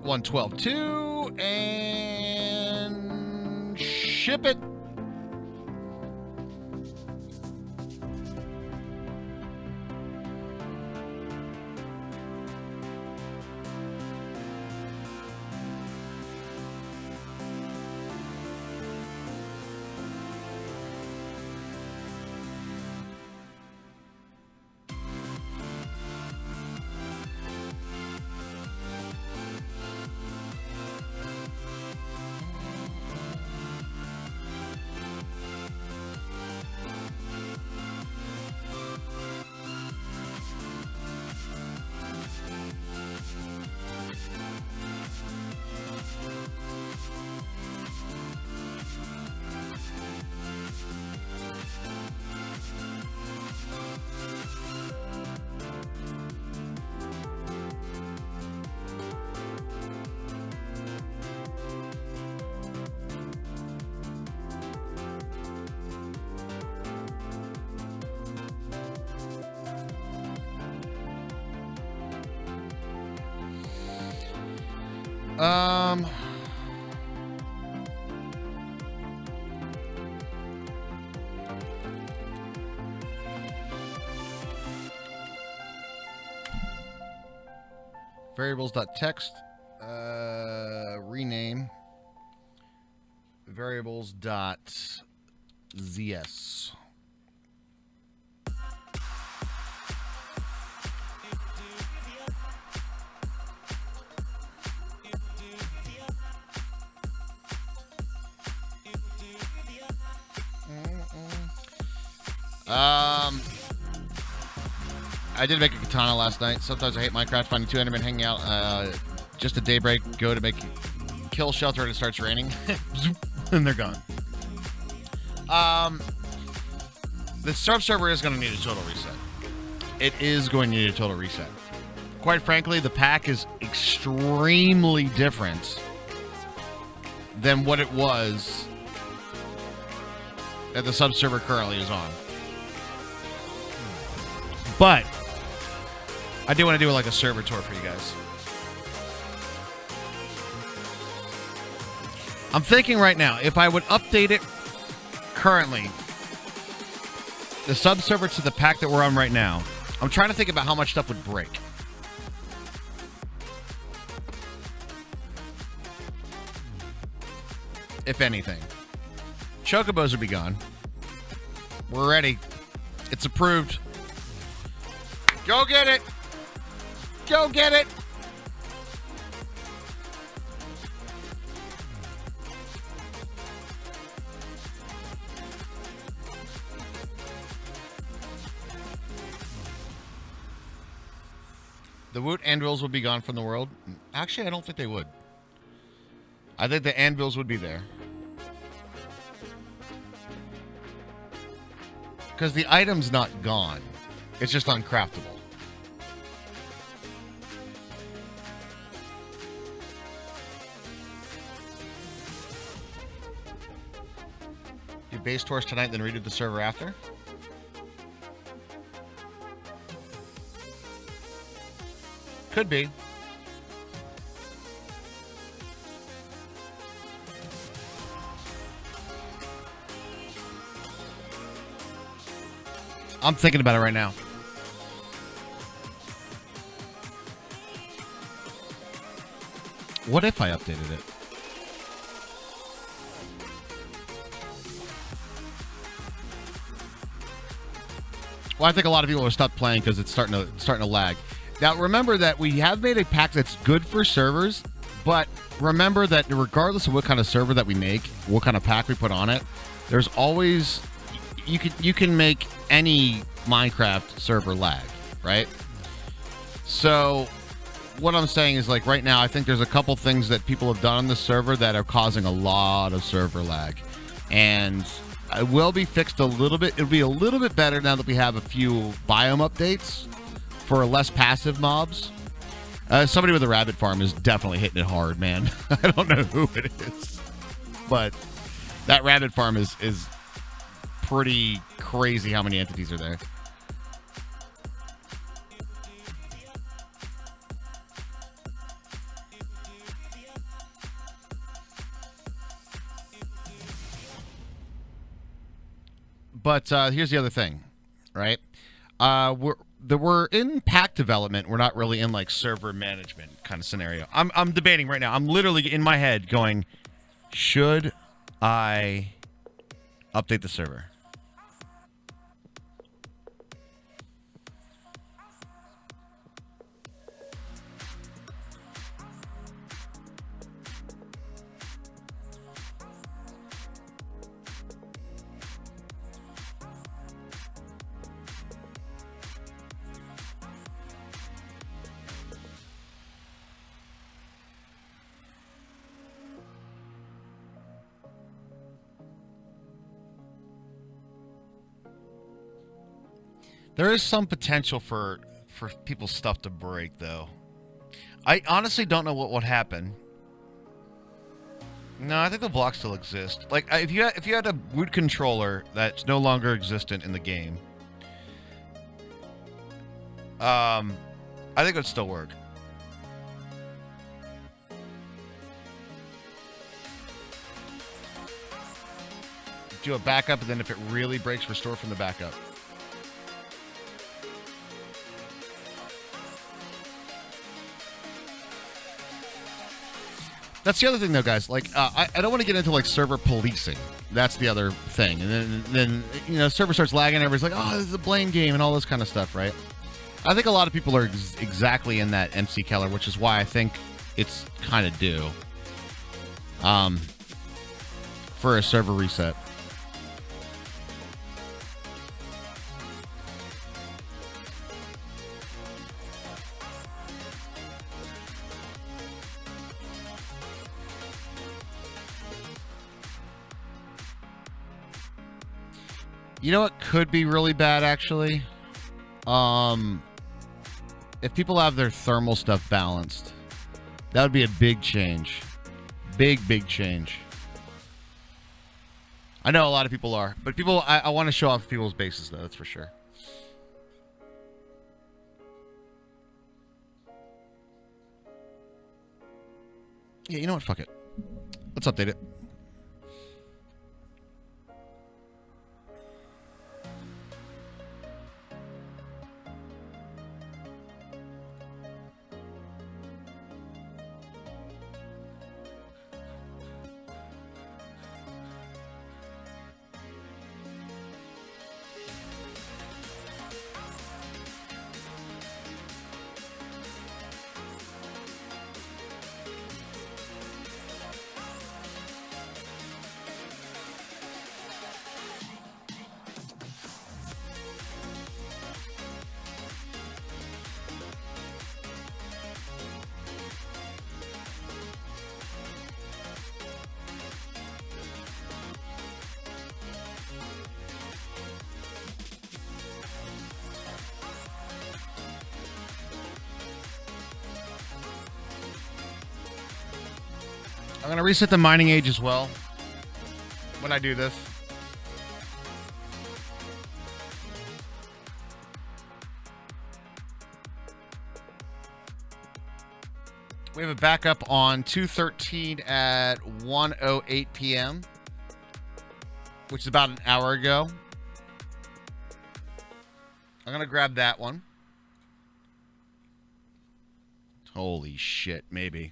$112.2 and ship it. Um. Variables.text. Rename. Variables.zs. I did make a katana last night. Sometimes I hate Minecraft. Finding 2 Endermen hanging out just at daybreak. Go to make kill shelter and it starts raining. And they're gone. The server is going to need a total reset. It is going to need a total reset. Quite frankly, the pack is extremely different than what it was that the sub-server currently is on. But I do want to do like a server tour for you guys. I'm thinking right now, if I would update it currently, the sub-server to the pack that we're on right now, I'm trying to think about how much stuff would break. If anything. Chocobos would be gone. We're ready. It's approved. Go get it! Go get it! The wood anvils would be gone from the world. Actually, I don't think they would. I think the anvils would be there. Because the item's not gone. It's just uncraftable. Do base tours tonight, then redo the server after? Could be. I'm thinking about it right now. What if I updated it? Well, I think a lot of people are stopped playing because it's starting to lag. Now, remember that we have made a pack that's good for servers, but remember that regardless of what kind of server that we make, what kind of pack we put on it, there's always you can make any Minecraft server lag, right? So what I'm saying is, like, right now, I think there's a couple things that people have done on the server that are causing a lot of server lag, and it will be fixed a little bit. It'll be a little bit better now that we have a few biome updates for less passive mobs. Somebody with a rabbit farm is definitely hitting it hard, man. I don't know who it is, but that rabbit farm is pretty crazy how many entities are there. But here's the other thing, right? We're in pack development. We're not really in like server management kind of scenario. I'm debating right now. I'm literally in my head going, should I update the server? There is some potential for people's stuff to break, though. I honestly don't know what would happen. No, I think the blocks still exist. Like, if you had a root controller that's no longer existent in the game, I think it would still work. do a backup, and then if it really breaks, restore from the backup. That's the other thing, though, guys. Like, I don't want to get into, like, server policing. That's the other thing. And then you know, server starts lagging, everybody's like, oh, this is a blame game and all this kind of stuff, right? I think a lot of people are exactly in that MC Keller, which is why I think it's kind of due for a server reset. You know what could be really bad, actually? If people have their thermal stuff balanced, that would be a big change. Big change. I know a lot of people are, but people, I want to show off people's bases, though, that's for sure. Yeah, you know what? Fuck it. Let's update it. I'm going to reset the mining age as well when I do this. We have a backup on 2/13 at 1:08 p.m., which is about an hour ago. I'm going to grab that one. Holy shit, maybe.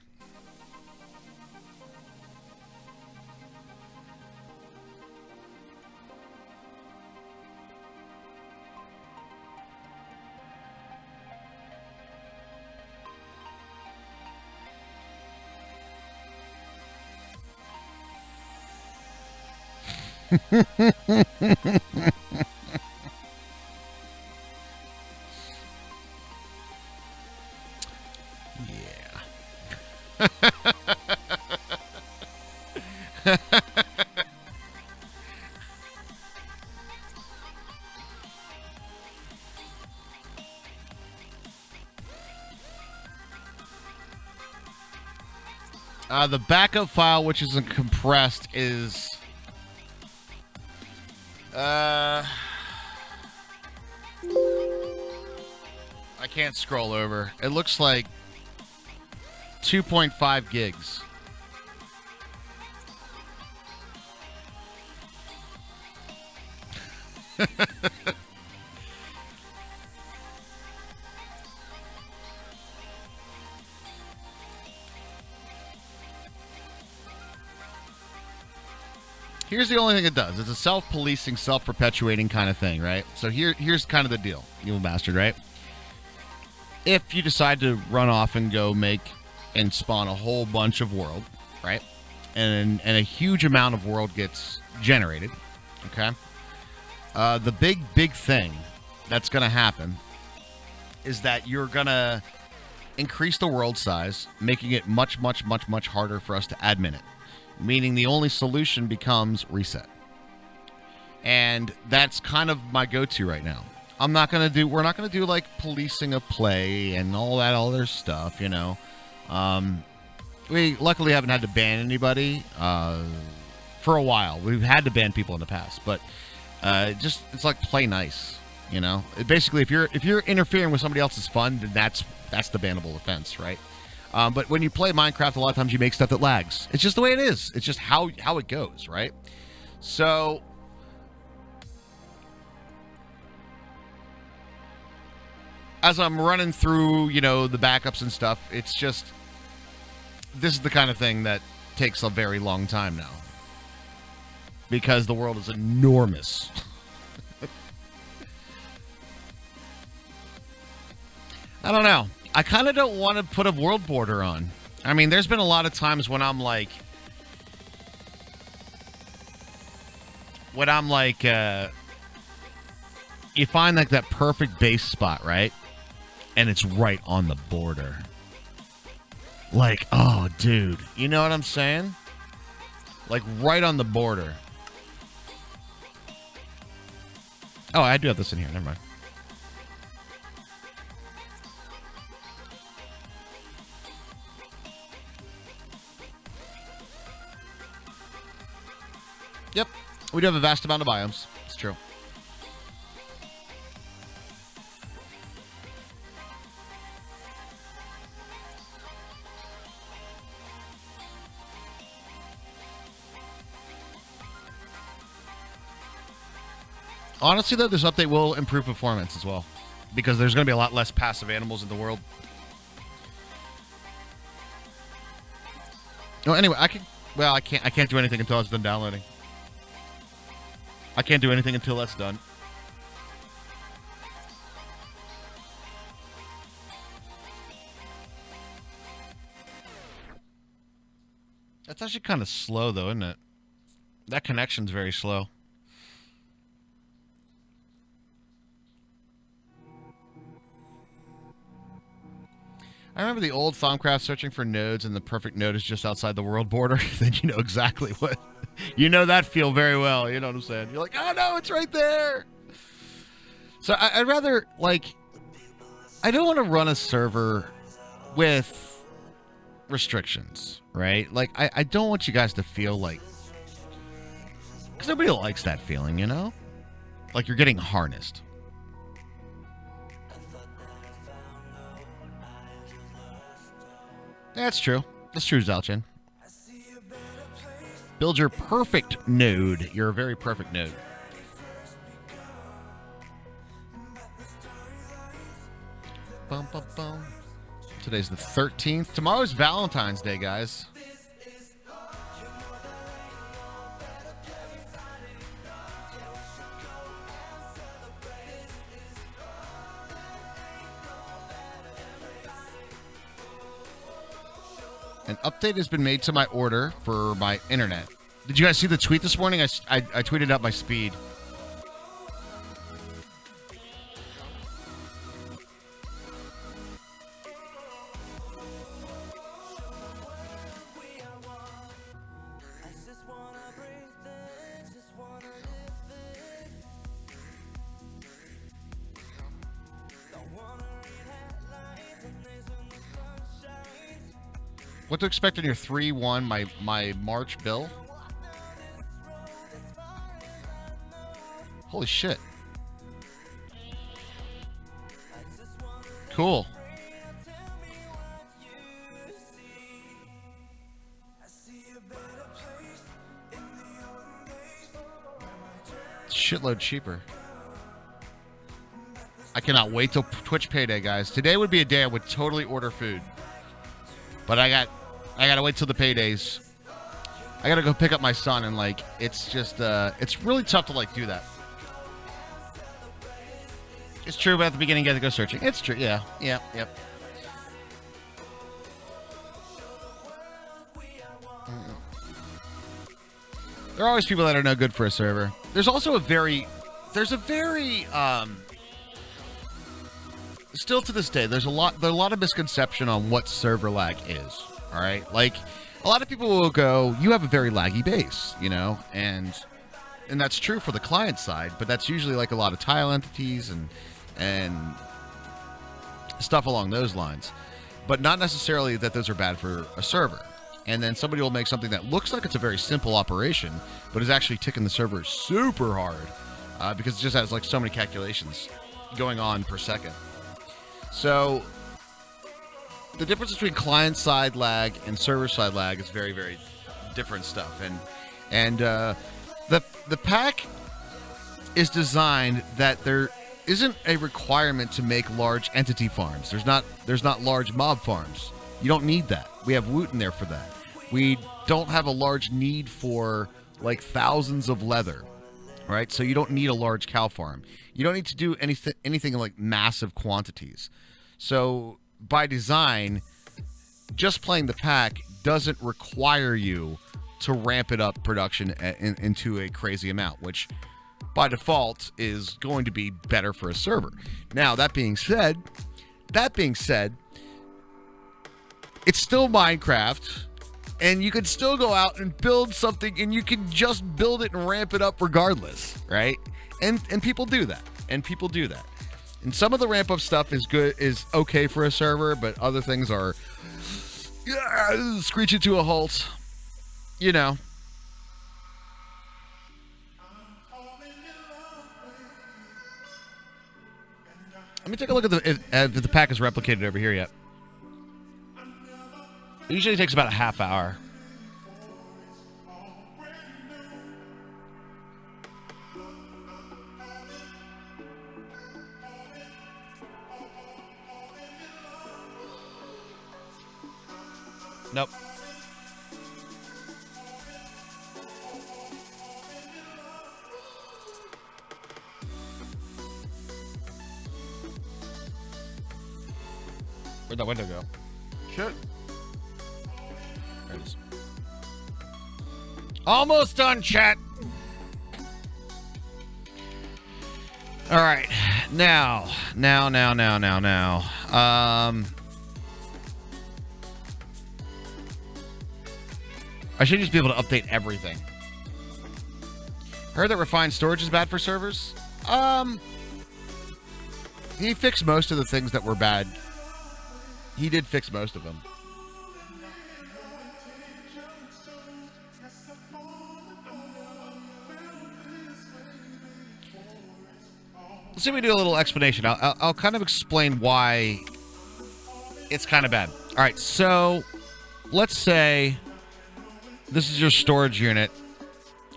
The backup file, which isn't compressed, is I can't scroll over. It looks like 2.5 gigs. Here's the only thing it does. It's a self-policing, self-perpetuating kind of thing, right? So here's kind of the deal, you bastard, right? If you decide to run off and go make and spawn a whole bunch of world, right? And a huge amount of world gets generated, okay? The big thing that's going to happen is that you're going to increase the world size, making it much harder for us to admin it. Meaning the only solution becomes reset. And that's kind of my go-to right now. We're not going to do like policing of play and all that other stuff, you know. We luckily haven't had to ban anybody for a while. We've had to ban people in the past, but it's like play nice, you know. Basically, if you're interfering with somebody else's fun, then that's the bannable offense, right? But when you play Minecraft, a lot of times you make stuff that lags. It's just the way it is. It's just how it goes, right? So as I'm running through, the backups and stuff, it's just, this is the kind of thing that takes a very long time now. Because the world is enormous. I don't know. I kind of don't want to put a world border on. I mean, there's been a lot of times when I'm like, you find like that perfect base spot, right? And it's right on the border. Like, oh, dude. You know what I'm saying? Like, right on the border. Oh, I do have this in here. Never mind. Yep. We do have a vast amount of biomes. It's true. Honestly, though, this update will improve performance as well. Because there's going to be a lot less passive animals in the world. Well, anyway, I can't do anything until it's done downloading. I can't do anything until that's done. That's actually kind of slow, though, isn't it? That connection's very slow. I remember the old Thaumcraft searching for nodes, and the perfect node is just outside the world border. Then you know exactly what... You know that feel very well. You know what I'm saying? You're like, oh, no, it's right there. So I'd rather, like... I don't want to run a server with restrictions, right? Like, I don't want you guys to feel like... Because nobody likes that feeling, you know? Like you're getting harnessed. That's true. That's true, Zalchin. Build your perfect node. You're a very perfect node. Bum, bum, bum. Today's the 13th. Tomorrow's Valentine's Day, guys. An update has been made to my order for my internet. Did you guys see the tweet this morning? I tweeted out my speed. What to expect on your 3-1, my March bill? Holy shit. Cool. Shitload cheaper. I cannot wait till Twitch payday, guys. Today would be a day I would totally order food. But I gotta wait till the paydays. I gotta go pick up my son, and like it's just it's really tough to like do that. It's true, but at the beginning you got to go searching. It's true, yeah, yep. There are always people that are no good for a server. There's also a very still to this day, there's a lot of misconception on what server lag is. All right, like a lot of people will go, "You have a very laggy base," you know, and that's true for the client side, but that's usually like a lot of tile entities and stuff along those lines, but not necessarily that those are bad for a server. And then somebody will make something that looks like it's a very simple operation, but is actually ticking the server super hard because it just has like so many calculations going on per second. So the difference between client-side lag and server-side lag is very, very different stuff. And the pack is designed that isn't a requirement to make large entity farms. There's not large mob farms. You don't need that. We have Woot in there for that. We don't have a large need for like thousands of leather, right? So you don't need a large cow farm. You don't need to do anything in like massive quantities. So by design, just playing the pack doesn't require you to ramp it up production into a crazy amount, which by default is going to be better for a server. Now, that being said, it's still Minecraft, and you can still go out and build something, and you can just build it and ramp it up regardless, right? And people do that. And some of the ramp up stuff is okay for a server, but other things are screeching to a halt. You know. Let me take a look at if the pack is replicated over here yet. It usually takes about a half hour. Nope. Where'd that window go? Shit. There it is. Almost done, chat. All right. Now. I should just be able to update everything. Heard that refined storage is bad for servers. He fixed most of the things that were bad. He did fix most of them. Let's see if we do a little explanation. I'll kind of explain why it's kind of bad. All right, so let's say this is your storage unit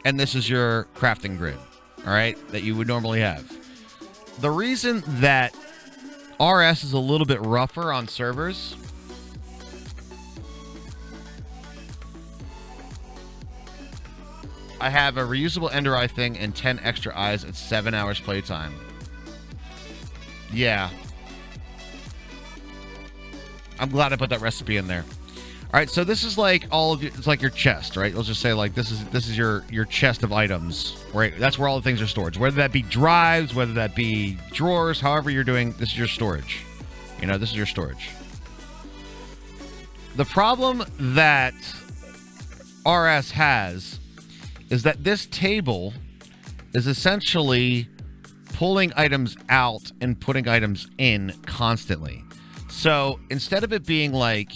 and this is your crafting grid, all right, that you would normally have. The reason that RS is a little bit rougher on servers I have a reusable ender eye thing and 10 extra eyes at 7 hours playtime. Yeah. I'm glad I put that recipe in there. All right, so this is like all of it's like your chest, right? Let's just say like this is your chest of items, right? That's where all the things are stored. Whether that be drives, whether that be drawers, however you're doing, this is your storage. You know, this is your storage. The problem that RS has is that this table is essentially pulling items out and putting items in constantly. So instead of it being like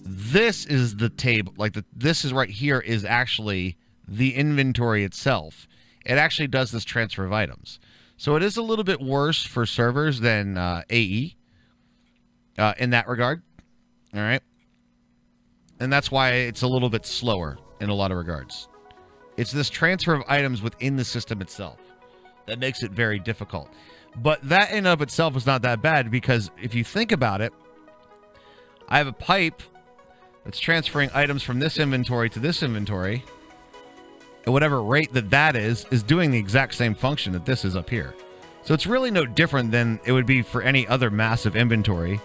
this is the table, like this is right here is actually the inventory itself, it actually does this transfer of items. So it is a little bit worse for servers than AE in that regard. All right. And that's why it's a little bit slower in a lot of regards. It's this transfer of items within the system itself that makes it very difficult. But that in and of itself is not that bad, because if you think about it, I have a pipe that's transferring items from this inventory to this inventory. At whatever rate that is doing the exact same function that this is up here. So it's really no different than it would be for any other massive inventory.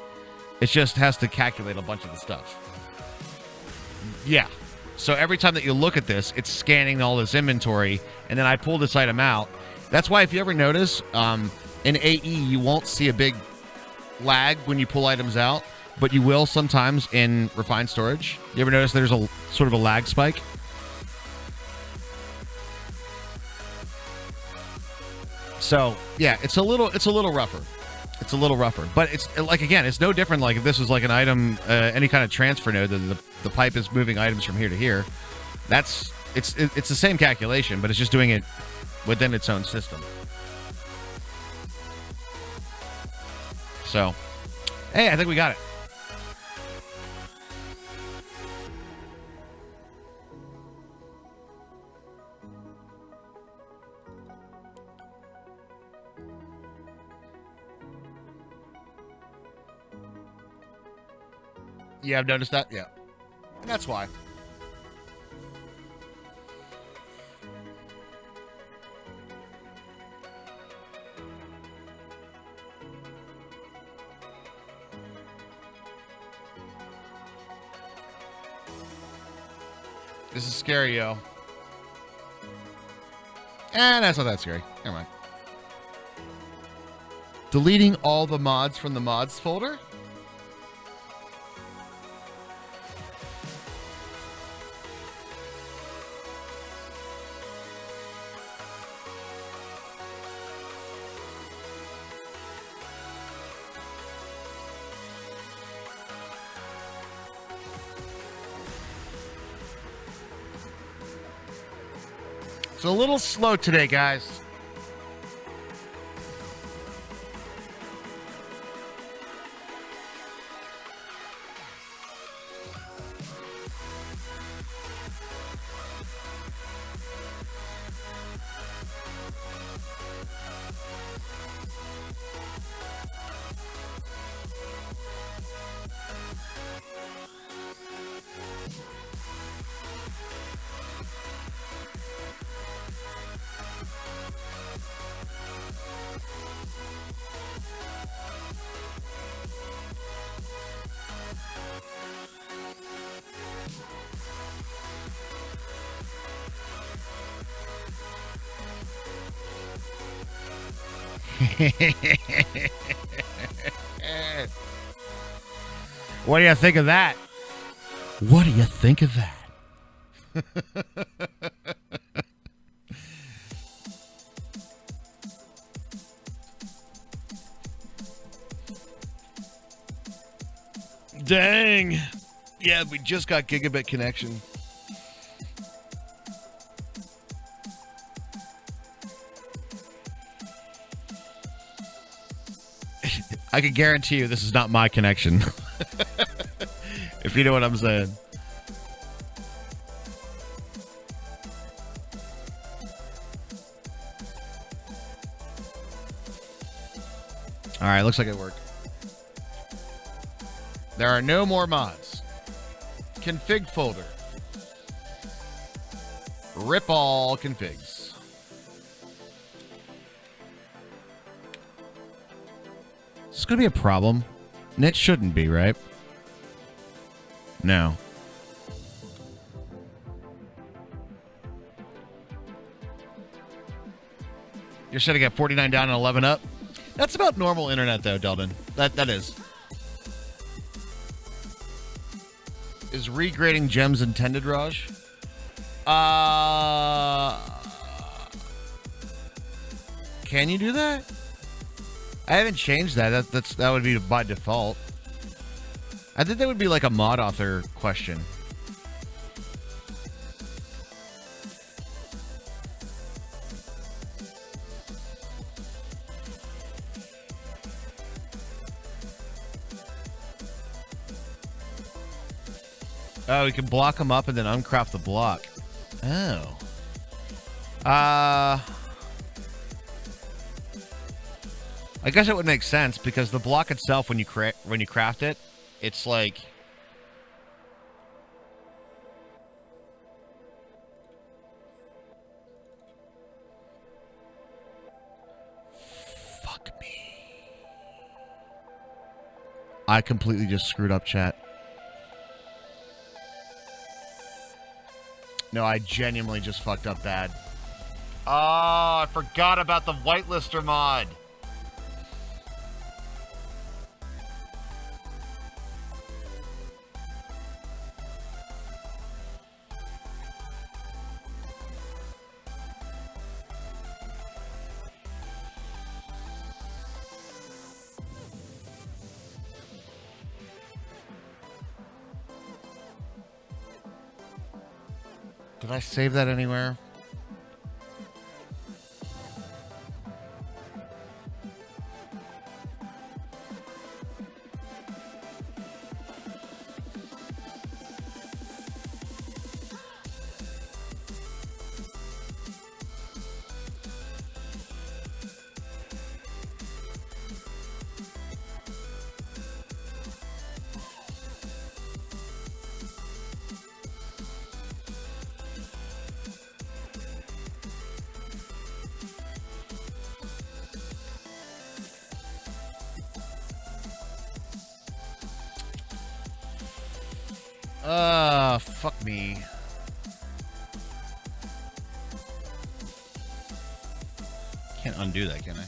It just has to calculate a bunch of the stuff. Yeah. So every time that you look at this, it's scanning all this inventory, and then I pull this item out. That's why if you ever notice, in AE, you won't see a big lag when you pull items out, but you will sometimes in refined storage. You ever notice there's a sort of a lag spike? So yeah, it's a little rougher. It's a little rougher, but it's like, again, it's no different. Like if this was like an item, any kind of transfer node, the pipe is moving items from here to here. It's the same calculation, but it's just doing it within its own system. So, hey, I think we got it. Yeah, I've noticed that. Yeah. And that's why. This is scary, yo. That's not that scary. Never mind. Deleting all the mods from the mods folder? It's a little slow today, guys. What do you think of that? What do you think of that? Dang. Yeah, we just got gigabit connection. I can guarantee you this is not my connection. If you know what I'm saying. All right, looks like it worked. There are no more mods. Config folder. Rip all configs. Is this going to be a problem? And it shouldn't be, right? No. You're setting at 49 down and 11 up? That's about normal internet, though, Delden. That is. Is regrading gems intended, Raj? Can you do that? I haven't changed that. That would be by default. I think that would be like a mod author question. Oh, we can block them up and then uncraft the block. Oh. I guess it would make sense because the block itself, when you craft it, it's like fuck me. I completely just screwed up, chat. No, I genuinely just fucked up bad. Oh, I forgot about the whitelister mod. Did I save that anywhere? Fuck me. Can't undo that, can I?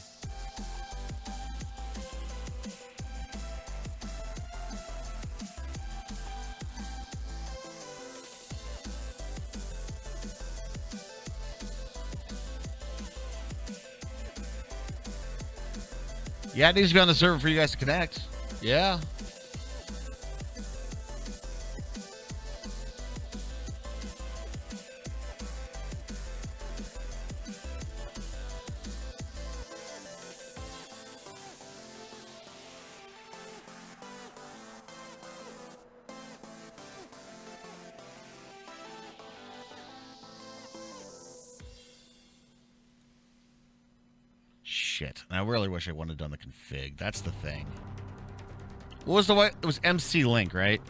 Yeah, it needs to be on the server for you guys to connect. Yeah. Shit. I really wish I wouldn't have done the config. That's the thing. What was the way? It was MC Link, right?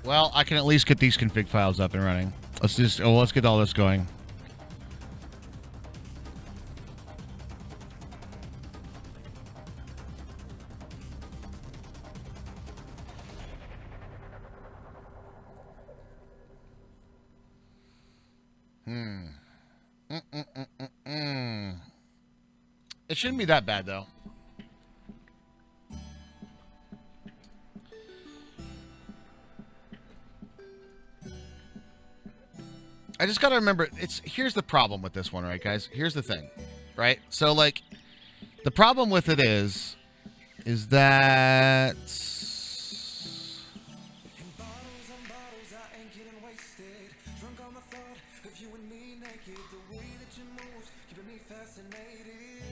Well, I can at least get these config files up and running. Let's get all this going. It shouldn't be that bad, though. I just got to remember, here's the problem with this one, right, guys? Here's the thing, right? So, like, the problem with it is that...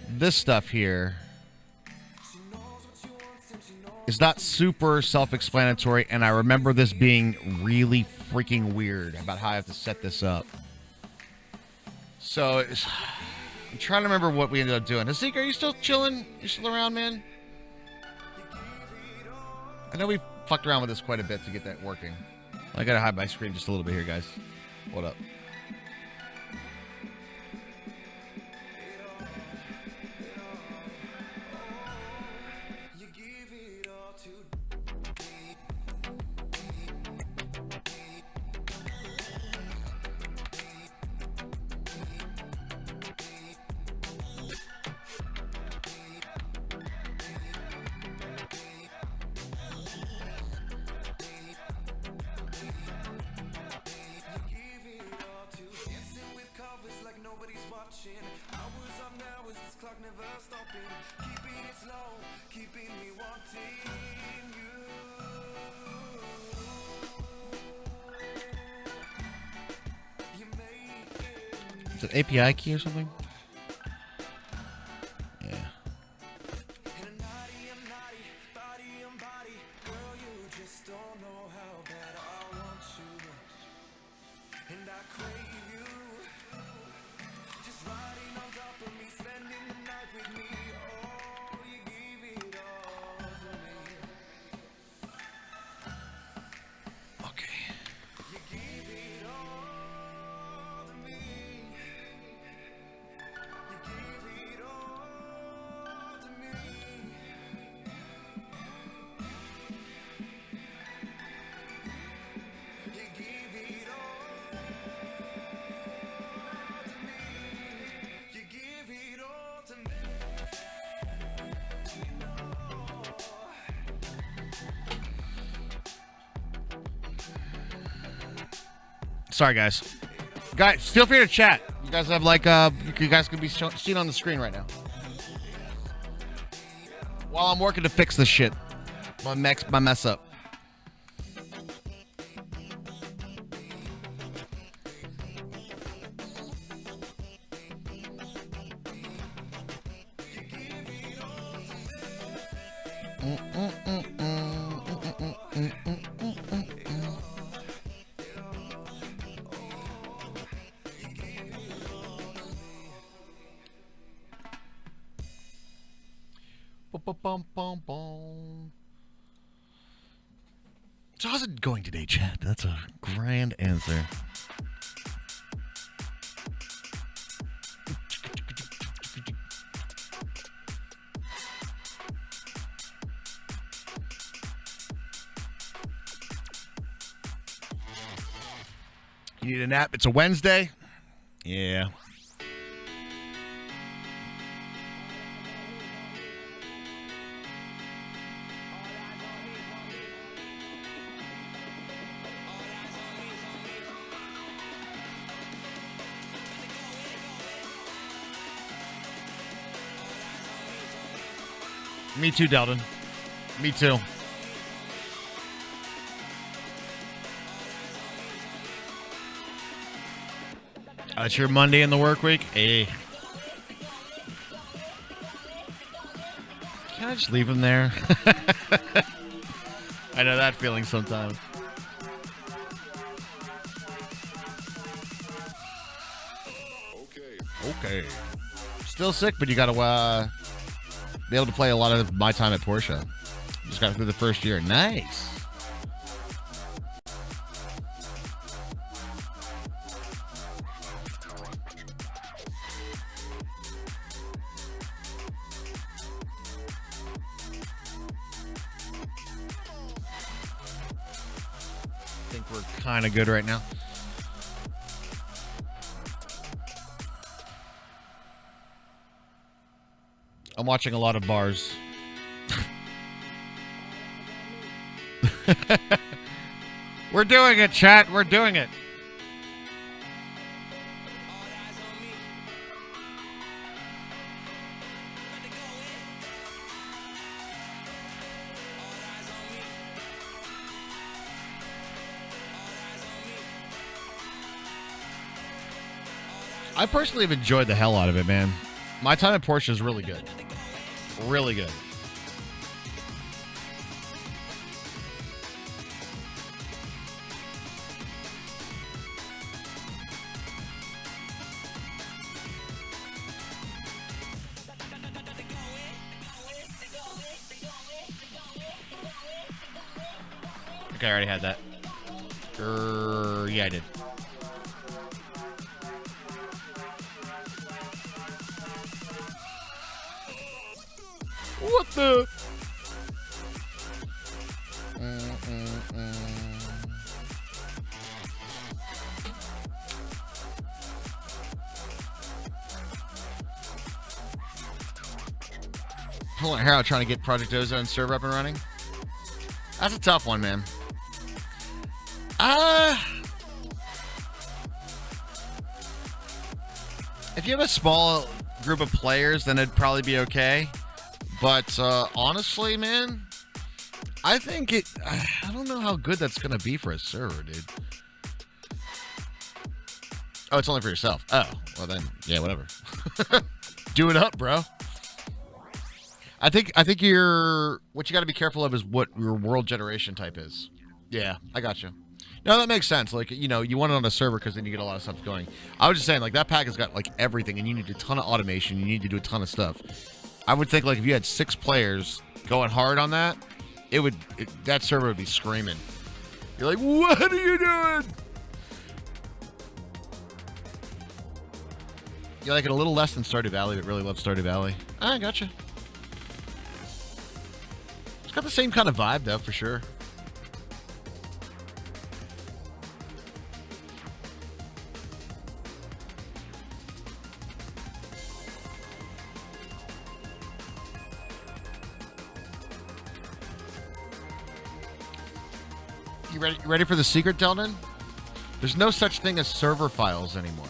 this stuff here is not super self-explanatory, and I remember this being really freaking weird about how I have to set this up. So I'm trying to remember what we ended up doing. Zeke, are you still chilling? You still around, man? I know we fucked around with this quite a bit to get that working. I gotta hide my screen just a little bit here, guys. Hold up. Is it API key or something? Yeah. Sorry, guys. Guys, feel free to chat. You guys have you guys can be seen on the screen right now. While I'm working to fix this shit. My mess up. So how's it going today, chat? That's a grand answer. You need a nap? It's a Wednesday? Yeah. Me too, Delton. Me too. It's your Monday in the work week? Hey. Can I just leave him there? I know that feeling sometimes. Okay. Still sick, but you gotta be able to play a lot of my time at Porsche. Just got through the first year. Nice. I think we're kind of good right now. I'm watching a lot of bars. We're doing it, chat. We're doing it. I personally have enjoyed the hell out of it, man. My time at Porsche is really good. Really good. Okay, I already had that. Yeah, I did. What the? Pulling hair out trying to get Project Ozone server up and running. That's a tough one, man. If you have a small group of players, then it'd probably be okay. But honestly, man, I think I don't know how good that's going to be for a server, dude. Oh, it's only for yourself. Oh, well then, yeah, whatever. Do it up, bro. I think what you got to be careful of is what your world generation type is. Yeah, I got you. No, that makes sense. Like, you know, you want it on a server because then you get a lot of stuff going. I was just saying, like, that pack has got, like, everything, and you need a ton of automation. You need to do a ton of stuff. I would think, like, if you had 6 players going hard on that, that server would be screaming. You're like, what are you doing? You like it a little less than Stardew Valley, but really love Stardew Valley. I gotcha. It's got the same kind of vibe, though, for sure. You ready for the secret, Delton? There's no such thing as server files anymore.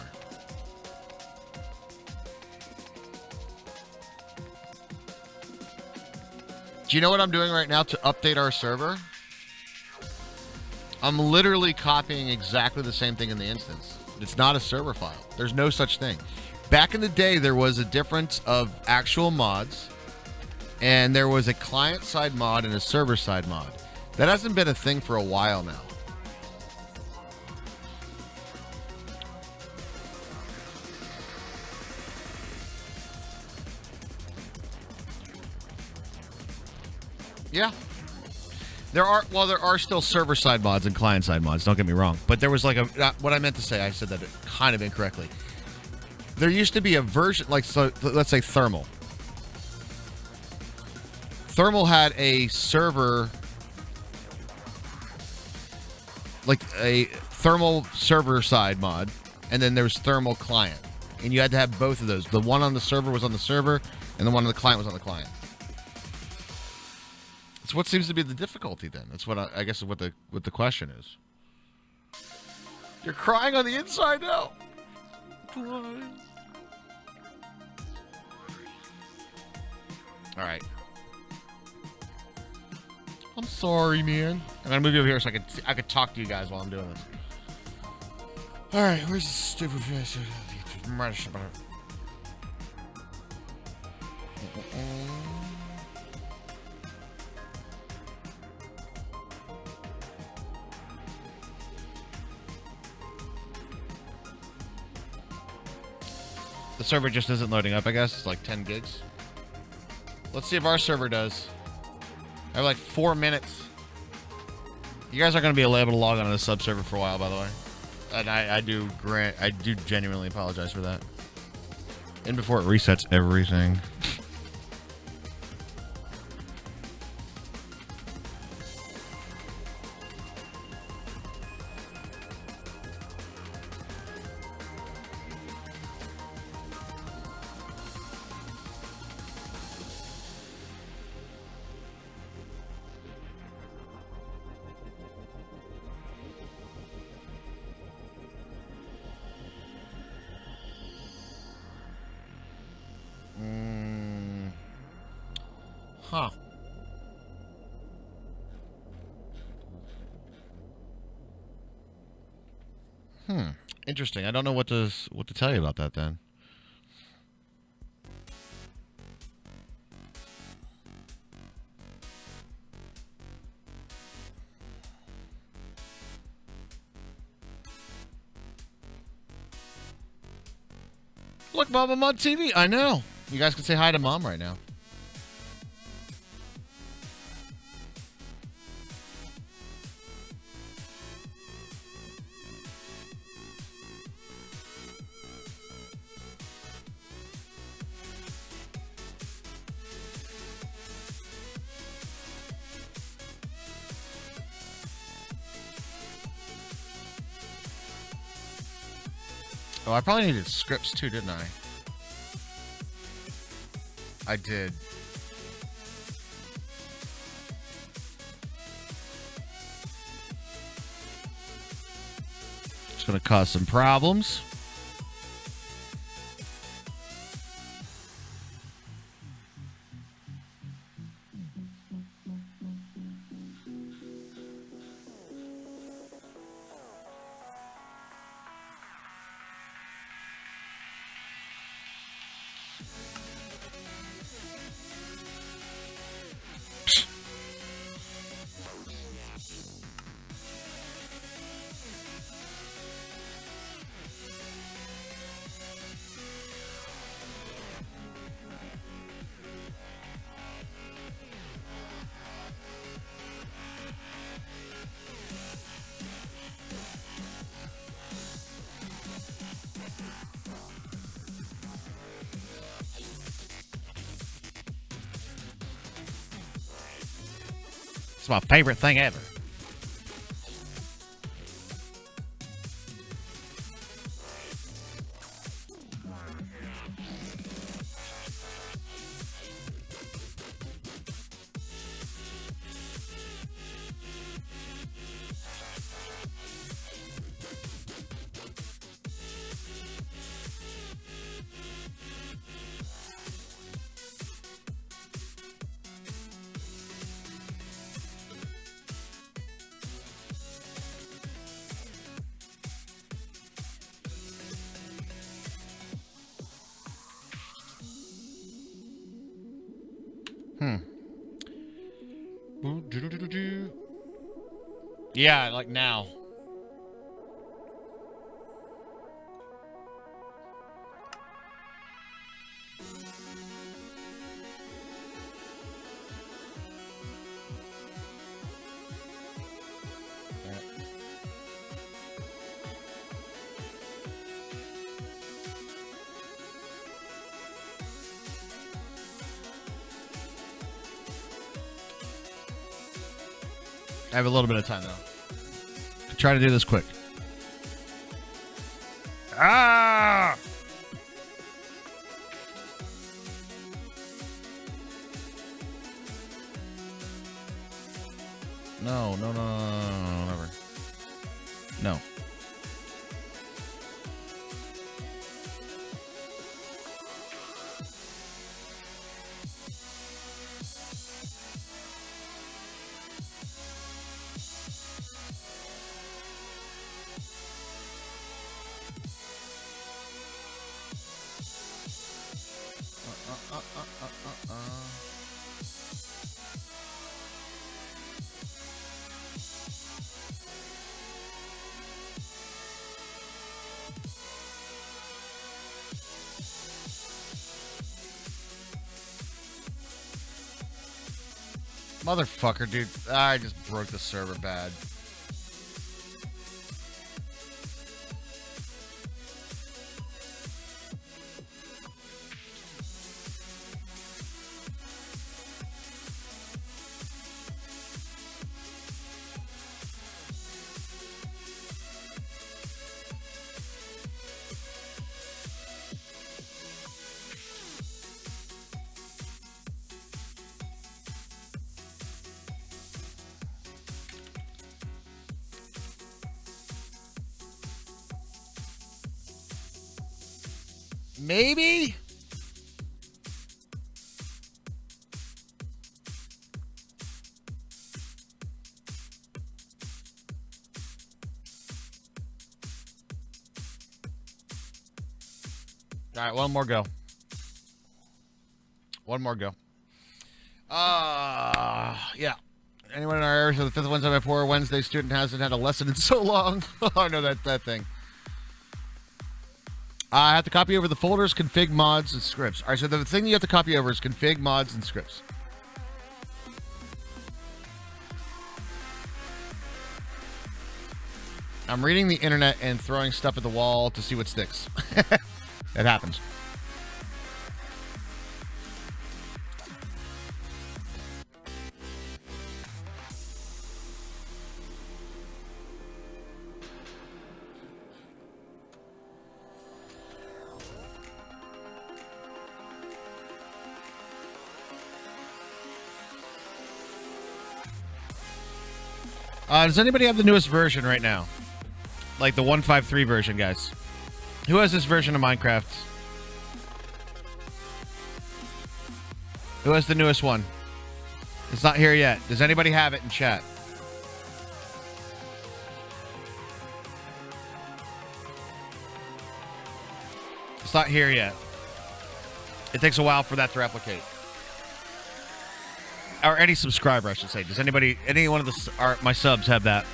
Do you know what I'm doing right now to update our server? I'm literally copying exactly the same thing in the instance. It's not a server file. There's no such thing. Back in the day, there was a difference of actual mods, and there was a client-side mod and a server-side mod. That hasn't been a thing for a while now. Yeah. There are still server-side mods and client-side mods, don't get me wrong. But there was like what I meant to say, I said that kind of incorrectly. There used to be a version, like, so let's say Thermal. Thermal had a server, like a Thermal server-side mod, and then there was Thermal client. And you had to have both of those. The one on the server was on the server, and the one on the client was on the client. That's what seems to be the difficulty then. That's what I guess is what the question is. You're crying on the inside now. All right. I'm sorry, man. I'm gonna move you over here so I could talk to you guys while I'm doing this. All right, where's the stupid fish? The server just isn't loading up, I guess. It's like 10 gigs. Let's see if our server does. I have like 4 minutes. You guys are going to be able to log on to the sub server for a while, by the way. And I do genuinely apologize for that. And before it resets everything. Huh. Interesting. I don't know what to tell you about that then. Look, Mom, I'm on TV. I know. You guys can say hi to Mom right now. Oh, I probably needed scripts too, didn't I? I did. It's going to cause some problems. It's my favorite thing ever. Yeah, like now. I have a little bit of time, though. Try to do this quick. Ah! No, never. No. Motherfucker, dude. I just broke the server bad. Maybe? All right, one more go. One more go. Yeah. Anyone in our area for the fifth Wednesday by Poor Wednesday student hasn't had a lesson in so long? Oh, I know that thing. I have to copy over the folders, config mods, and scripts. All right, so the thing you have to copy over is config mods and scripts. I'm reading the internet and throwing stuff at the wall to see what sticks. It happens. Does anybody have the newest version right now? Like the 1.53 version, guys. Who has this version of Minecraft? Who has the newest one? It's not here yet. Does anybody have it in chat? It's not here yet. It takes a while for that to replicate. Or any subscriber, I should say. Does any one of my subs have that?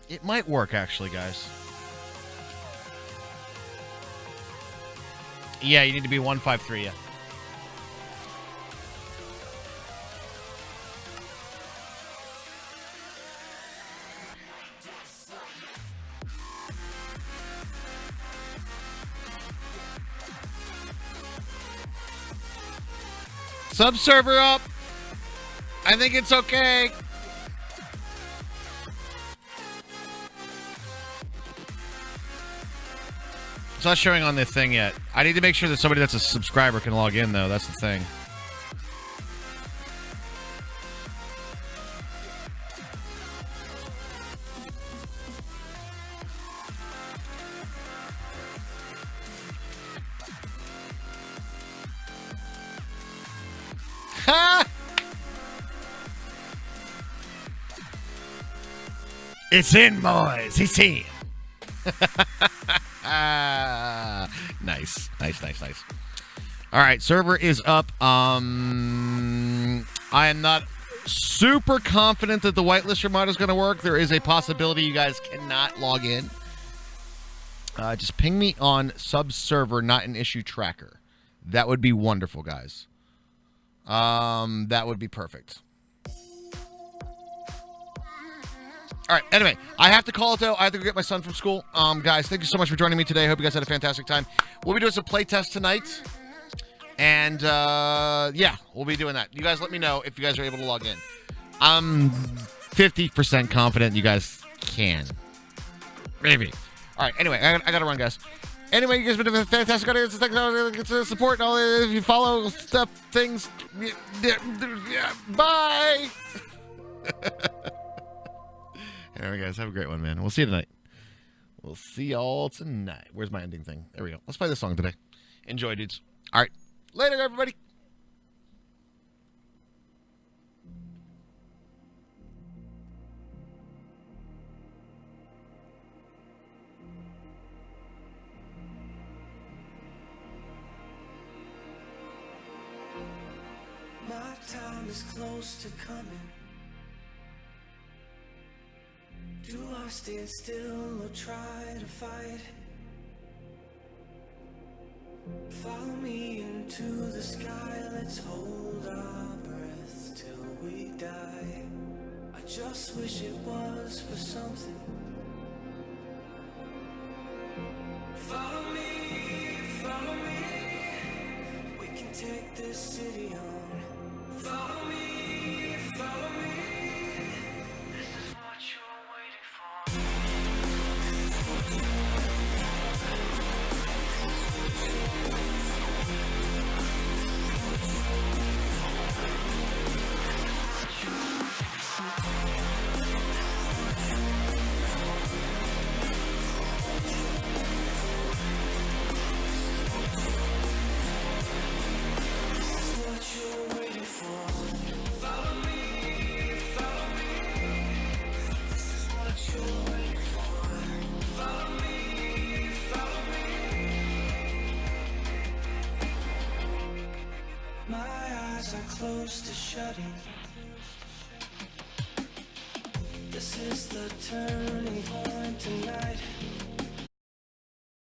It might work, actually, guys. Yeah, you need to be 1.53, yeah. Sub server up. I think it's okay. It's not showing on this thing yet. I need to make sure that somebody that's a subscriber can log in, though. That's the thing. Ha! It's in, boys. It's in. Nice. All right, server is up. I am not super confident that the whitelister mod is going to work. There is a possibility you guys cannot log in. Just ping me on sub server, not an issue tracker. That would be wonderful, guys. That would be perfect. All right, anyway, I have to call it, though. I have to go get my son from school. Guys, thank you so much for joining me today. I hope you guys had a fantastic time. We'll be doing some play tests tonight. And, yeah, we'll be doing that. You guys let me know if you guys are able to log in. I'm 50% confident you guys can. Maybe. All right, anyway, I got to run, guys. Anyway, you guys have been doing a fantastic audience. Thanks for support and all. If you follow stuff, things, bye. All right, guys, have a great one, man. We'll see you tonight. We'll see y'all tonight. Where's my ending thing? There we go. Let's play this song today. Enjoy, dudes. All right. Later, everybody. My time is close to coming. Do I stand still or try to fight? Follow me into the sky. Let's hold our breath till we die. I just wish it was for something. Follow me, follow me. We can take this city on. Follow me, follow me. This is what you're waiting for. Close to shutting. This is the turning point.